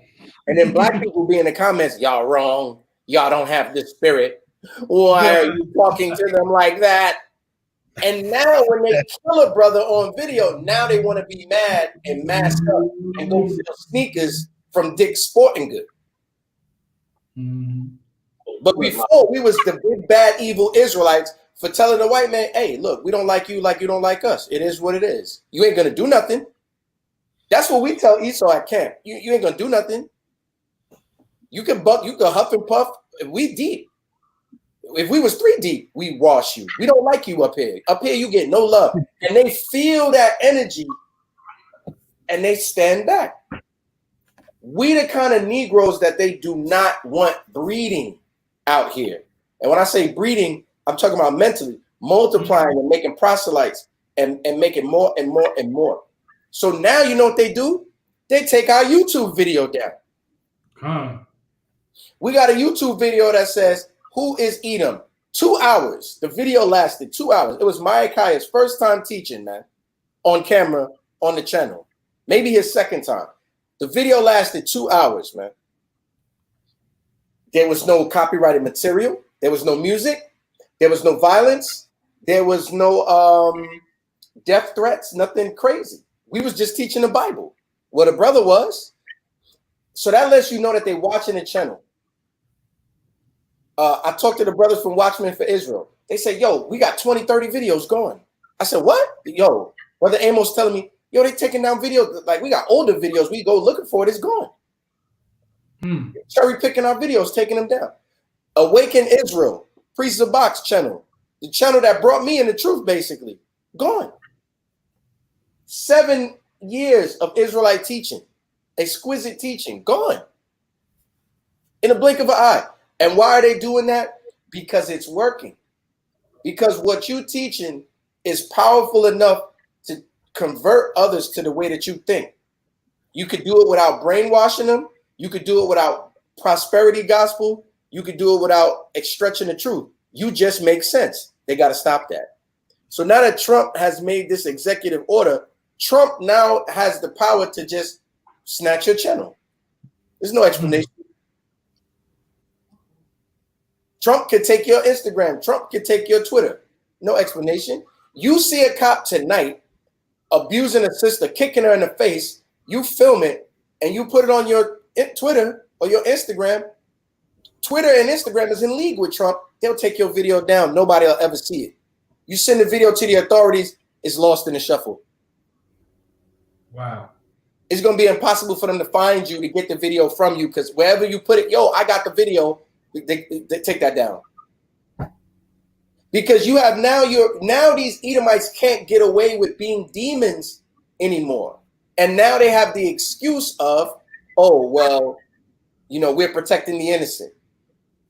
S21: And then black people be in the comments, y'all wrong. Y'all don't have this spirit. Why are you talking to them like that? And now when they kill a brother on video, now they want to be mad and mask up and go steal sneakers from Dick's Sporting Goods. But before, we was the big, bad, evil Israelites for telling the white man, hey, look, we don't like you don't like us. It is what it is. You ain't going to do nothing. That's what we tell Esau at camp. You ain't going to do nothing. You can huff and puff. We deep. If we was 3 deep, we wash you. We don't like you up here. Up here, you get no love. And they feel that energy and they stand back. We the kind of Negroes that they do not want breeding out here. And when I say breeding, I'm talking about mentally multiplying and making proselytes and making more and more and more. So now you know what they do? They take our YouTube video down. We got a YouTube video that says, who is Edom? 2 hours. The video lasted 2 hours. It was Ma'akiah's first time teaching, man, on camera on the channel. Maybe his second time. The video lasted 2 hours, man. There was no copyrighted material. There was no music. There was no violence. There was no death threats, nothing crazy. We was just teaching the Bible. What a brother was. So that lets you know that they're watching the channel. I talked to the brothers from Watchmen for Israel. They said, yo, we got 20, 30 videos going. I said, what? Yo, Brother Amos telling me, yo, they taking down videos. Like, we got older videos. We go looking for it. It's gone. Cherry picking our videos, taking them down. Awaken Israel, Priest of Box channel. The channel that brought me in the truth, basically. Gone. 7 years of Israelite teaching. Exquisite teaching. Gone. In a blink of an eye. And why are they doing that? Because it's working. Because what you're teaching is powerful enough to convert others to the way that you think. You could do it without brainwashing them. You could do it without prosperity gospel. You could do it without stretching the truth. You just make sense. They got to stop that. So now that Trump has made this executive order, Trump now has the power to just snatch your channel. There's no explanation. Trump could take your Instagram. Trump could take your Twitter. No explanation. You see a cop tonight abusing a sister, kicking her in the face. You film it and you put it on your Twitter or your Instagram. Twitter and Instagram is in league with Trump. They'll take your video down. Nobody will ever see it. You send the video to the authorities, it's lost in the shuffle.
S1: Wow.
S21: It's going to be impossible for them to find you to get the video from you because wherever you put it, yo, I got the video. They take that down because you have now these Edomites can't get away with being demons anymore, and now they have the excuse of, oh well, you know, we're protecting the innocent.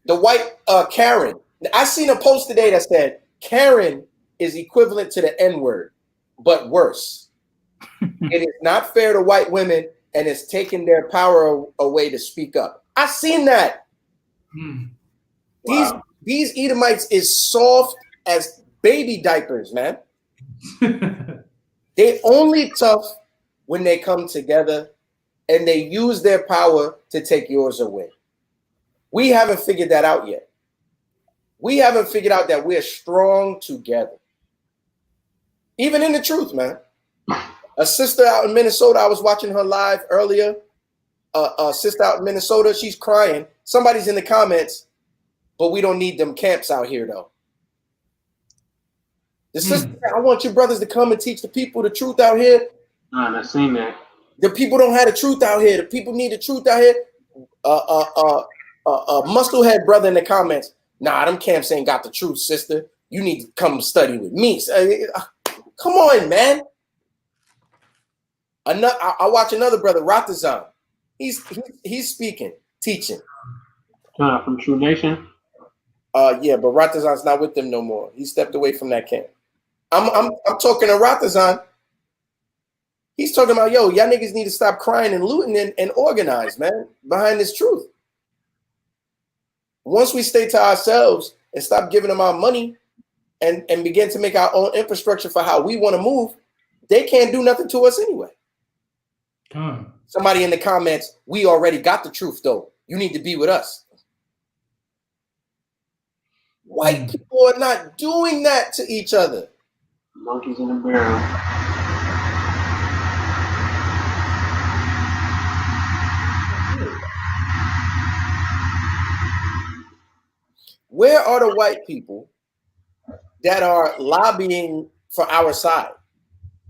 S21: The white Karen. I seen a post today that said Karen is equivalent to the N-word, but worse. It is not fair to white women, and it's taking their power away to speak up. I seen that. Wow. These Edomites is soft as baby diapers, man. They only tough when they come together and they use their power to take yours away. We haven't figured that out yet. We haven't figured out that we're strong together. Even in the truth, man. A sister out in Minnesota, I was watching her live earlier. A sister out in Minnesota, she's crying. Somebody's in the comments, but we don't need them camps out here, though. The sister said, I want you brothers to come and teach the people the truth out here.
S5: I've seen that.
S21: The people don't have the truth out here. The people need the truth out here. Musclehead brother in the comments. Nah, them camps ain't got the truth, sister. You need to come study with me. Come on, man. I watch another brother, Ratazan. He's speaking, teaching.
S5: From True Nation.
S21: Yeah, but Ratazan's not with them no more. He stepped away from that camp. I'm talking to Ratazan. He's talking about, yo, y'all niggas need to stop crying and looting and organize, man, behind this truth. Once we stay to ourselves and stop giving them our money and begin to make our own infrastructure for how we want to move, they can't do nothing to us anyway. Somebody in the comments, we already got the truth, though. You need to be with us. White people are not doing that to each other.
S5: Monkeys in the barrel.
S21: Where are the white people that are lobbying for our side?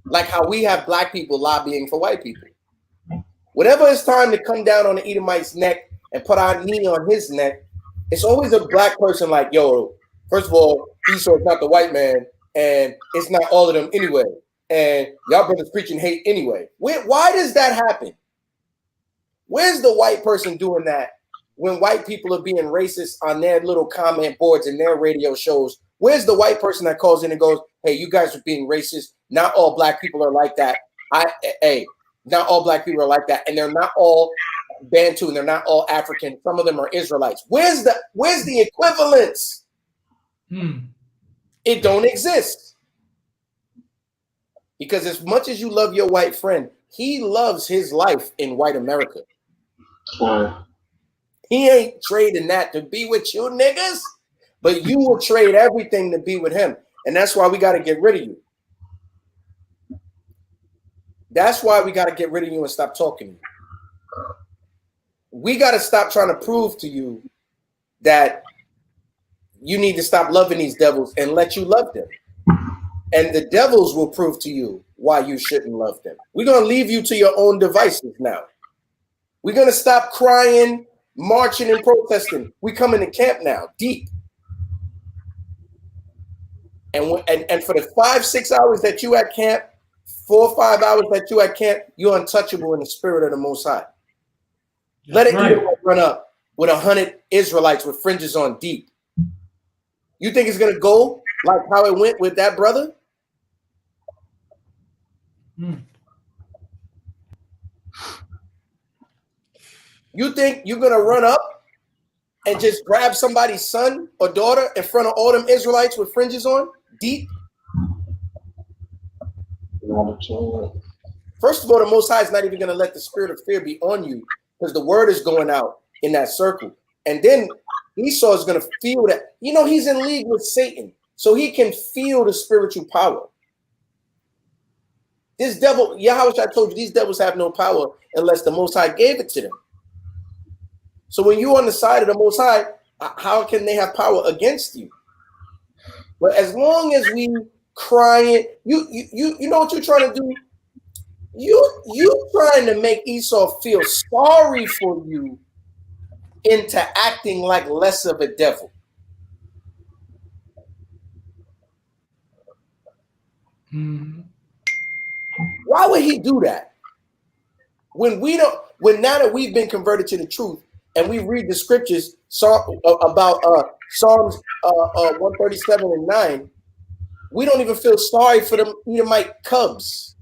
S21: Like how we have black people lobbying for white people. Whenever it's time to come down on the Edomite's neck and put our knee on his neck, it's always a black person like, yo, first of all, Esau's not the white man, and it's not all of them anyway. And y'all brothers preaching hate anyway. Why does that happen? Where's the white person doing that when white people are being racist on their little comment boards and their radio shows? Where's the white person that calls in and goes, hey, you guys are being racist. Not all black people are like that. Not all black people are like that. And they're not all Bantu and they're not all African. Some of them are Israelites. Where's the equivalence? It don't exist. Because as much as you love your white friend, he loves his life in white America. He ain't trading that to be with you niggas, but you will trade everything to be with him. And that's why we got to get rid of you. That's why we got to get rid of you and stop talking to you. We got to stop trying to prove to you that you need to stop loving these devils and let you love them. And the devils will prove to you why you shouldn't love them. We're going to leave you to your own devices now. We're going to stop crying, marching, and protesting. We come into camp now, deep. And for the 5-6 hours that you at camp, 4 or 5 hours that you at camp, you're untouchable in the spirit of the Most High. Let it run up with 100 Israelites with fringes on deep. You think it's gonna go like how it went with that brother? You think you're gonna run up and just grab somebody's son or daughter in front of all them Israelites with fringes on deep? First of all, the Most High is not even going to let the spirit of fear be on you because the word is going out in that circle. And then Esau is going to feel that, he's in league with Satan, so he can feel the spiritual power. This devil, Yahweh, I told you, these devils have no power unless the Most High gave it to them. So when you're on the side of the Most High, how can they have power against you? But as long as we crying, you know what you're trying to do? You trying to make Esau feel sorry for you into acting like less of a devil. Why would he do that? When now that we've been converted to the truth and we read the scriptures about Psalms 137 and 9, we don't even feel sorry for them Edomite cubs.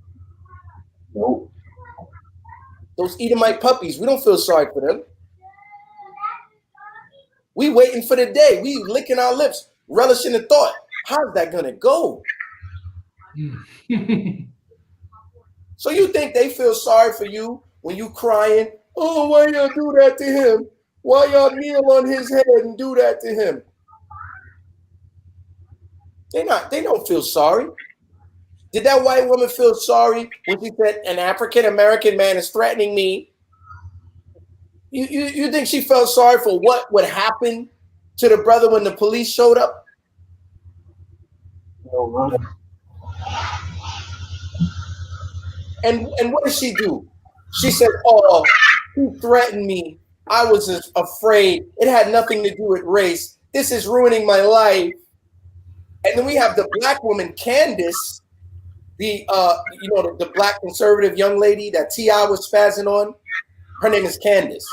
S21: Nope. Those Edomite puppies, we don't feel sorry for them. We waiting for the day. We licking our lips, relishing the thought. How's that gonna go? So you think they feel sorry for you when you crying? Oh, why y'all do that to him? Why y'all kneel on his head and do that to him? They don't feel sorry. Did that white woman feel sorry when she said an African American man is threatening me? You think she felt sorry for what would happen to the brother when the police showed up? No. And what did she do? She said, "Oh, he threatened me. I was afraid. It had nothing to do with race. This is ruining my life." And then we have the black woman, Candace, the black conservative young lady that T.I. was spazzing on. Her name is Candace.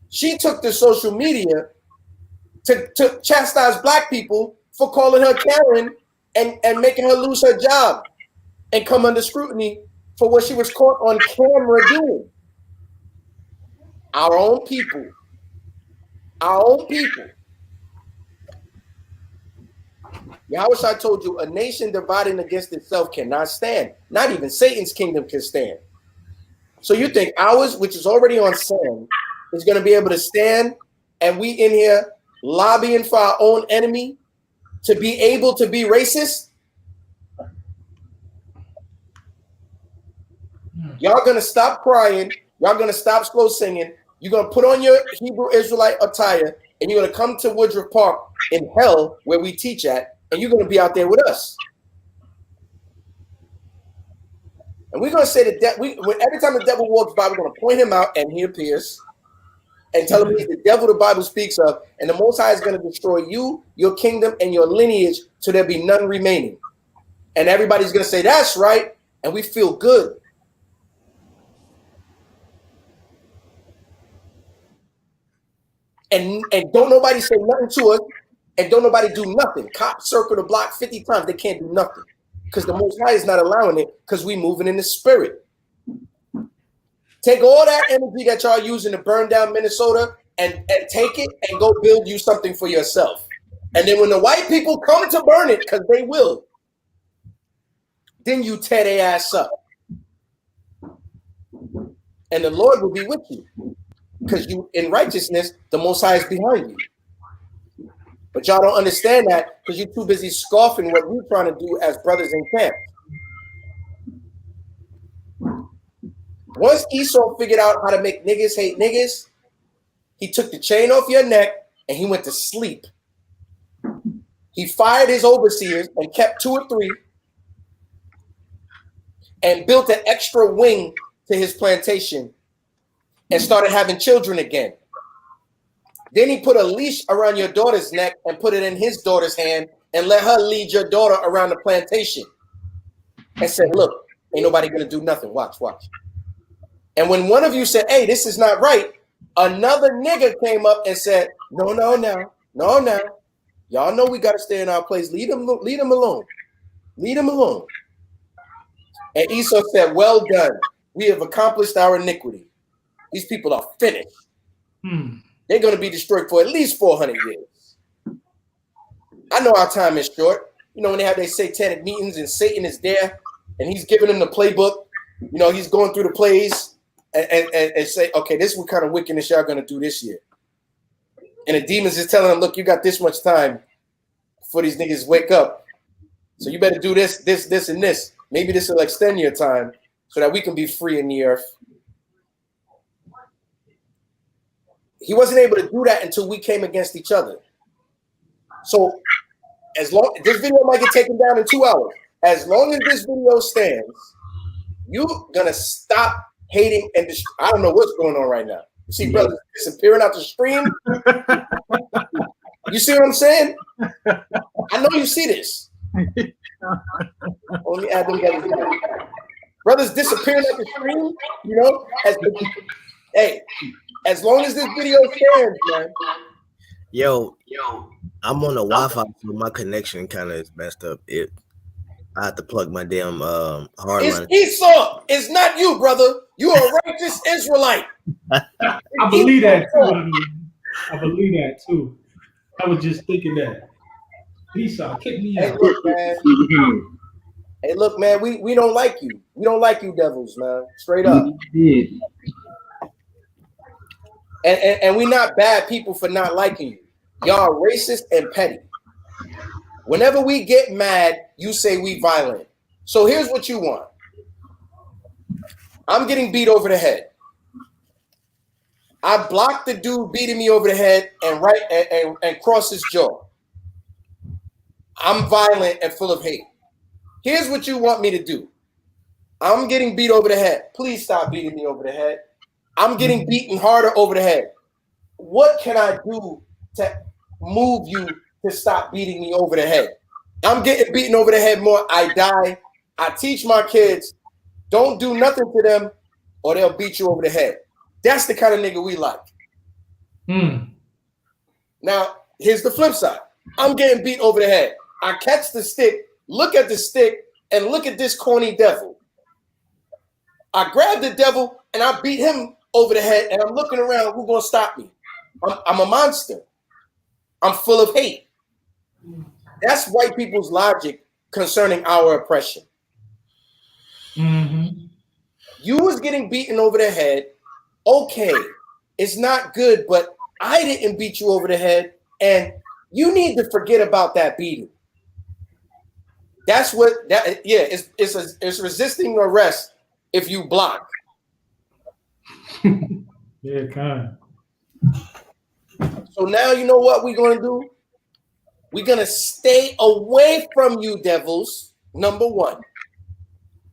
S21: She took to social media to chastise black people for calling her Karen and making her lose her job and come under scrutiny for what she was caught on camera doing. Our own people. Our own people. Yahushua told you, a nation dividing against itself cannot stand. Not even Satan's kingdom can stand. So you think ours, which is already on sand, is going to be able to stand, and we in here lobbying for our own enemy to be able to be racist? Y'all going to stop crying. Y'all going to stop slow singing. You're going to put on your Hebrew Israelite attire, and you're going to come to Woodruff Park in hell where we teach at, and you're going to be out there with us. And we're going to say that every time the devil walks by, we're going to point him out, and he appears, and tell him he's the devil the Bible speaks of, and the Most High is going to destroy you, your kingdom, and your lineage, so there'll be none remaining. And everybody's going to say, that's right, and we feel good. And don't nobody say nothing to us, and don't nobody do nothing. Cops circle the block 50 times. They can't do nothing because the Most High is not allowing it because we moving in the spirit. Take all that energy that y'all using to burn down Minnesota and take it and go build you something for yourself. And then when the white people come to burn it, because they will, then you tear their ass up. And the Lord will be with you. Because you in righteousness, the Most High is behind you. But y'all don't understand that because you're too busy scoffing what we're trying to do as brothers in camp. Once Esau figured out how to make niggas hate niggas, he took the chain off your neck and he went to sleep. He fired his overseers and kept 2 or 3 and built an extra wing to his plantation and started having children again. Then he put a leash around your daughter's neck and put it in his daughter's hand and let her lead your daughter around the plantation and said, look, ain't nobody gonna do nothing. Watch. And when one of you said, hey, this is not right, another nigga came up and said, no. Y'all know we gotta stay in our place. Leave them alone. Leave them alone. And Esau said, well done. We have accomplished our iniquity. These people are finished. They're going to be destroyed for at least 400 years. I know our time is short. You know, when they have their satanic meetings and Satan is there and he's giving them the playbook, you know, he's going through the plays and say, okay, this is what kind of wickedness y'all going to do this year. And the demons is telling them, look, you got this much time before these niggas wake up. So you better do this, and this. Maybe this will extend your time so that we can be free in the earth. He wasn't able to do that until we came against each other. So as long this video might get taken down in 2 hours, as long as this video stands, you're gonna stop hating and I don't know what's going on right now. You see brothers disappearing out the stream. You see what I'm saying? I know you see this. Let me add them together. Brothers disappearing out the stream, you know. As long as this video stands, man.
S12: Yo, I'm on the Wi-Fi, so my connection kind of is messed up. I have to plug my damn hard line.
S21: It's Esau. It's not you, brother. You are a righteous Israelite.
S1: I believe that too. I believe that too. I was just thinking that. Esau, kick me out.
S21: Hey, look, man. We don't like you. We don't like you, devils, man. Straight up. And we're not bad people for not liking you. Y'all are racist and petty. Whenever we get mad, you say we violent. So here's what you want. I'm getting beat over the head. I blocked the dude beating me over the head and cross his jaw. I'm violent and full of hate. Here's what you want me to do. I'm getting beat over the head. Please stop beating me over the head. I'm getting beaten harder over the head. What can I do to move you to stop beating me over the head? I'm getting beaten over the head more. I die. I teach my kids, don't do nothing to them or they'll beat you over the head. That's the kind of nigga we like. Now, here's the flip side. I'm getting beat over the head. I catch the stick, look at the stick, and look at this corny devil. I grab the devil and I beat him over the head, and I'm looking around, who's gonna stop me? I'm a monster. I'm full of hate. That's white people's logic concerning our oppression. You was getting beaten over the head. Okay, it's not good, but I didn't beat you over the head, and you need to forget about that beating. That's what that. Yeah, it's resisting arrest if you block.
S1: Yeah, kind.
S21: So now you know what we're gonna do? We're gonna stay away from you, devils. Number one.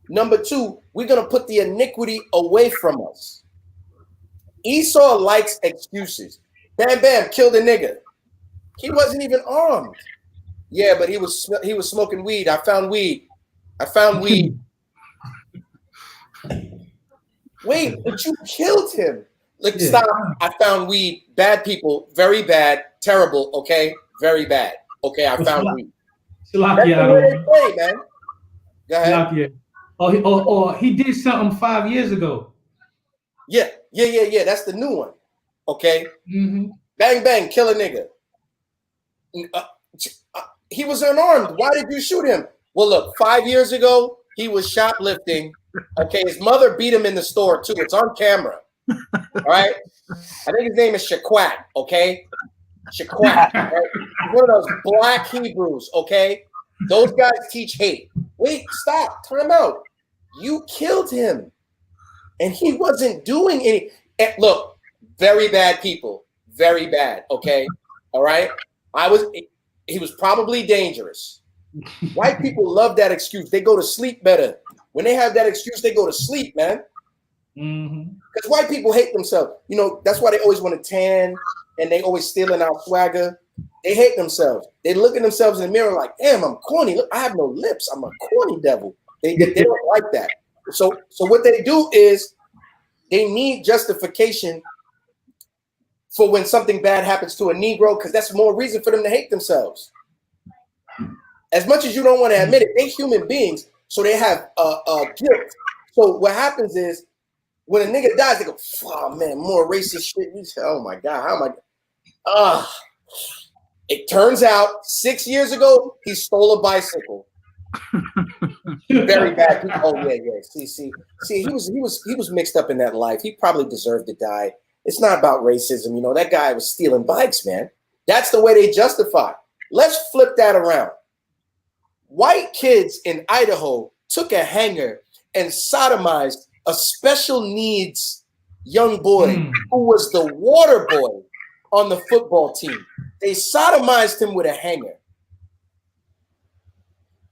S21: Number two, we're gonna put the iniquity away from us. Esau likes excuses. Bam, bam, killed a nigga. He wasn't even armed. Yeah, but he was smoking weed. I found weed. Wait, but you killed him. Look, yeah. Stop. I found weed. Bad people. Very bad. Terrible. Okay. Very bad. Okay. I found weed. That's the way they play, man. Go ahead.
S1: He did something 5 years ago.
S21: Yeah. That's the new one. Okay. Bang, bang. Kill a nigga. He was unarmed. Why did you shoot him? Well, look, 5 years ago, he was shoplifting. Okay. His mother beat him in the store, too. It's on camera. All right. I think his name is Shaquat, okay? Shaquat, right? He's one of those black Hebrews, okay? Those guys teach hate. Wait, stop, time out. You killed him, and he wasn't doing any. Look, very bad people, very bad, okay? All right? He was probably dangerous. White people love that excuse. They go to sleep better. When they have that excuse, they go to sleep, man. Because white people hate themselves. You know, that's why they always want to tan and they always stealing our swagger. They hate themselves. They look at themselves in the mirror like, damn, I'm corny. Look, I have no lips. I'm a corny devil. They don't like that. So what they do is they need justification for when something bad happens to a Negro, because that's more reason for them to hate themselves. As much as you don't want to admit it, they're human beings, so they have guilt. So what happens is, when a nigga dies, they go, oh man, more racist shit. You say, oh my God, how am I? It turns out 6 years ago, he stole a bicycle. Very bad. Oh yeah. See, he was mixed up in that life. He probably deserved to die. It's not about racism, you know. That guy was stealing bikes, man. That's the way they justify. Let's flip that around. White kids in Idaho took a hanger and sodomized a special needs young boy who was the water boy on the football team. They sodomized him with a hanger.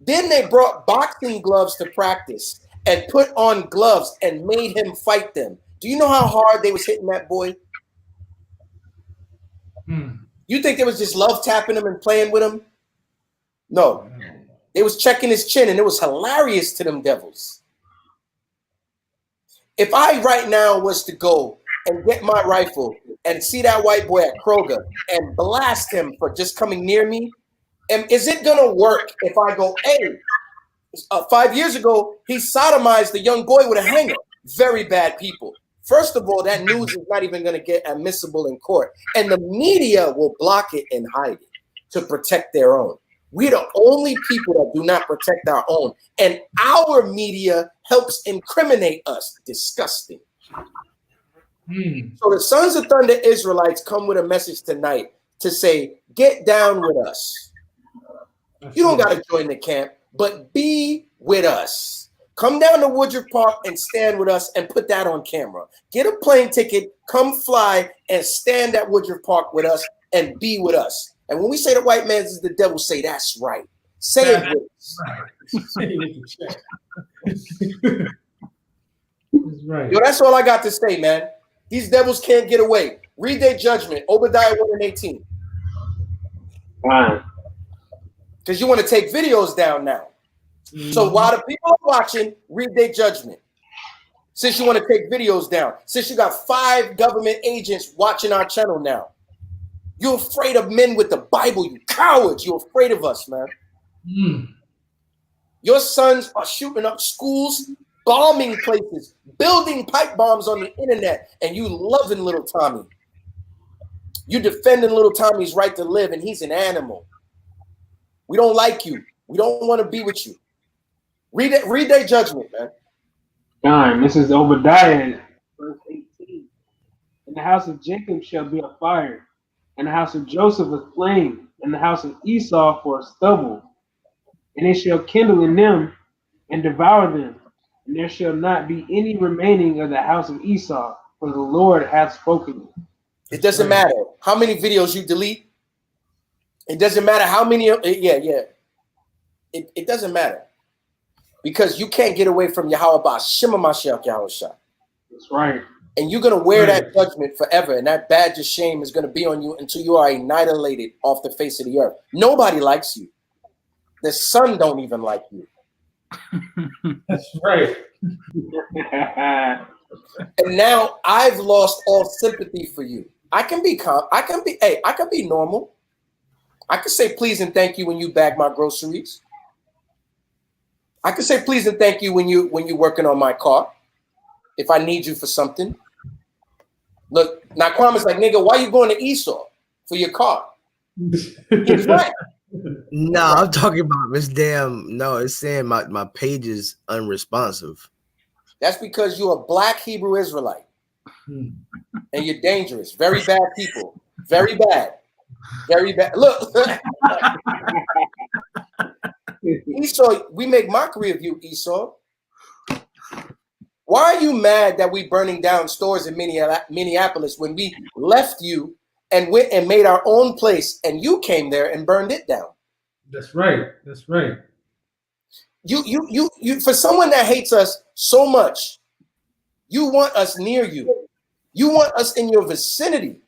S21: Then they brought boxing gloves to practice and put on gloves and made him fight them. Do you know how hard they was hitting that boy? You think they was just love tapping him and playing with him? No. They was checking his chin, and it was hilarious to them devils. If I right now was to go and get my rifle and see that white boy at Kroger and blast him for just coming near me, and is it gonna work if I go, hey, 5 years ago, he sodomized the young boy with a hanger? Very bad people. First of all, that news is not even gonna get admissible in court. And the media will block it and hide it to protect their own. We're the only people that do not protect our own. And our media helps incriminate us. Disgusting. So the Sons of Thunder Israelites come with a message tonight to say, get down with us. You don't got to join the camp, but be with us. Come down to Woodruff Park and stand with us and put that on camera. Get a plane ticket, come fly and stand at Woodruff Park with us and be with us. And when we say the white man is the devil, say that's right. Say it with us.
S1: That's right.
S21: Yo, that's all I got to say, man. These devils can't get away. Read their judgment. Obadiah 1:18. Because you want to take videos down now. So while the people are watching, read their judgment. Since you want to take videos down. Since you got 5 government agents watching our channel now. You're afraid of men with the Bible, you cowards. You're afraid of us, man. Your sons are shooting up schools, bombing places, building pipe bombs on the internet, and you loving little Tommy. You defending little Tommy's right to live, and he's an animal. We don't like you. We don't want to be with you. Read their judgment, man.
S5: Time. This is Obadiah, verse 18. And the house of Jacob shall be a fire, and the house of Joseph a flame, and the house of Esau for a stubble. And it shall kindle in them and devour them, and there shall not be any remaining of the house of Esau, for the Lord hath spoken it.
S21: It doesn't matter how many videos you delete. It doesn't matter how many. It doesn't matter. Because you can't get away from Yahweh Shema Mashiach Yahushua.
S5: That's right.
S21: And you're going to wear that judgment forever. And that badge of shame is going to be on you until you are annihilated off the face of the earth. Nobody likes you. The sun don't even like you.
S1: That's right.
S21: And now I've lost all sympathy for you. I can be normal. I can say please and thank you when you bag my groceries. I can say please and thank you when you're working on my car. If I need you for something. Look, now Kwama's like, nigga, why you going to Esau for your car? He's right.
S12: No, I'm talking about this damn. No, it's saying my page is unresponsive.
S21: That's because you're a black Hebrew Israelite. And you're dangerous. Very bad people. Very bad. Very bad. Look. Esau, we make mockery of you, Esau. Why are you mad that we burning down stores in Minneapolis when we left you and went and made our own place and you came there and burned it down?
S1: That's right. That's right.
S21: You for someone that hates us so much, you want us near you. You want us in your vicinity.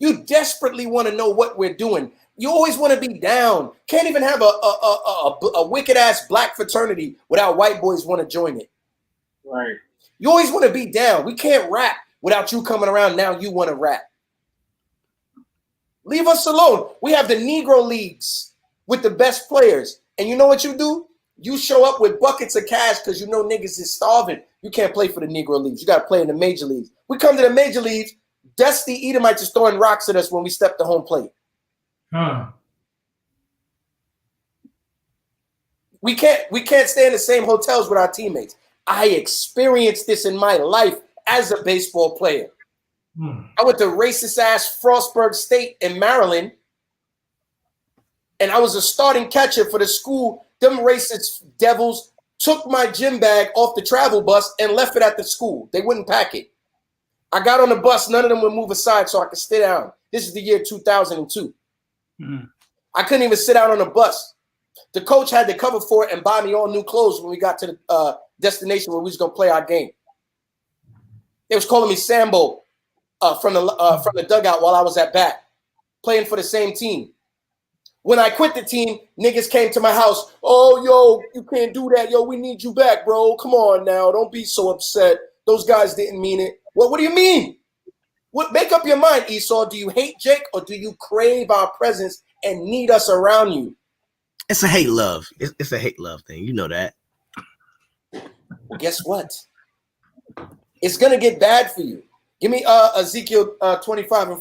S21: You desperately want to know what we're doing. You always want to be down. Can't even have a wicked ass black fraternity without white boys want to join it.
S5: Right.
S21: You always want to be down. We can't rap without you coming around. Now you want to rap. Leave us alone. We have the Negro leagues with the best players. And you know what you do? You show up with buckets of cash because you know niggas is starving. You can't play for the Negro leagues. You got to play in the major leagues. We come to the major leagues. Dusty Edomites is throwing rocks at us when we step the home plate. We can't stay in the same hotels with our teammates. I experienced this in my life as a baseball player. I went to racist ass Frostburg State in Maryland, and I was a starting catcher for the school. Them racist devils took my gym bag off the travel bus and left it at the school. They wouldn't pack it. I got on the bus. None of them would move aside so I could sit down. This is the year 2002. I couldn't even sit down on the bus. The coach had to cover for it and buy me all new clothes when we got to the destination where we was going to play our game. They was calling me Sambo from the dugout while I was at bat, playing for the same team. When I quit the team, niggas came to my house. Oh, yo, you can't do that. Yo, we need you back, bro. Come on now. Don't be so upset. Those guys didn't mean it. What do you mean? Make up your mind, Esau. Do you hate Jake or do you crave our presence and need us around you?
S12: It's a hate love. It's a hate love thing. You know that.
S21: Well, guess what? It's going to get bad for you. Give me Ezekiel 25 and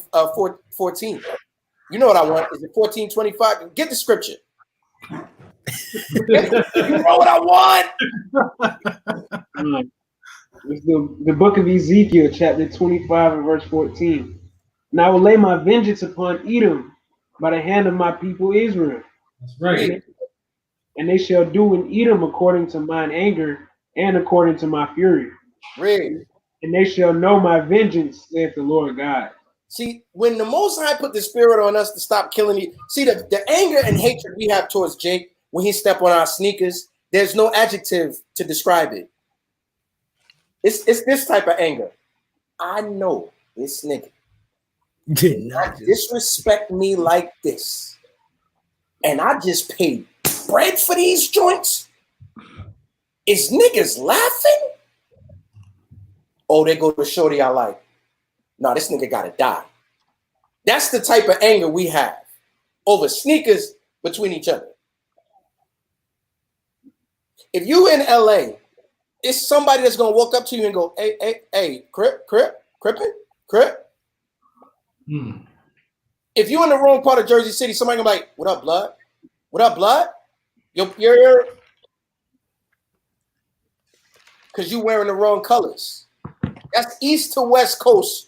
S21: 14. You know what I want. Is it 14:25? Get the scripture. You know what I want.
S5: It's the book of Ezekiel, chapter 25 and verse 14. And I will lay my vengeance upon Edom by the hand of my people Israel.
S1: That's right.
S5: and they shall do and eat them according to mine anger and according to my fury.
S21: Read.
S5: And they shall know my vengeance, saith the Lord God.
S21: See, when the Most High put the spirit on us to stop killing you, see the anger and hatred we have towards Jake when he step on our sneakers, there's no adjective to describe it. It's this type of anger. I know this nigga did not disrespect me like this, and I just paid bread for these joints. Is niggas laughing? Oh, they go to shorty I like. No, this nigga gotta die. That's the type of anger we have over sneakers between each other. If you in LA, it's somebody that's gonna walk up to you and go, hey, crippin'. If you're in the wrong part of Jersey City, somebody gonna be like, what up, blood? What up, blood? You're because you wearing the wrong colors. That's East to West Coast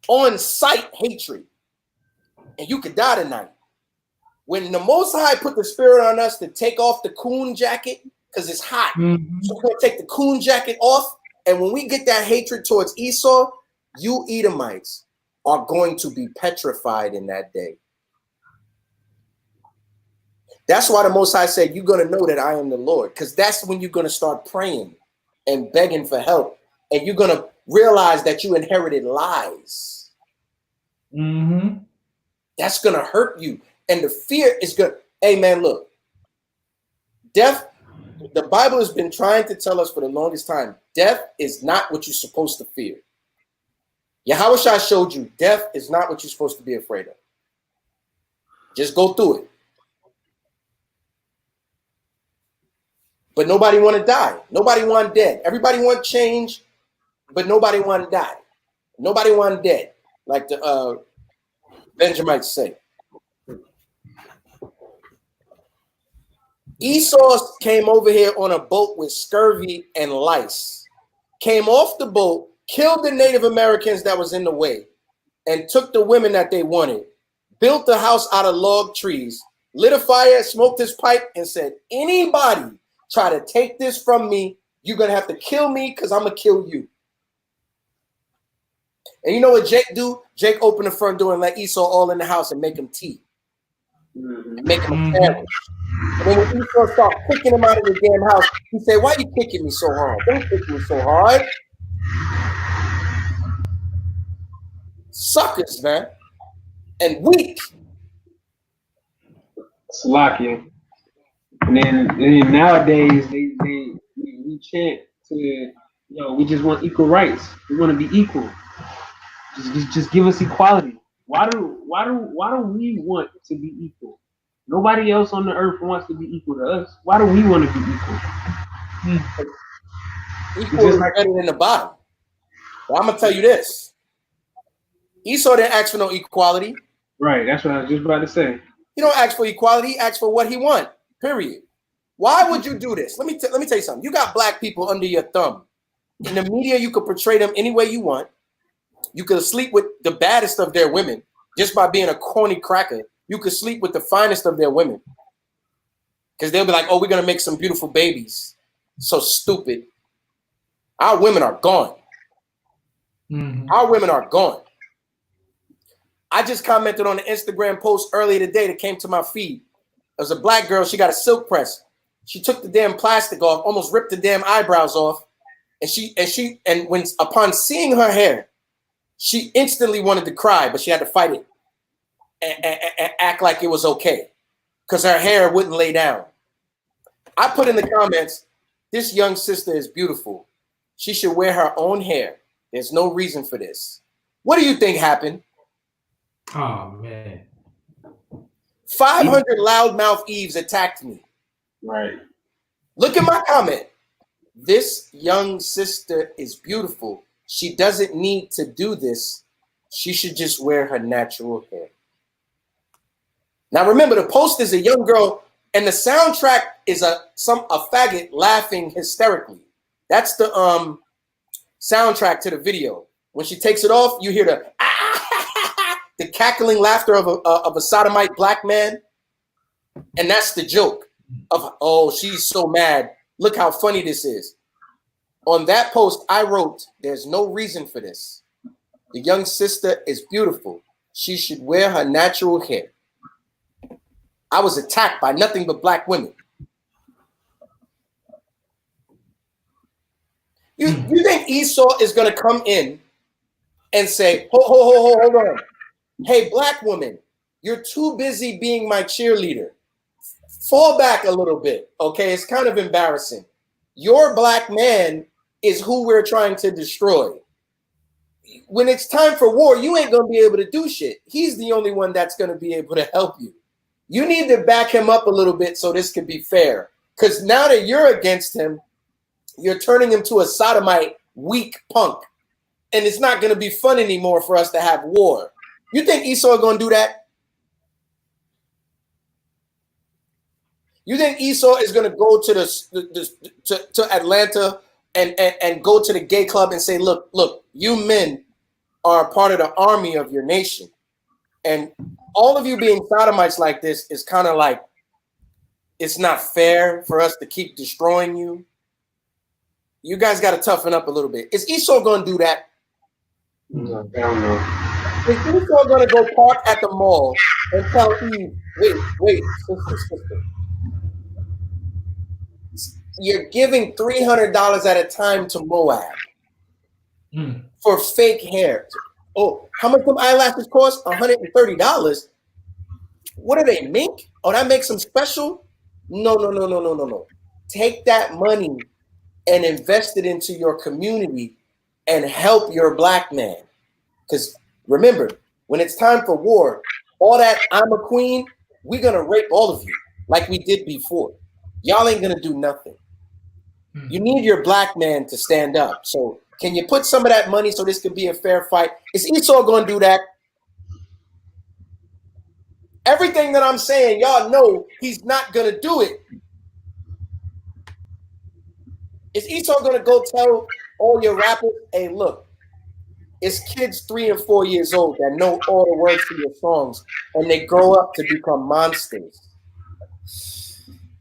S21: on-site hatred. And you could die tonight. When the Most High put the spirit on us to take off the coon jacket, because it's hot. So we're going to take the coon jacket off. And when we get that hatred towards Esau, you Edomites are going to be petrified in that day. That's why the Most High said, you're going to know that I am the Lord. Because that's when you're going to start praying and begging for help. And you're going to realize that you inherited lies. That's going to hurt you. And the fear is good. Hey, man, look. Death, the Bible has been trying to tell us for the longest time, death is not what you're supposed to fear. Yahweh showed you death is not what you're supposed to be afraid of. Just go through it. But nobody want to die. Nobody want dead. Everybody want change, but nobody want to die. Nobody want dead, like the Benjamites say. Esau came over here on a boat with scurvy and lice, came off the boat, killed the Native Americans that was in the way, and took the women that they wanted, built the house out of log trees, lit a fire, smoked his pipe, and said, anybody try to take this from me, you're going to have to kill me because I'm going to kill you. And you know what Jake do? Jake opened the front door and let Esau all in the house and make him tea. And make him a sandwich. And then when Esau started kicking him out of the damn house, he said, why are you kicking me so hard? Don't kick me so hard. Suckers, man. And weak.
S5: Slacking. And then nowadays we chant to, we just want equal rights. We want to be equal. Just give us equality. Why do we want to be equal? Nobody else on the earth wants to be equal to us. Why do we want to be equal?
S21: Equal is better than the bottom. But I'm gonna tell you this. Esau didn't ask for no equality.
S5: Right, that's what I was just about to say.
S21: He don't ask for equality, he asks for what he wants. Period. Why would you do this? Let me tell you something. You got black people under your thumb. In the media, you could portray them any way you want. You could sleep with the baddest of their women just by being a corny cracker. You could sleep with the finest of their women. Because they'll be like, oh, we're going to make some beautiful babies. So stupid. Our women are gone. Our women are gone. I just commented on the Instagram post earlier today that came to my feed. There's a black girl. She got a silk press. She took the damn plastic off, almost ripped the damn eyebrows off. And when upon seeing her hair, she instantly wanted to cry, but she had to fight it and act like it was okay because her hair wouldn't lay down. I put in the comments, this young sister is beautiful. She should wear her own hair. There's no reason for this. What do you think happened?
S1: Oh, man.
S21: 500 loudmouth Eves attacked me.
S5: Right.
S21: Look at my comment. This young sister is beautiful. She doesn't need to do this. She should just wear her natural hair. Now remember, the post is a young girl, and the soundtrack is a faggot laughing hysterically. That's the soundtrack to the video. When she takes it off, you hear the cackling laughter of a sodomite black man, and that's the joke. of, oh, she's so mad. Look how funny this is. On that post, I wrote, there's no reason for this. The young sister is beautiful. She should wear her natural hair. I was attacked by nothing but black women. You think Esau is going to come in and say, hold on. Hey, black woman, you're too busy being my cheerleader. Fall back a little bit, okay? It's kind of embarrassing. Your black man is who we're trying to destroy. When it's time for war, you ain't going to be able to do shit. He's the only one that's going to be able to help you. You need to back him up a little bit so this can be fair. Because now that you're against him, you're turning him to a sodomite, weak punk. And it's not going to be fun anymore for us to have war. You think Esau is going to do that? You think Esau is going to go to to Atlanta and go to the gay club and say, look, you men are a part of the army of your nation. And all of you being sodomites like this is kind of like, it's not fair for us to keep destroying you. You guys got to toughen up a little bit. Is Esau going to do that?
S5: No, I don't know.
S21: Is Esau going to go park at the mall and tell Eve, wait, sister. You're giving $300 at a time to Moab for fake hair. Oh, how much them eyelashes cost? $130. What are they, mink? Oh, that makes them special? No. Take that money and invest it into your community and help your black man. Because remember, when it's time for war, all that I'm a queen, we're going to rape all of you like we did before. Y'all ain't going to do nothing. You need your black man to stand up. So can you put some of that money so this could be a fair fight? Is Esau going to do that? Everything that I'm saying, y'all know he's not going to do it. Is Esau going to go tell all your rappers, hey, look, it's kids 3 and 4 years old that know all the words to your songs and they grow up to become monsters?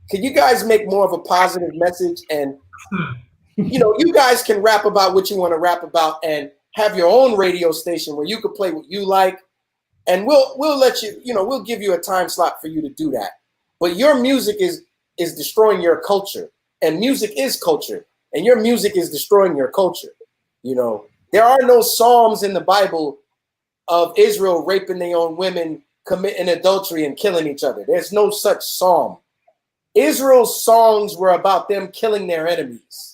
S21: Can you guys make more of a positive message? And, you guys can rap about what you want to rap about and have your own radio station where you can play what you like. And we'll let you, we'll give you a time slot for you to do that. But your music is destroying your culture. And music is culture. And your music is destroying your culture. There are no psalms in the Bible of Israel raping their own women, committing adultery, and killing each other. There's no such psalm. Israel's songs were about them killing their enemies.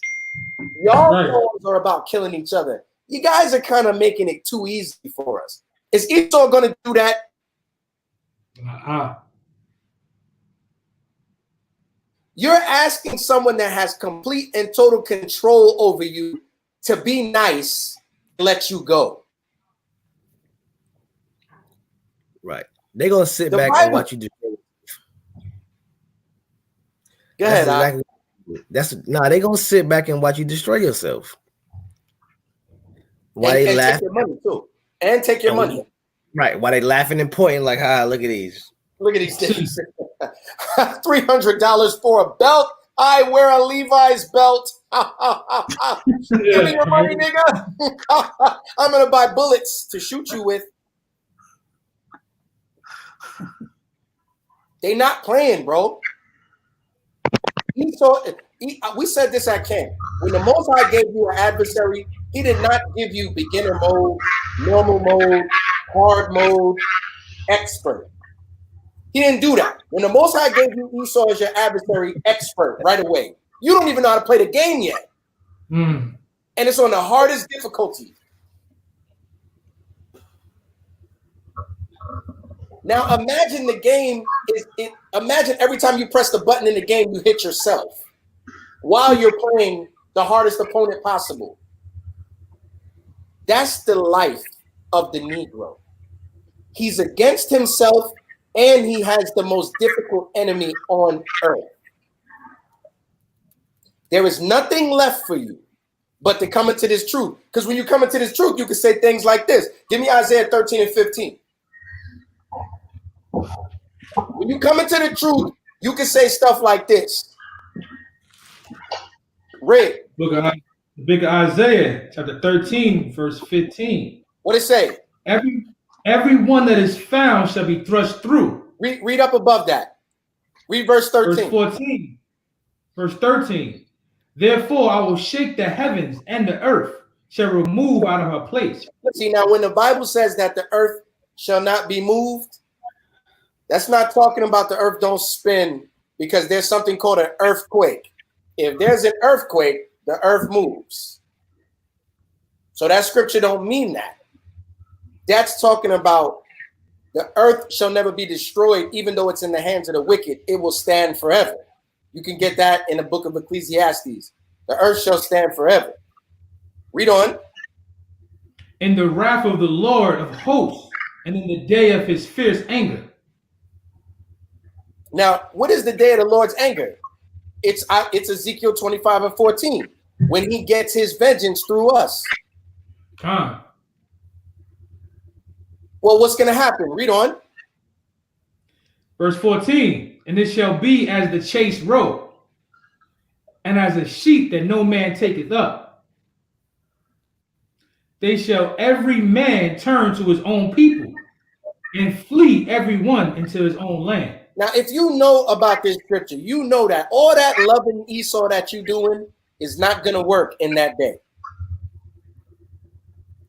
S21: Y'all songs are about killing each other. You guys are kind of making it too easy for us. Is Esau going to do that? You're asking someone that has complete and total control over you to be nice, let you go.
S12: Right. They're going to sit back and watch you do it.
S21: Go ahead.
S12: They're going to sit back and watch you destroy yourself. Why they laugh?
S21: Take your money too. And take your money.
S12: Right. Why they laughing and pointing like, look at these.
S21: Look at these things. $300 for a belt. I wear a Levi's belt. Give me your money, nigga. I'm going to buy bullets to shoot you with. They not playing, bro. We said this at camp. When the Most High gave you an adversary, he did not give you beginner mode, normal mode, hard mode, expert. He didn't do that. When the Most High gave you Esau as your adversary, expert, right away. You don't even know how to play the game yet. And it's on the hardest difficulty. Now imagine the game imagine every time you press the button in the game, you hit yourself while you're playing the hardest opponent possible. That's the life of the Negro. He's against himself and he has the most difficult enemy on earth. There is nothing left for you but to come into this truth. Because when you come into this truth, you can say things like this. Give me Isaiah 13 and 15. When you come into the truth, You can say stuff like this. Read.
S1: Book of Isaiah, chapter 13, verse 15.
S21: What it say?
S1: Every one that is found shall be thrust through.
S21: Read up above that. Read verse 13.
S1: Verse 14. Verse 13. Therefore I will shake the heavens, and the earth shall remove out of her place.
S21: See, now when the Bible says that the earth shall not be moved, that's not talking about the earth don't spin, because there's something called an earthquake. If there's an earthquake, the earth moves. So that scripture don't mean that. That's talking about the earth shall never be destroyed, even though it's in the hands of the wicked. It will stand forever. You can get that in the book of Ecclesiastes. The earth shall stand forever. Read on.
S1: In the wrath of the Lord of hosts, and in the day of his fierce anger.
S21: Now, what is the day of the Lord's anger? It's Ezekiel 25 and 14, when he gets his vengeance through us.
S1: Well,
S21: what's going to happen? Read on.
S1: Verse 14, and it shall be as the chased roe, and as a sheep that no man taketh up. They shall every man turn to his own people, and flee every one into his own land.
S21: Now, if you know about this scripture, you know that all that loving Esau that you're doing is not going to work in that day.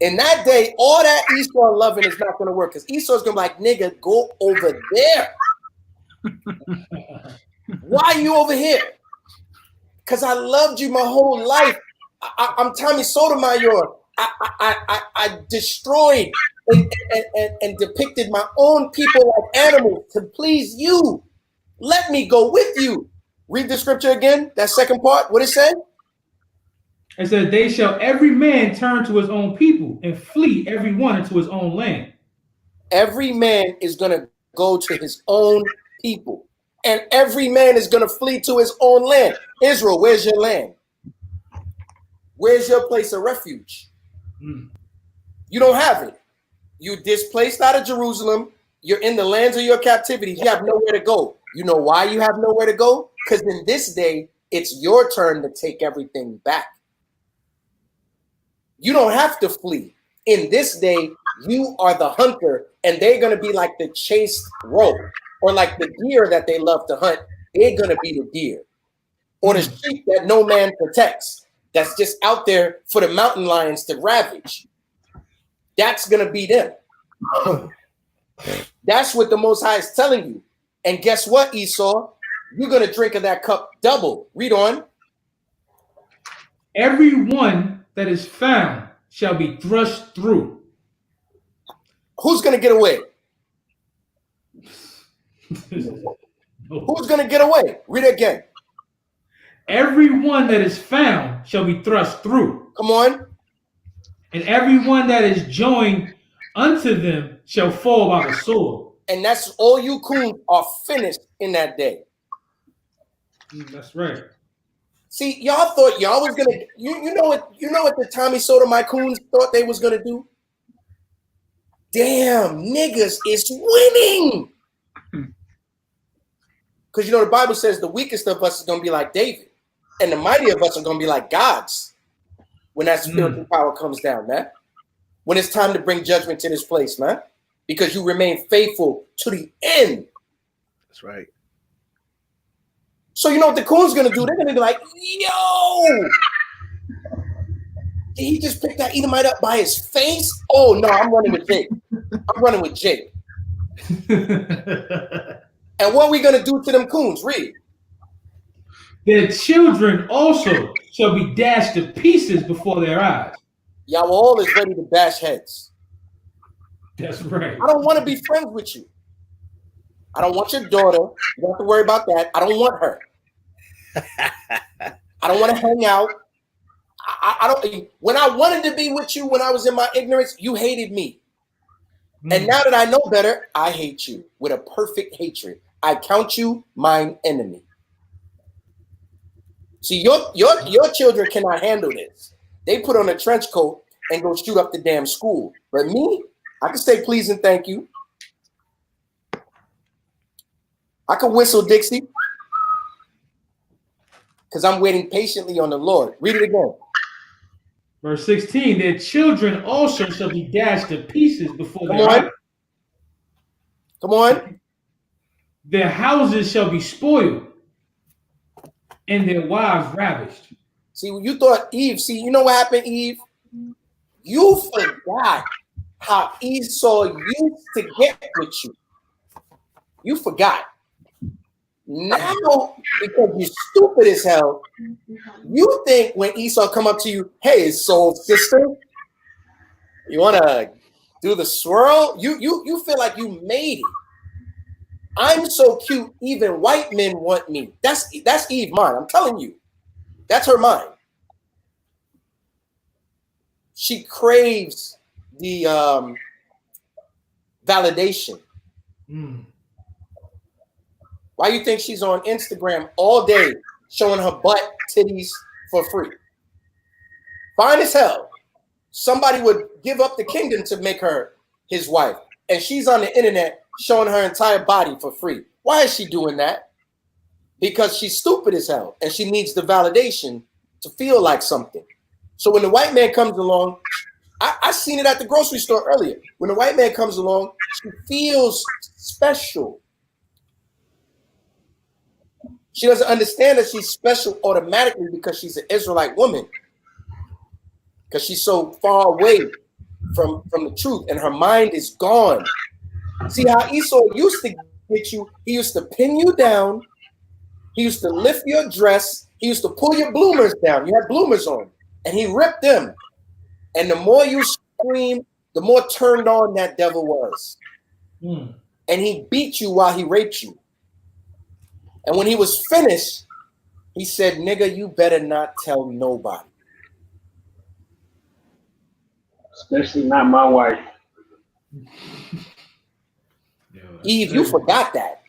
S21: In that day, all that Esau loving is not going to work, because Esau's going to be like, nigga, go over there. Why are you over here? Because I loved you my whole life. I'm Tommy Sotomayor. I destroyed and depicted my own people like animals to please you. Let me go with you. Read the scripture again, that second part. What it said?
S1: It says, they shall every man turn to his own people and flee every one into his own land.
S21: Every man is going to go to his own people, and every man is going to flee to his own land. Israel, where's your land? Where's your place of refuge? You don't have it. You displaced out of Jerusalem. You're in the lands of your captivity. You have nowhere to go. You know why you have nowhere to go? Because in this day, it's your turn to take everything back. You don't have to flee. In this day, you are the hunter, and they're going to be like the chased roe, or like the deer that they love to hunt. They're going to be the deer, or the sheep that no man protects, that's just out there for the mountain lions to ravage. That's going to be them. That's what the Most High is telling you. And guess what, Esau? You're going to drink of that cup double. Read on.
S1: Every one that is found shall be thrust through.
S21: Who's going to get away? Who's going to get away? Read it again.
S1: Every one that is found shall be thrust through.
S21: Come on.
S1: And every one that is joined unto them shall fall by the sword.
S21: And that's all you coons are finished in that day.
S1: That's right.
S21: See, y'all thought y'all was gonna. You know what the Tommy Sotomayor coons thought they was gonna do? Damn, niggas is winning. Because you know the Bible says the weakest of us is gonna be like David, and the mighty of us are gonna be like gods when that spiritual power comes down, man. When it's time to bring judgment to this place, man, because you remain faithful to the end.
S12: That's right.
S21: So you know what the coon's gonna do? They're gonna be like, yo, did he just pick that Edomite up by his face? Oh no, I'm running with Jake. I'm running with Jake. And what are we gonna do to them coons? Read.
S1: Their children also shall be dashed to pieces before their eyes.
S21: Y'all all is ready to bash heads.
S1: That's right.
S21: I don't want to be friends with you. I don't want your daughter. You don't have to worry about that. I don't want her. I don't want to hang out. I don't. When I wanted to be with you, when I was in my ignorance, you hated me. And now that I know better, I hate you with a perfect hatred. I count you mine enemy. See, your children cannot handle this. They put on a trench coat and go shoot up the damn school. But me, I can say please and thank you. I can whistle Dixie. because I'm waiting patiently on the Lord. Read it again.
S1: Verse 16, their children also shall be dashed to pieces before
S21: Come
S1: their
S21: on.
S1: eyes.
S21: Come on.
S1: Their houses shall be spoiled, and their wives ravished.
S21: See, you thought Eve, see, you know what happened, Eve? You forgot how Esau used to get with you. You forgot. Now, because you're stupid as hell, you think when Esau come up to you, hey, soul sister, you want to do the swirl? You feel like you made it. I'm so cute, even white men want me. That's Eve mind. I'm telling you. That's her mind. She craves the validation. Why you think she's on Instagram all day showing her butt, titties for free? Fine as hell. Somebody would give up the kingdom to make her his wife. And she's on the internet showing her entire body for free. Why is she doing that? Because she's stupid as hell and she needs the validation to feel like something. So when the white man comes along, I seen it at the grocery store earlier. When the white man comes along, she feels special. She doesn't understand that she's special automatically because she's an Israelite woman. Because she's so far away from the truth and her mind is gone. See how Esau used to get you? He used to pin you down. He used to lift your dress. He used to pull your bloomers down. You had bloomers on. And he ripped them. And the more you scream, the more turned on that devil was. And he beat you while he raped you. And when he was finished, he said, nigga, you better not tell nobody.
S5: Especially not my wife.
S21: Eve, you forgot that.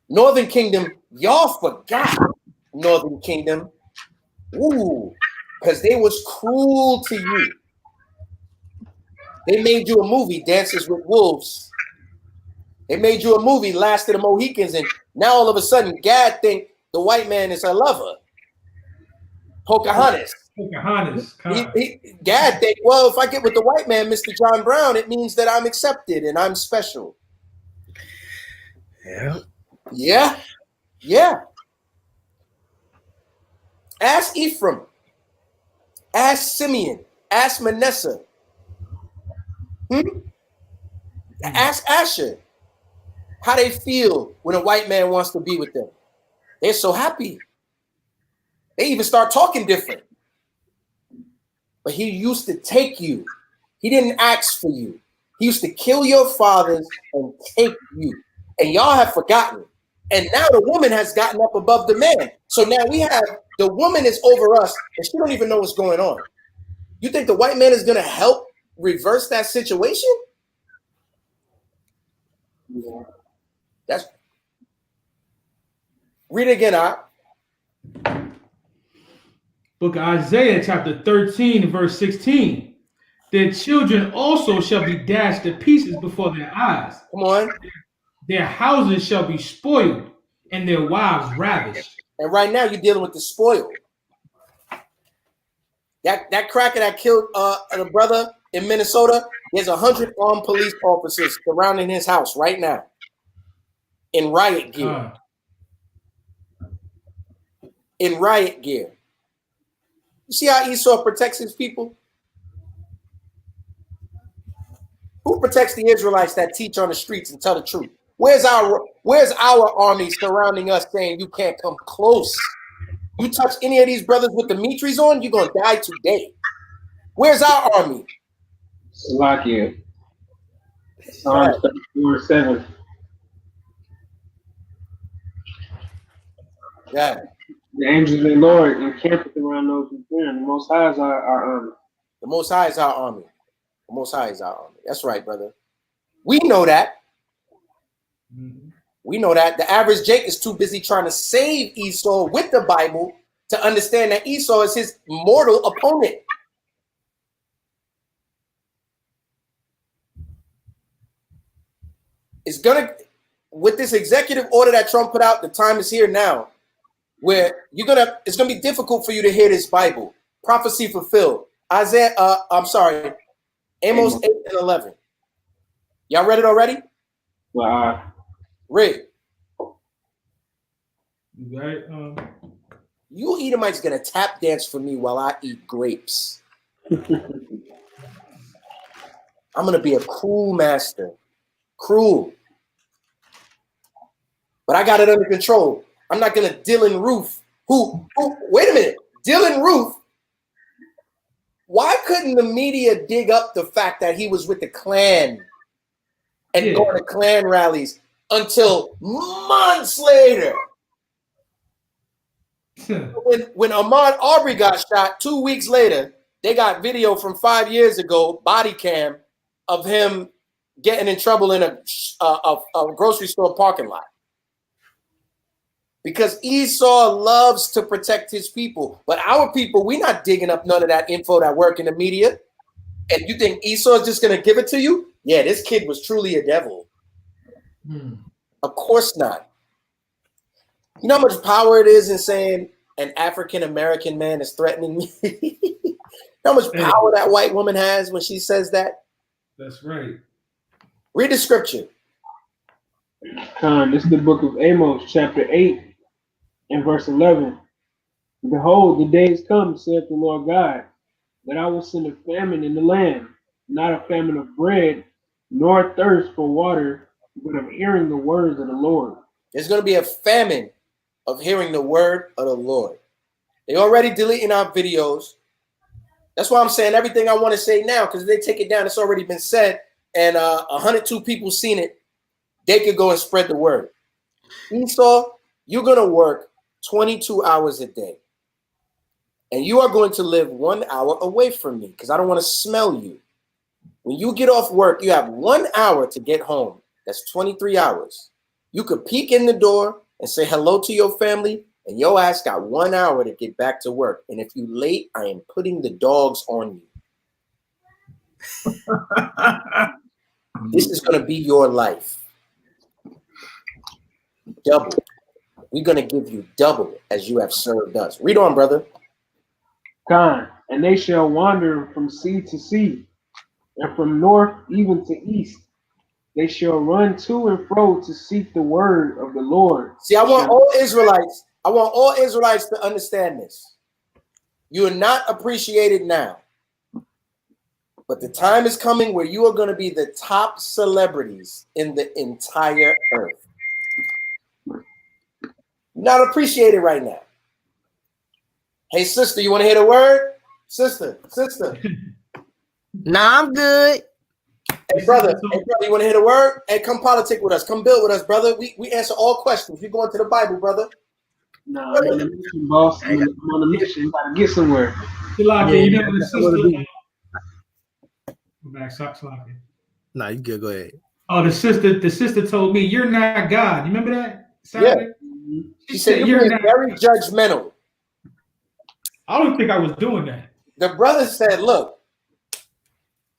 S21: Northern Kingdom, y'all forgot Northern Kingdom. Ooh, because they was cruel to you. They made you a movie, Dances with Wolves. They made you a movie, Last of the Mohicans, and now all of a sudden, Gad think the white man is her lover. Pocahontas. Gad think, well, if I get with the white man, Mr. John Brown, it means that I'm accepted and I'm special. Yeah. Ask Ephraim. Ask Simeon. Ask Manasseh. Ask Asher how they feel when a white man wants to be with them. They're so happy. They even start talking different. But he used to take you. He didn't ask for you. He used to kill your fathers and take you. And y'all have forgotten. And now the woman has gotten up above the man. So now we have the woman is over us and she don't even know what's going on. You think the white man is going to help reverse that situation? Yeah. That's read it again,
S1: Book of Isaiah, chapter 13, verse 16. Their children also shall be dashed to pieces before their eyes.
S21: Come on.
S1: Their houses shall be spoiled, and their wives ravished.
S21: And right now you're dealing with the spoil. That cracker that killed a brother in Minnesota, there's 100 armed police officers surrounding his house right now in riot gear. In riot gear. You see how Esau protects his people? Who protects the Israelites that teach on the streets and tell the truth? Where's our army surrounding us saying you can't come close? You touch any of these brothers with the Mitris on, you're going to die today. Where's our army?
S5: Salakia. Psalms 34:7.
S21: Yeah.
S5: The angels of the Lord encampeth around those who fear him. The Most High is our army.
S21: The Most High is our army. The Most High is our army. That's right, brother. We know that. We know that. The average Jake is too busy trying to save Esau with the Bible to understand that Esau is his mortal opponent. It's gonna, with this executive order that Trump put out, the time is here now. where it's gonna be difficult for you to hear this Bible. Prophecy fulfilled. Amos 8 and 11. Y'all read it already? Read.
S1: Right.
S21: You Edomites gonna tap dance for me while I eat grapes. I'm gonna be a cruel master. Cruel. But I got it under control. I'm not gonna Dylan Roof. Who wait a minute. Dylan Roof. Why couldn't the media dig up the fact that he was with the Klan and going to Klan rallies until months later? When Ahmaud Arbery got shot 2 weeks later, they got video from 5 years ago, body cam, of him getting in trouble in a grocery store parking lot. Because Esau loves to protect his people. But our people, we're not digging up none of that info that work in the media. And you think Esau is just going to give it to you? Yeah, this kid was truly a devil. Of course not. You know how much power it is in saying an African-American man is threatening me? How much power that white woman has when she says that?
S1: That's right.
S21: Read the scripture.
S5: This is the book of Amos, chapter 8, and verse 11. Behold, the days come, saith the Lord God, that I will send a famine in the land, not a famine of bread, nor thirst for water, but of hearing the words of the Lord.
S21: There's going to be a famine of hearing the word of the Lord. They already deleting our videos. That's why I'm saying everything I want to say now, because if they take it down, it's already been said, and 102 people seen it, they could go and spread the word. Esau, you're going to work 22 hours a day. And you are going to live 1 hour away from me because I don't want to smell you. When you get off work, you have 1 hour to get home. That's 23 hours. You could peek in the door and say hello to your family, and your ass got 1 hour to get back to work. And if you late, I am putting the dogs on you. This is going to be your life. Double. We're going to give you double as you have served us. Read on, brother.
S5: And they shall wander from sea to sea, and from north even to east. They shall run to and fro to seek the word of the Lord.
S21: See, I want all Israelites to understand this. You are not appreciated now. But the time is coming where you are going to be the top celebrities in the entire earth. You're not appreciated right now. Hey, sister, you want to hear the word? Sister.
S12: Nah, I'm good.
S21: Hey, brother, you want to hear the word? Hey, come politic with us. Come build with us, brother. We answer all questions. We go into the Bible, brother.
S5: Nah, I'm on a mission, boss. I'm on a mission. Gotta get somewhere.
S1: You know the sister.
S12: Nah, you good. Go ahead.
S1: Oh, the sister told me, "You're not God." You remember that? Saturday?
S21: Yeah. She said you're very judgmental.
S1: I don't think I was doing that.
S21: The brother said, "Look,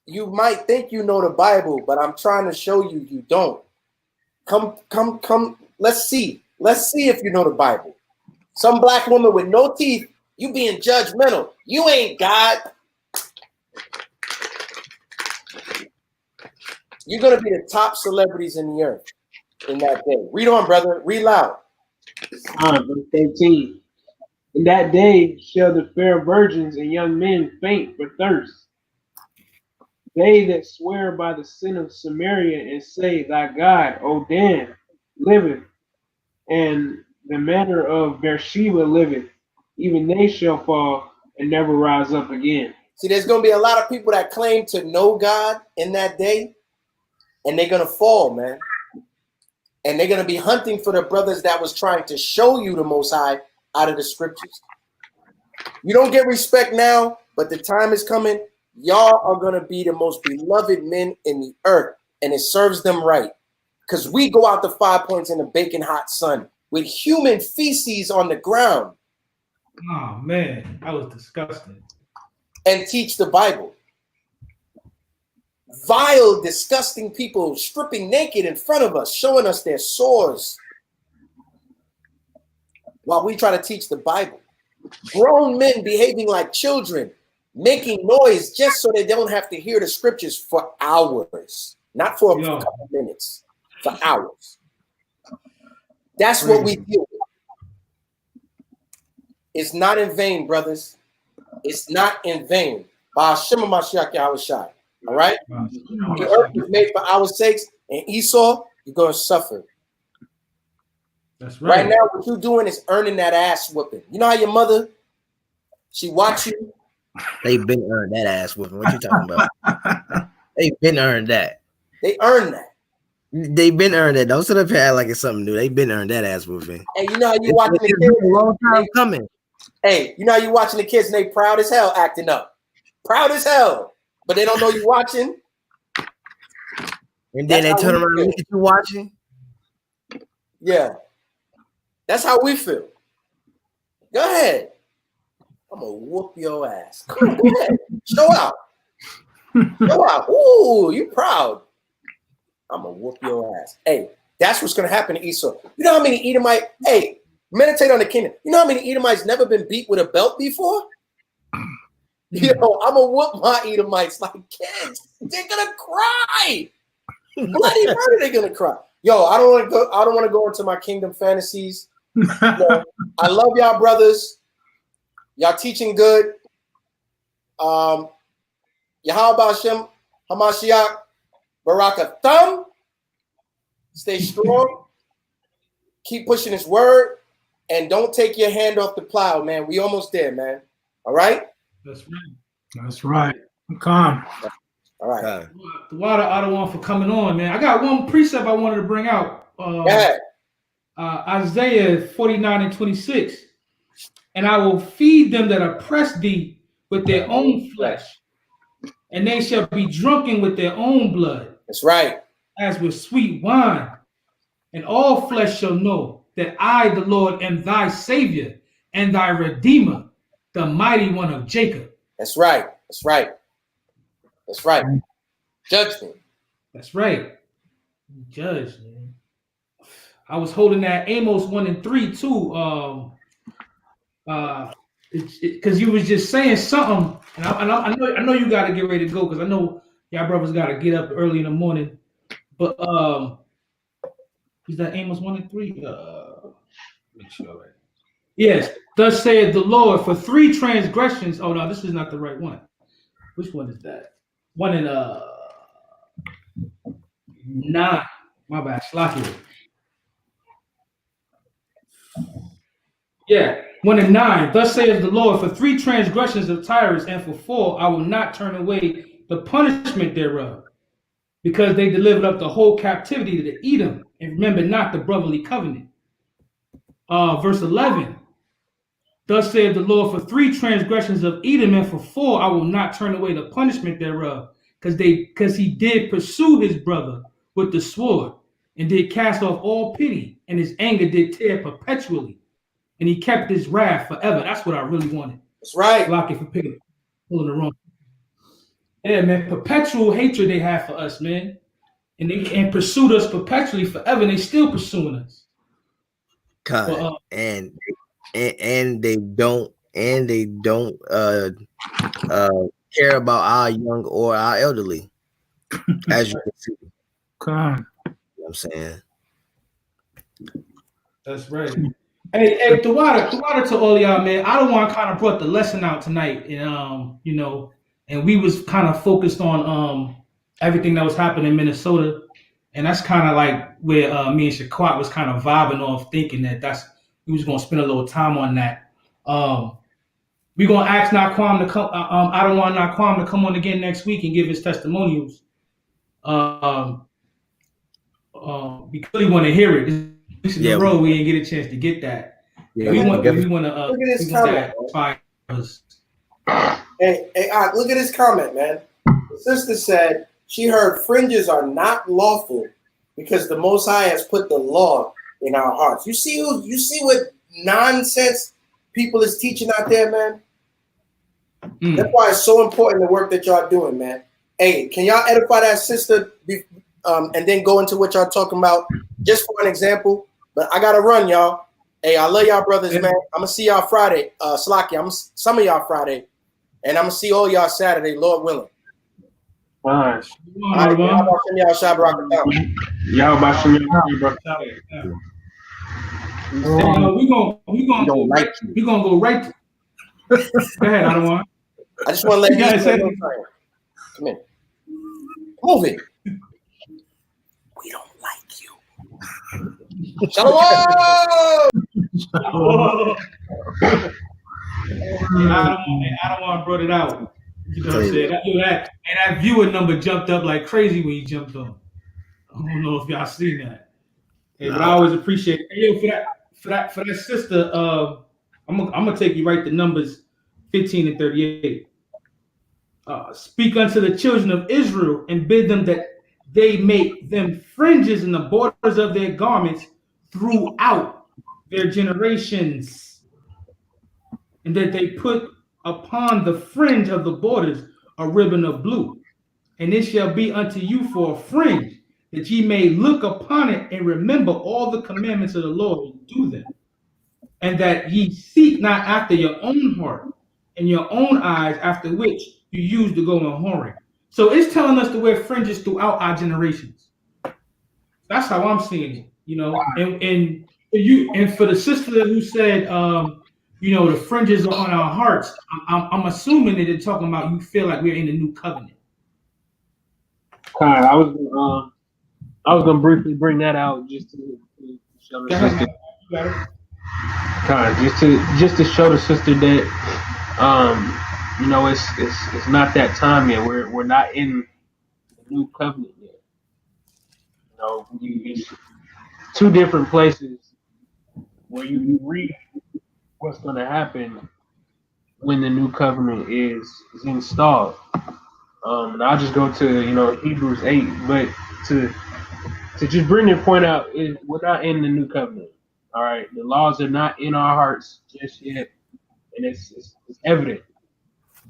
S21: you might think you know the Bible, but I'm trying to show you you don't. Come. Let's see. Let's see if you know the Bible. Some black woman with no teeth, you being judgmental. You ain't God. You're going to be the top celebrities in the earth in that day." Read on, brother. Read loud.
S5: Verse 13. In that day shall the fair virgins and young men faint for thirst. They that swear by the sin of Samaria and say, Thy God, O Dan, liveth, and the manner of Beersheba liveth, even they shall fall and never rise up again.
S21: See, there's going to be a lot of people that claim to know God in that day, and they're going to fall, man. And they're going to be hunting for the brothers that was trying to show you the Most High out of the scriptures. You don't get respect now, but the time is coming. Y'all are going to be the most beloved men in the earth, and it serves them right. Because we go out to 5 points in the baking hot sun with human feces on the ground.
S1: Oh, man, that was disgusting.
S21: And teach the Bible. Vile, disgusting people stripping naked in front of us, showing us their sores. while we try to teach the Bible. Grown men behaving like children, making noise just so they don't have to hear the scriptures for hours, not for a couple minutes, for hours. That's what we deal with. It's not in vain, brothers. It's not in vain. All right? The earth was made for our sakes, and Esau, you're going to suffer.
S1: That's right.
S21: Right now, what you're doing is earning that ass whooping. You know how your mother, she watch you?
S12: They've been earned that ass whooping. What you talking about? They've been earned that.
S21: They earned that.
S12: They've been earned that. Don't sit up here like it's something new. They've been earned that ass whooping.
S21: Hey, you know how you watching the kids?
S12: A long time coming.
S21: Hey, you know how you watching the kids and they proud as hell acting up. Proud as hell. But they don't know you watching.
S12: And then they turn around and look at you watching.
S21: Yeah. That's how we feel. Go ahead. I'm gonna whoop your ass. Come on, go ahead. Show out. Show out. Ooh, you proud. I'm gonna whoop your ass. Hey, that's what's gonna happen to Esau. You know how many Edomites? Hey, meditate on the kingdom. You know how many Edomites never been beat with a belt before? Yo, I'm gonna whoop my Edomites like kids. They're gonna cry. Bloody murder, they're gonna cry. Yo, I don't want to go into my kingdom fantasies. Yo, I love y'all, brothers. Y'all teaching good. Yahweh Hashem, Hamashiach, Barakatham. Stay strong. Keep pushing his word. And don't take your hand off the plow, man. We almost there, man. All right?
S1: That's right.
S4: That's right. I'm calm.
S21: All right.
S1: The water I don't want for coming on, man. I got one precept I wanted to bring out. Isaiah 49:26. And I will feed them that oppress thee with their own flesh, and they shall be drunken with their own blood.
S21: That's right.
S1: As with sweet wine. And all flesh shall know that I, the Lord, am thy Savior and thy Redeemer, the mighty one of Jacob.
S21: That's right. That's right. That's right. Judgment.
S1: That's right. Judge, man. I was holding that Amos 1:3 too. Because you was just saying something, and I know you got to get ready to go because I know y'all brothers got to get up early in the morning. But is that Amos 1:3? Make sure. Right. Yes. Thus saith the Lord, for 3 transgressions. Oh no, this is not the right one. Which one is that? One in 9. My bad. Slacky. Yeah. 1 and 9. Thus saith the Lord, for 3 transgressions of Tyrus, and for 4 I will not turn away the punishment thereof, because they delivered up the whole captivity to Edom, and remember not the brotherly covenant. Verse 11. Thus saith the Lord, for 3 transgressions of Edom, and for 4 I will not turn away the punishment thereof, because he did pursue his brother with the sword, and did cast off all pity, and his anger did tear perpetually. And he kept his wrath forever. That's what I really wanted.
S21: That's right.
S1: Block it for pulling the wrong. Yeah, man. Perpetual hatred they have for us, man. And they pursued us perpetually forever. And they still pursuing us.
S12: God.
S1: But,
S12: and they don't care about our young or our elderly. As you can see.
S4: God.
S12: You know what I'm saying?
S1: That's right. Hey, the water to all y'all, man. I don't want to kind of brought the lesson out tonight, and and we was kind of focused on everything that was happening in Minnesota, and that's kind of like where me and Shaquat was kind of vibing off, thinking that we was gonna spend a little time on that. We gonna ask Naquam to come. I don't want Naquam to come on again next week and give his testimonials. We really want to hear it. In the row, we didn't get a chance to get that. Yeah, we want to.
S21: Look at this comment. Hey, look at this comment, man. The sister said she heard fringes are not lawful because the Most High has put the law in our hearts. You see what nonsense people is teaching out there, man. That's why it's so important the work that y'all doing, man. Hey, can y'all edify that sister and then go into what y'all talking about? Just for an example. But I gotta run, y'all. Hey, I love y'all brothers, man. I'm gonna see y'all Friday. Slacky, some of y'all Friday, and I'm gonna see all y'all Saturday, Lord willing.
S5: Fine.
S21: Y'all Shabbat.
S5: Y'all about to
S1: we gonna go right. Go ahead, I don't want.
S21: I just want to let you guys say. Come in. Move it. We don't like you. Shalom.
S1: I don't want to brought it out. You know what I'm saying? That viewer number jumped up like crazy when he jumped on. I don't know if y'all seen that. Hey, but I always appreciate it. Hey, yo, for that sister, I'm gonna take you right to Numbers 15 and 38. Speak unto the children of Israel and bid them that they make them fringes in the borders of their garments throughout their generations, and that they put upon the fringe of the borders a ribbon of blue, and it shall be unto you for a fringe, that ye may look upon it and remember all the commandments of the Lord and do them, and that ye seek not after your own heart and your own eyes, after which you used to go on whoring. So it's telling us to wear fringes throughout our generations. That's how I'm seeing it, you know. And for the sister who said, the fringes are on our hearts, I'm assuming that they're talking about you feel like we're in the new covenant.
S5: Kai, I was gonna briefly bring that out just to show the sister. Kai, just to show the sister that it's not that time yet. We're not in the new covenant yet. You know, it's two different places where you read what's going to happen when the new covenant is installed. And I'll just go to Hebrews 8, but to just bring the point out, we're not in the new covenant. All right, the laws are not in our hearts just yet, and it's evident,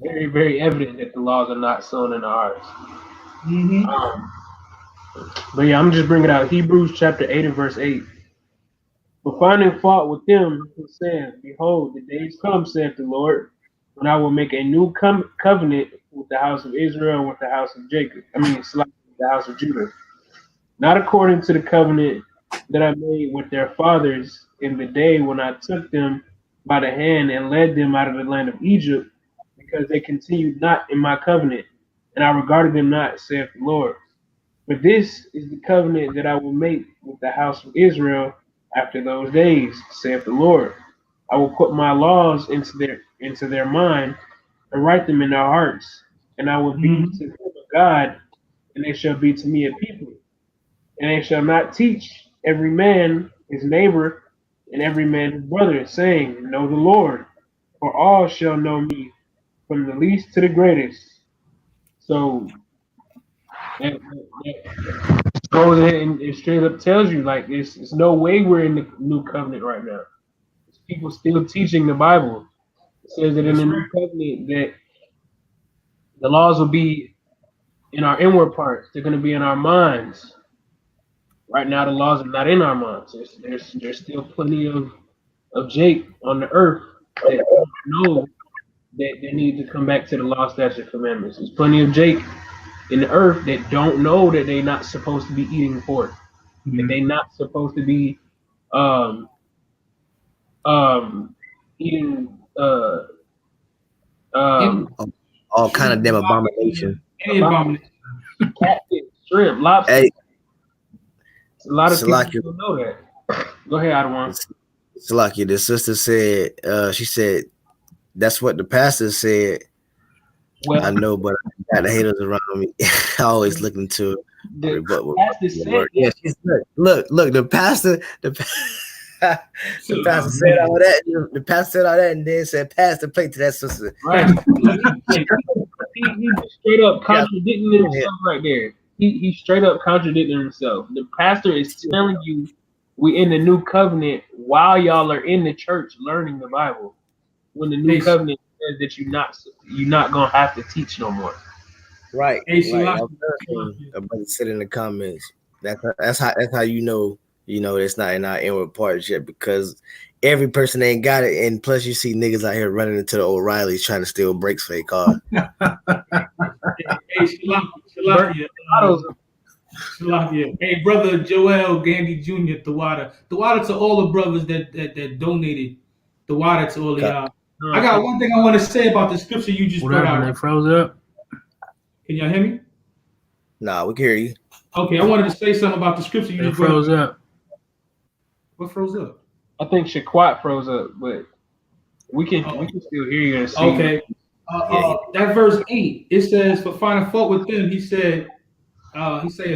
S5: very very evident that the laws are not sown in our hearts. But yeah, I'm just bringing out Hebrews chapter 8 and verse 8. For finding fault with them who said, behold, the days come, saith the Lord, when I will make a new covenant with the house of Israel and with the house of Jacob. The house of Judah. Not according to the covenant that I made with their fathers in the day when I took them by the hand and led them out of the land of Egypt, because they continued not in my covenant, and I regarded them not, saith the Lord. But this is the covenant that I will make with the house of Israel after those days, saith the Lord. I will put my laws into their mind and write them in their hearts, and I will be to them a God, and they shall be to me a people. And they shall not teach every man his neighbor and every man his brother, saying, know the Lord, for all shall know me, from the least to the greatest. So that goes ahead and straight up tells you, like, it's no way we're in the new covenant right now. It's people still teaching the Bible. It says that in the new covenant that the laws will be in our inward parts. They're going to be in our minds. Right now, the laws are not in our minds. There's still plenty of Jake on the earth that don't know that they need to come back to the law, statutes, commandments. There's plenty of Jake in the earth that don't know that they're not supposed to be eating pork, that they're not supposed to be eating
S12: all kind of damn abomination.
S5: Catfish, shrimp, lobster.
S12: Hey,
S5: a lot of people don't know that. Go ahead, Adawan.
S12: Salaki, the sister said, she said, that's what the pastor said. Well, I know, but I got the haters around me. I always looking to rebut with the word. Yeah, she's look, the pastor said all that. The pastor said all that and then said, pass the plate to that sister.
S5: Right. he straight up contradicting himself right there. He straight up contradicting himself. The pastor is telling you we in the new covenant while y'all are in the church learning the Bible. When the new covenant says that you're not gonna have to teach no more.
S12: Right. Right. A brother said in the comments. That's how you know it's not in our inward parts yet, because every person ain't got it, and plus you see niggas out here running into the O'Reillys trying to steal brakes for their car.
S1: Hey, Shalakia. Hey, brother Joel Gandy Jr. Tawada to all the brothers that donated Tawada to all of y'all. I got one thing I want to say about the scripture you just brought out.
S4: They froze up.
S1: Can y'all hear me?
S12: Nah, we can hear you.
S1: Okay, I wanted to say something about the scripture you just
S4: froze up.
S1: What froze up?
S5: I think Shaquat froze up, but we can still hear you and see.
S1: Okay. That verse 8, it says, "For finding fault with them, he said,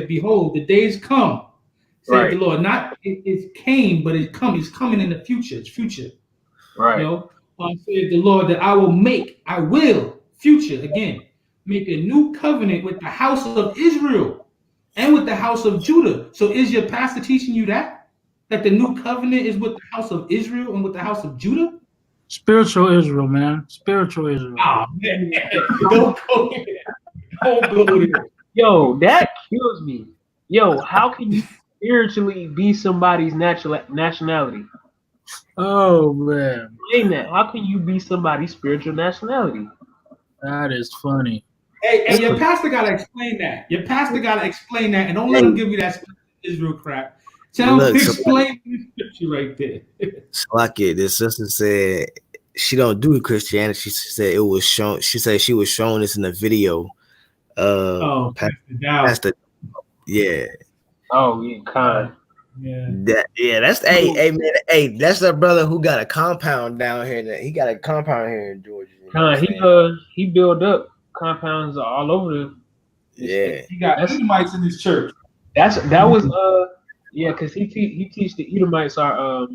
S1: behold, the days come, said the Lord." Not it came, but it come. It's coming in the future. It's future.
S5: Right.
S1: You know, said the Lord that I will, future again, make a new covenant with the house of Israel and with the house of Judah. So is your pastor teaching you that the new covenant is with the house of Israel and with the house of Judah?
S4: Spiritual Israel, man. Spiritual Israel.
S1: Oh, man. Don't go there. Don't go there.
S5: Yo, that kills me. Yo, how can you spiritually be somebody's nationality?
S4: Oh, man.
S5: Explain that. How can you be somebody's spiritual nationality?
S4: That is funny.
S1: Hey, your pastor got to explain that. Your pastor got to explain that. And don't let him give you that Israel crap. Tell him to explain the scripture right there.
S12: Slaki, this sister said she don't do Christianity. She said it was shown. She said she was showing this in a video. Pastor, yeah.
S5: Oh, yeah, kind.
S1: Yeah.
S12: That's man. Hey, that's a brother who got a compound down here. He got a compound here in Georgia.
S5: He built up compounds all over the.
S12: Yeah.
S1: He got Edomites in his church.
S5: Because he teach the Edomites are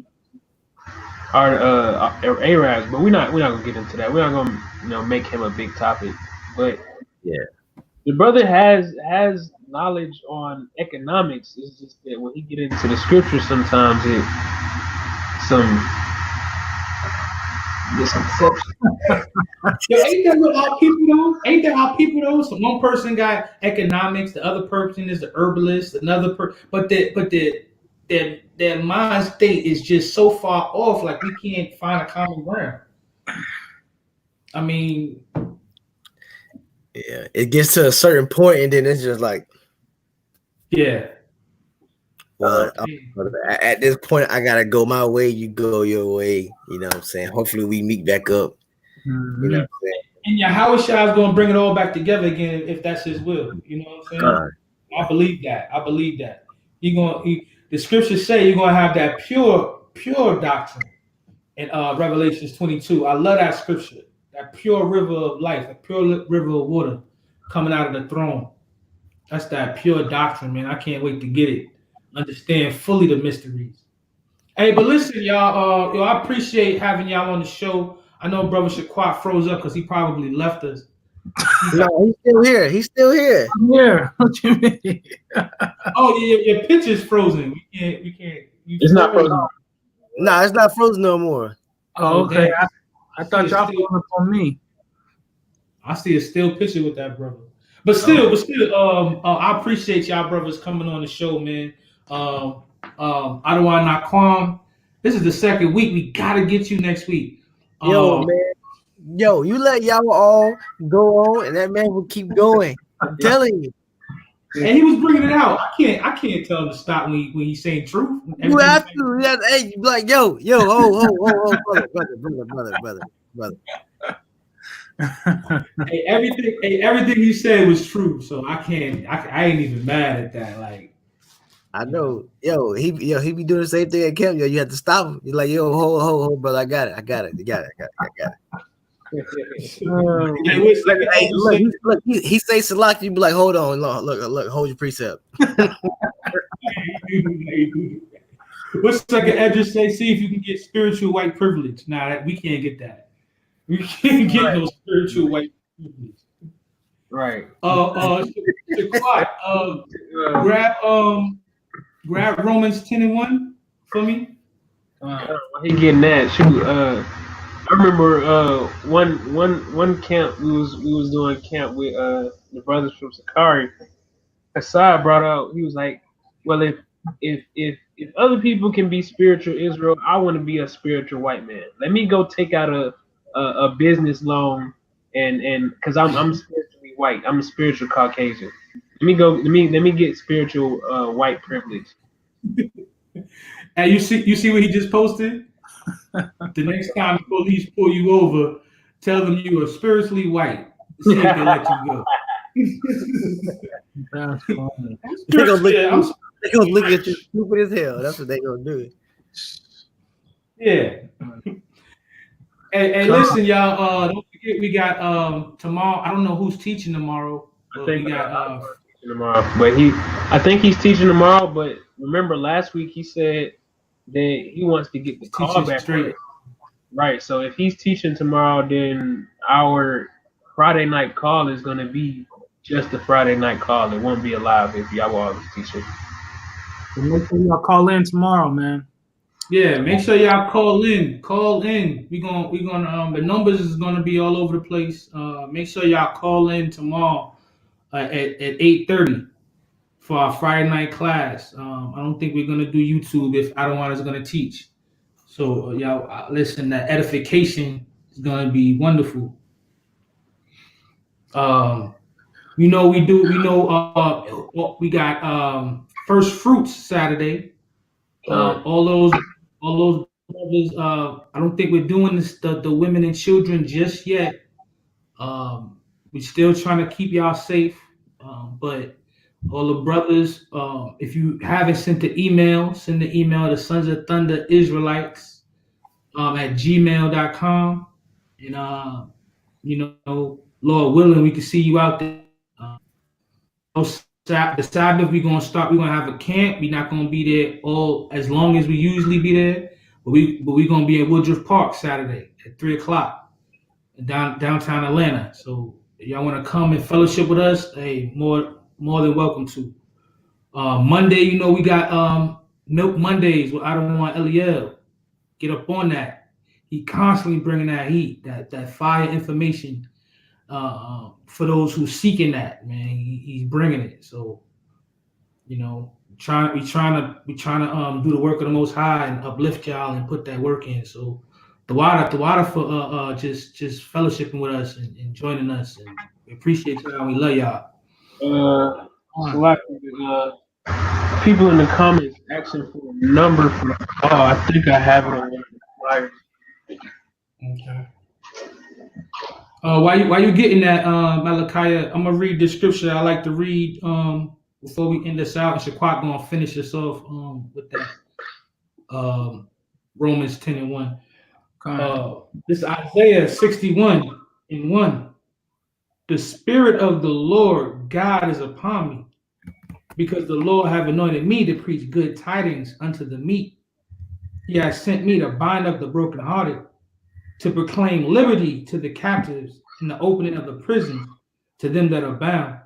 S5: Arabs, but we're not gonna get into that. We're not gonna make him a big topic. But
S12: yeah,
S5: the brother has knowledge on economics. It's just that when he get into the scriptures, sometimes some misconception.
S1: Yo, ain't that what our people though? Ain't that our people though? So one person got economics, the other person is the herbalist, another but their mind state is just so far off, like we can't find a common ground. I mean,
S12: yeah, it gets to a certain point, and then it's just like,
S1: yeah.
S12: Well, at this point, I gotta go my way. You go your way. You know what I'm saying? Hopefully, we meet back up.
S1: Mm-hmm.
S12: You know what I'm saying?
S1: And Yahweh Shai is gonna bring it all back together again if that's His will. You know what I'm saying? I believe that. The scriptures say you're gonna have that pure doctrine in Revelations 22. I love that scripture. That pure river of life, a pure river of water coming out of the throne. That's that pure doctrine, man. I can't wait to get it. Understand fully the mysteries. Hey, but listen, y'all. I appreciate having y'all on the show. I know Brother Shaquat froze up because he probably left us.
S12: No, he's still here. He's still here.
S4: Yeah. What you mean?
S1: Oh, yeah, your picture's frozen. We can't.
S5: It's not frozen.
S12: No, it's not frozen no more.
S4: Oh, okay. I thought y'all frozen up on me.
S1: I see a still picture with that brother. But still, I appreciate y'all brothers coming on the show, man. Adawan Naquam, this is the second week. We gotta get you next week.
S12: Yo, man. Yo, you let y'all all go on, and that man will keep going. I'm telling you.
S1: And he was bringing it out. I can't tell him to stop when he's saying truth.
S12: You have to. Hey, you be like, yo, brother.
S1: Hey, everything he said was true. So I ain't even mad at that. Like,
S12: I know, he be doing the same thing at camp. Yo, you have to stop him. You're like, yo, hold, brother, I got it. You got it. Look, he say Salaki, you be like, hold on, look, hold your precept.
S1: What's second Edris say? See if you can get spiritual white privilege. Nah, we can't get that. We can't get no spiritual white privilege.
S5: Right.
S1: Grab Romans 10:1 for me.
S5: He getting that. Shoot, I remember one camp we was doing camp with the brothers from Sakari. Hassad brought out, he was like, well, if if other people can be spiritual Israel, I want to be a spiritual white man. Let me go take out a business loan and because I'm spiritually white. I'm a spiritual Caucasian. Let me get spiritual white privilege.
S1: And you see what he just posted? The next time the police pull you over, tell them you are spiritually white. See if they let you go.
S4: That's funny.
S12: They gonna look,
S1: Yeah,
S12: they gonna look at you stupid as hell. That's what they gonna do.
S1: Yeah. Hey, listen, y'all. Don't forget we got tomorrow. I don't know who's teaching tomorrow, but we got
S5: tomorrow. But I think he's teaching tomorrow. But remember, last week he said that he wants to get the call back straight. Right. So if he's teaching tomorrow, then our Friday night call is going to be just a Friday night call. It won't be alive if y'all are teaching.
S4: So make sure y'all call in tomorrow, man.
S1: Yeah, make sure y'all call in. Call in. We gonna the numbers is gonna be all over the place. Make sure y'all call in tomorrow at 8:30 for our Friday night class. I don't think we're gonna do YouTube if Adawan is gonna teach. So y'all listen. The edification is gonna be wonderful. We know we do. We know we got first fruits Saturday. All those brothers. I don't think we're doing this the women and children just yet. We're still trying to keep y'all safe. But all the brothers, if you haven't sent the email, send the email to Sons of Thunder Israelites at gmail.com. And Lord willing, we can see you out there. The Sabbath we're gonna have a camp. We're not gonna be there all as long as we usually be there, but we're gonna be at Woodruff Park Saturday at 3:00 downtown Atlanta. So if y'all want to come and fellowship with us, hey, more than welcome to. Monday, we got Milk Mondays with I don't want Eliel. Get up on that. He constantly bringing that heat, that fire information. For those who seeking that, man, he's bringing it. So, we trying to do the work of the Most High and uplift y'all and put that work in. So, the water for just fellowshipping with us and joining us, and we appreciate y'all. We love y'all.
S5: People in the comments asking for a number for. Oh, I think I have it on one of the flyers.
S1: Okay. While you getting that, Malachi, I'm gonna read the scripture I like to read before we end this out, and Shaquat gonna finish us off with that Romans 10:1. This is Isaiah 61:1. The Spirit of the Lord God is upon me, because the Lord have anointed me to preach good tidings unto the meek. He has sent me to bind up the brokenhearted, to proclaim liberty to the captives and the opening of the prisons to them that are bound,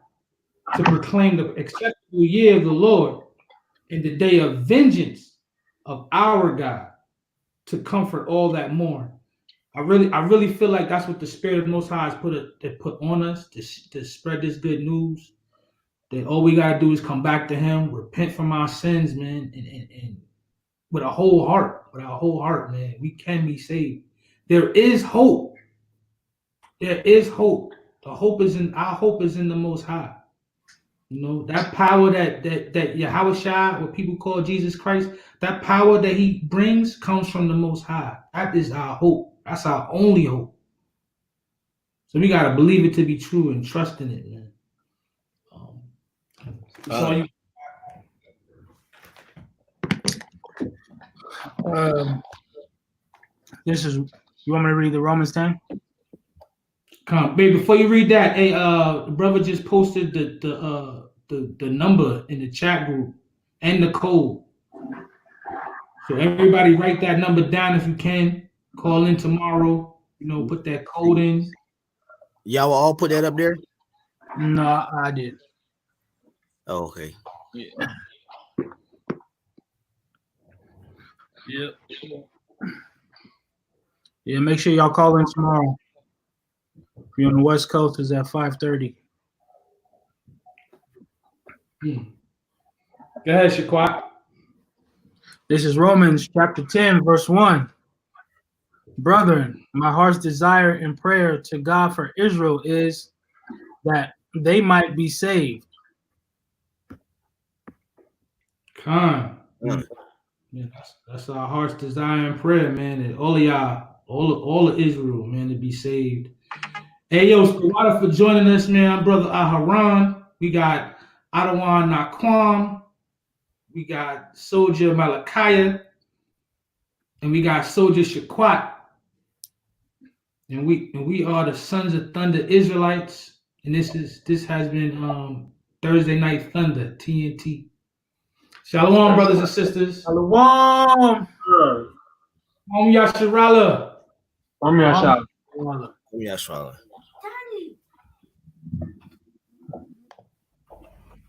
S1: to proclaim the acceptable year of the Lord and the day of vengeance of our God, to comfort all that mourn. I really feel like that's what the Spirit of the Most High has put on us to spread this good news. That all we gotta do is come back to Him, repent from our sins, man, and with a whole heart, man, we can be saved. There is hope. There is hope. Our hope is in the Most High. That power that Yahweh Shai, what people call Jesus Christ, that power that He brings comes from the Most High. That is our hope. That's our only hope. So we gotta believe it to be true and trust in it, man.
S4: You want me to read the Romans 10?
S1: Come, babe. Before you read that, hey, the brother just posted the number in the chat group and the code. So everybody write that number down if you can. Call in tomorrow. Put that code in.
S12: Y'all will all put that up there?
S4: No, I did.
S12: Oh, okay.
S4: Yeah. Yep. Yeah, make sure y'all call in tomorrow. If you're on the West Coast, it's at 5:30.
S1: Go ahead, Shaquat.
S4: This is Romans chapter 10, verse 1. Brethren, my heart's desire and prayer to God for Israel is that they might be saved.
S1: Con. Yeah, that's our heart's desire and prayer, man. And all of y'all, all of Israel, man, to be saved. Hey, yo, Squatter for joining us, man. I'm brother Aharon. We got Adawan Naquam. We got Soldier Malachiah. And we got Soldier Shaquat. And we are the Sons of Thunder Israelites. And this has been Thursday Night Thunder, TNT. Shalom, brothers and sisters.
S4: Shalom.
S1: Om Yasharala.
S5: Om Yasharala.
S12: Yasharala.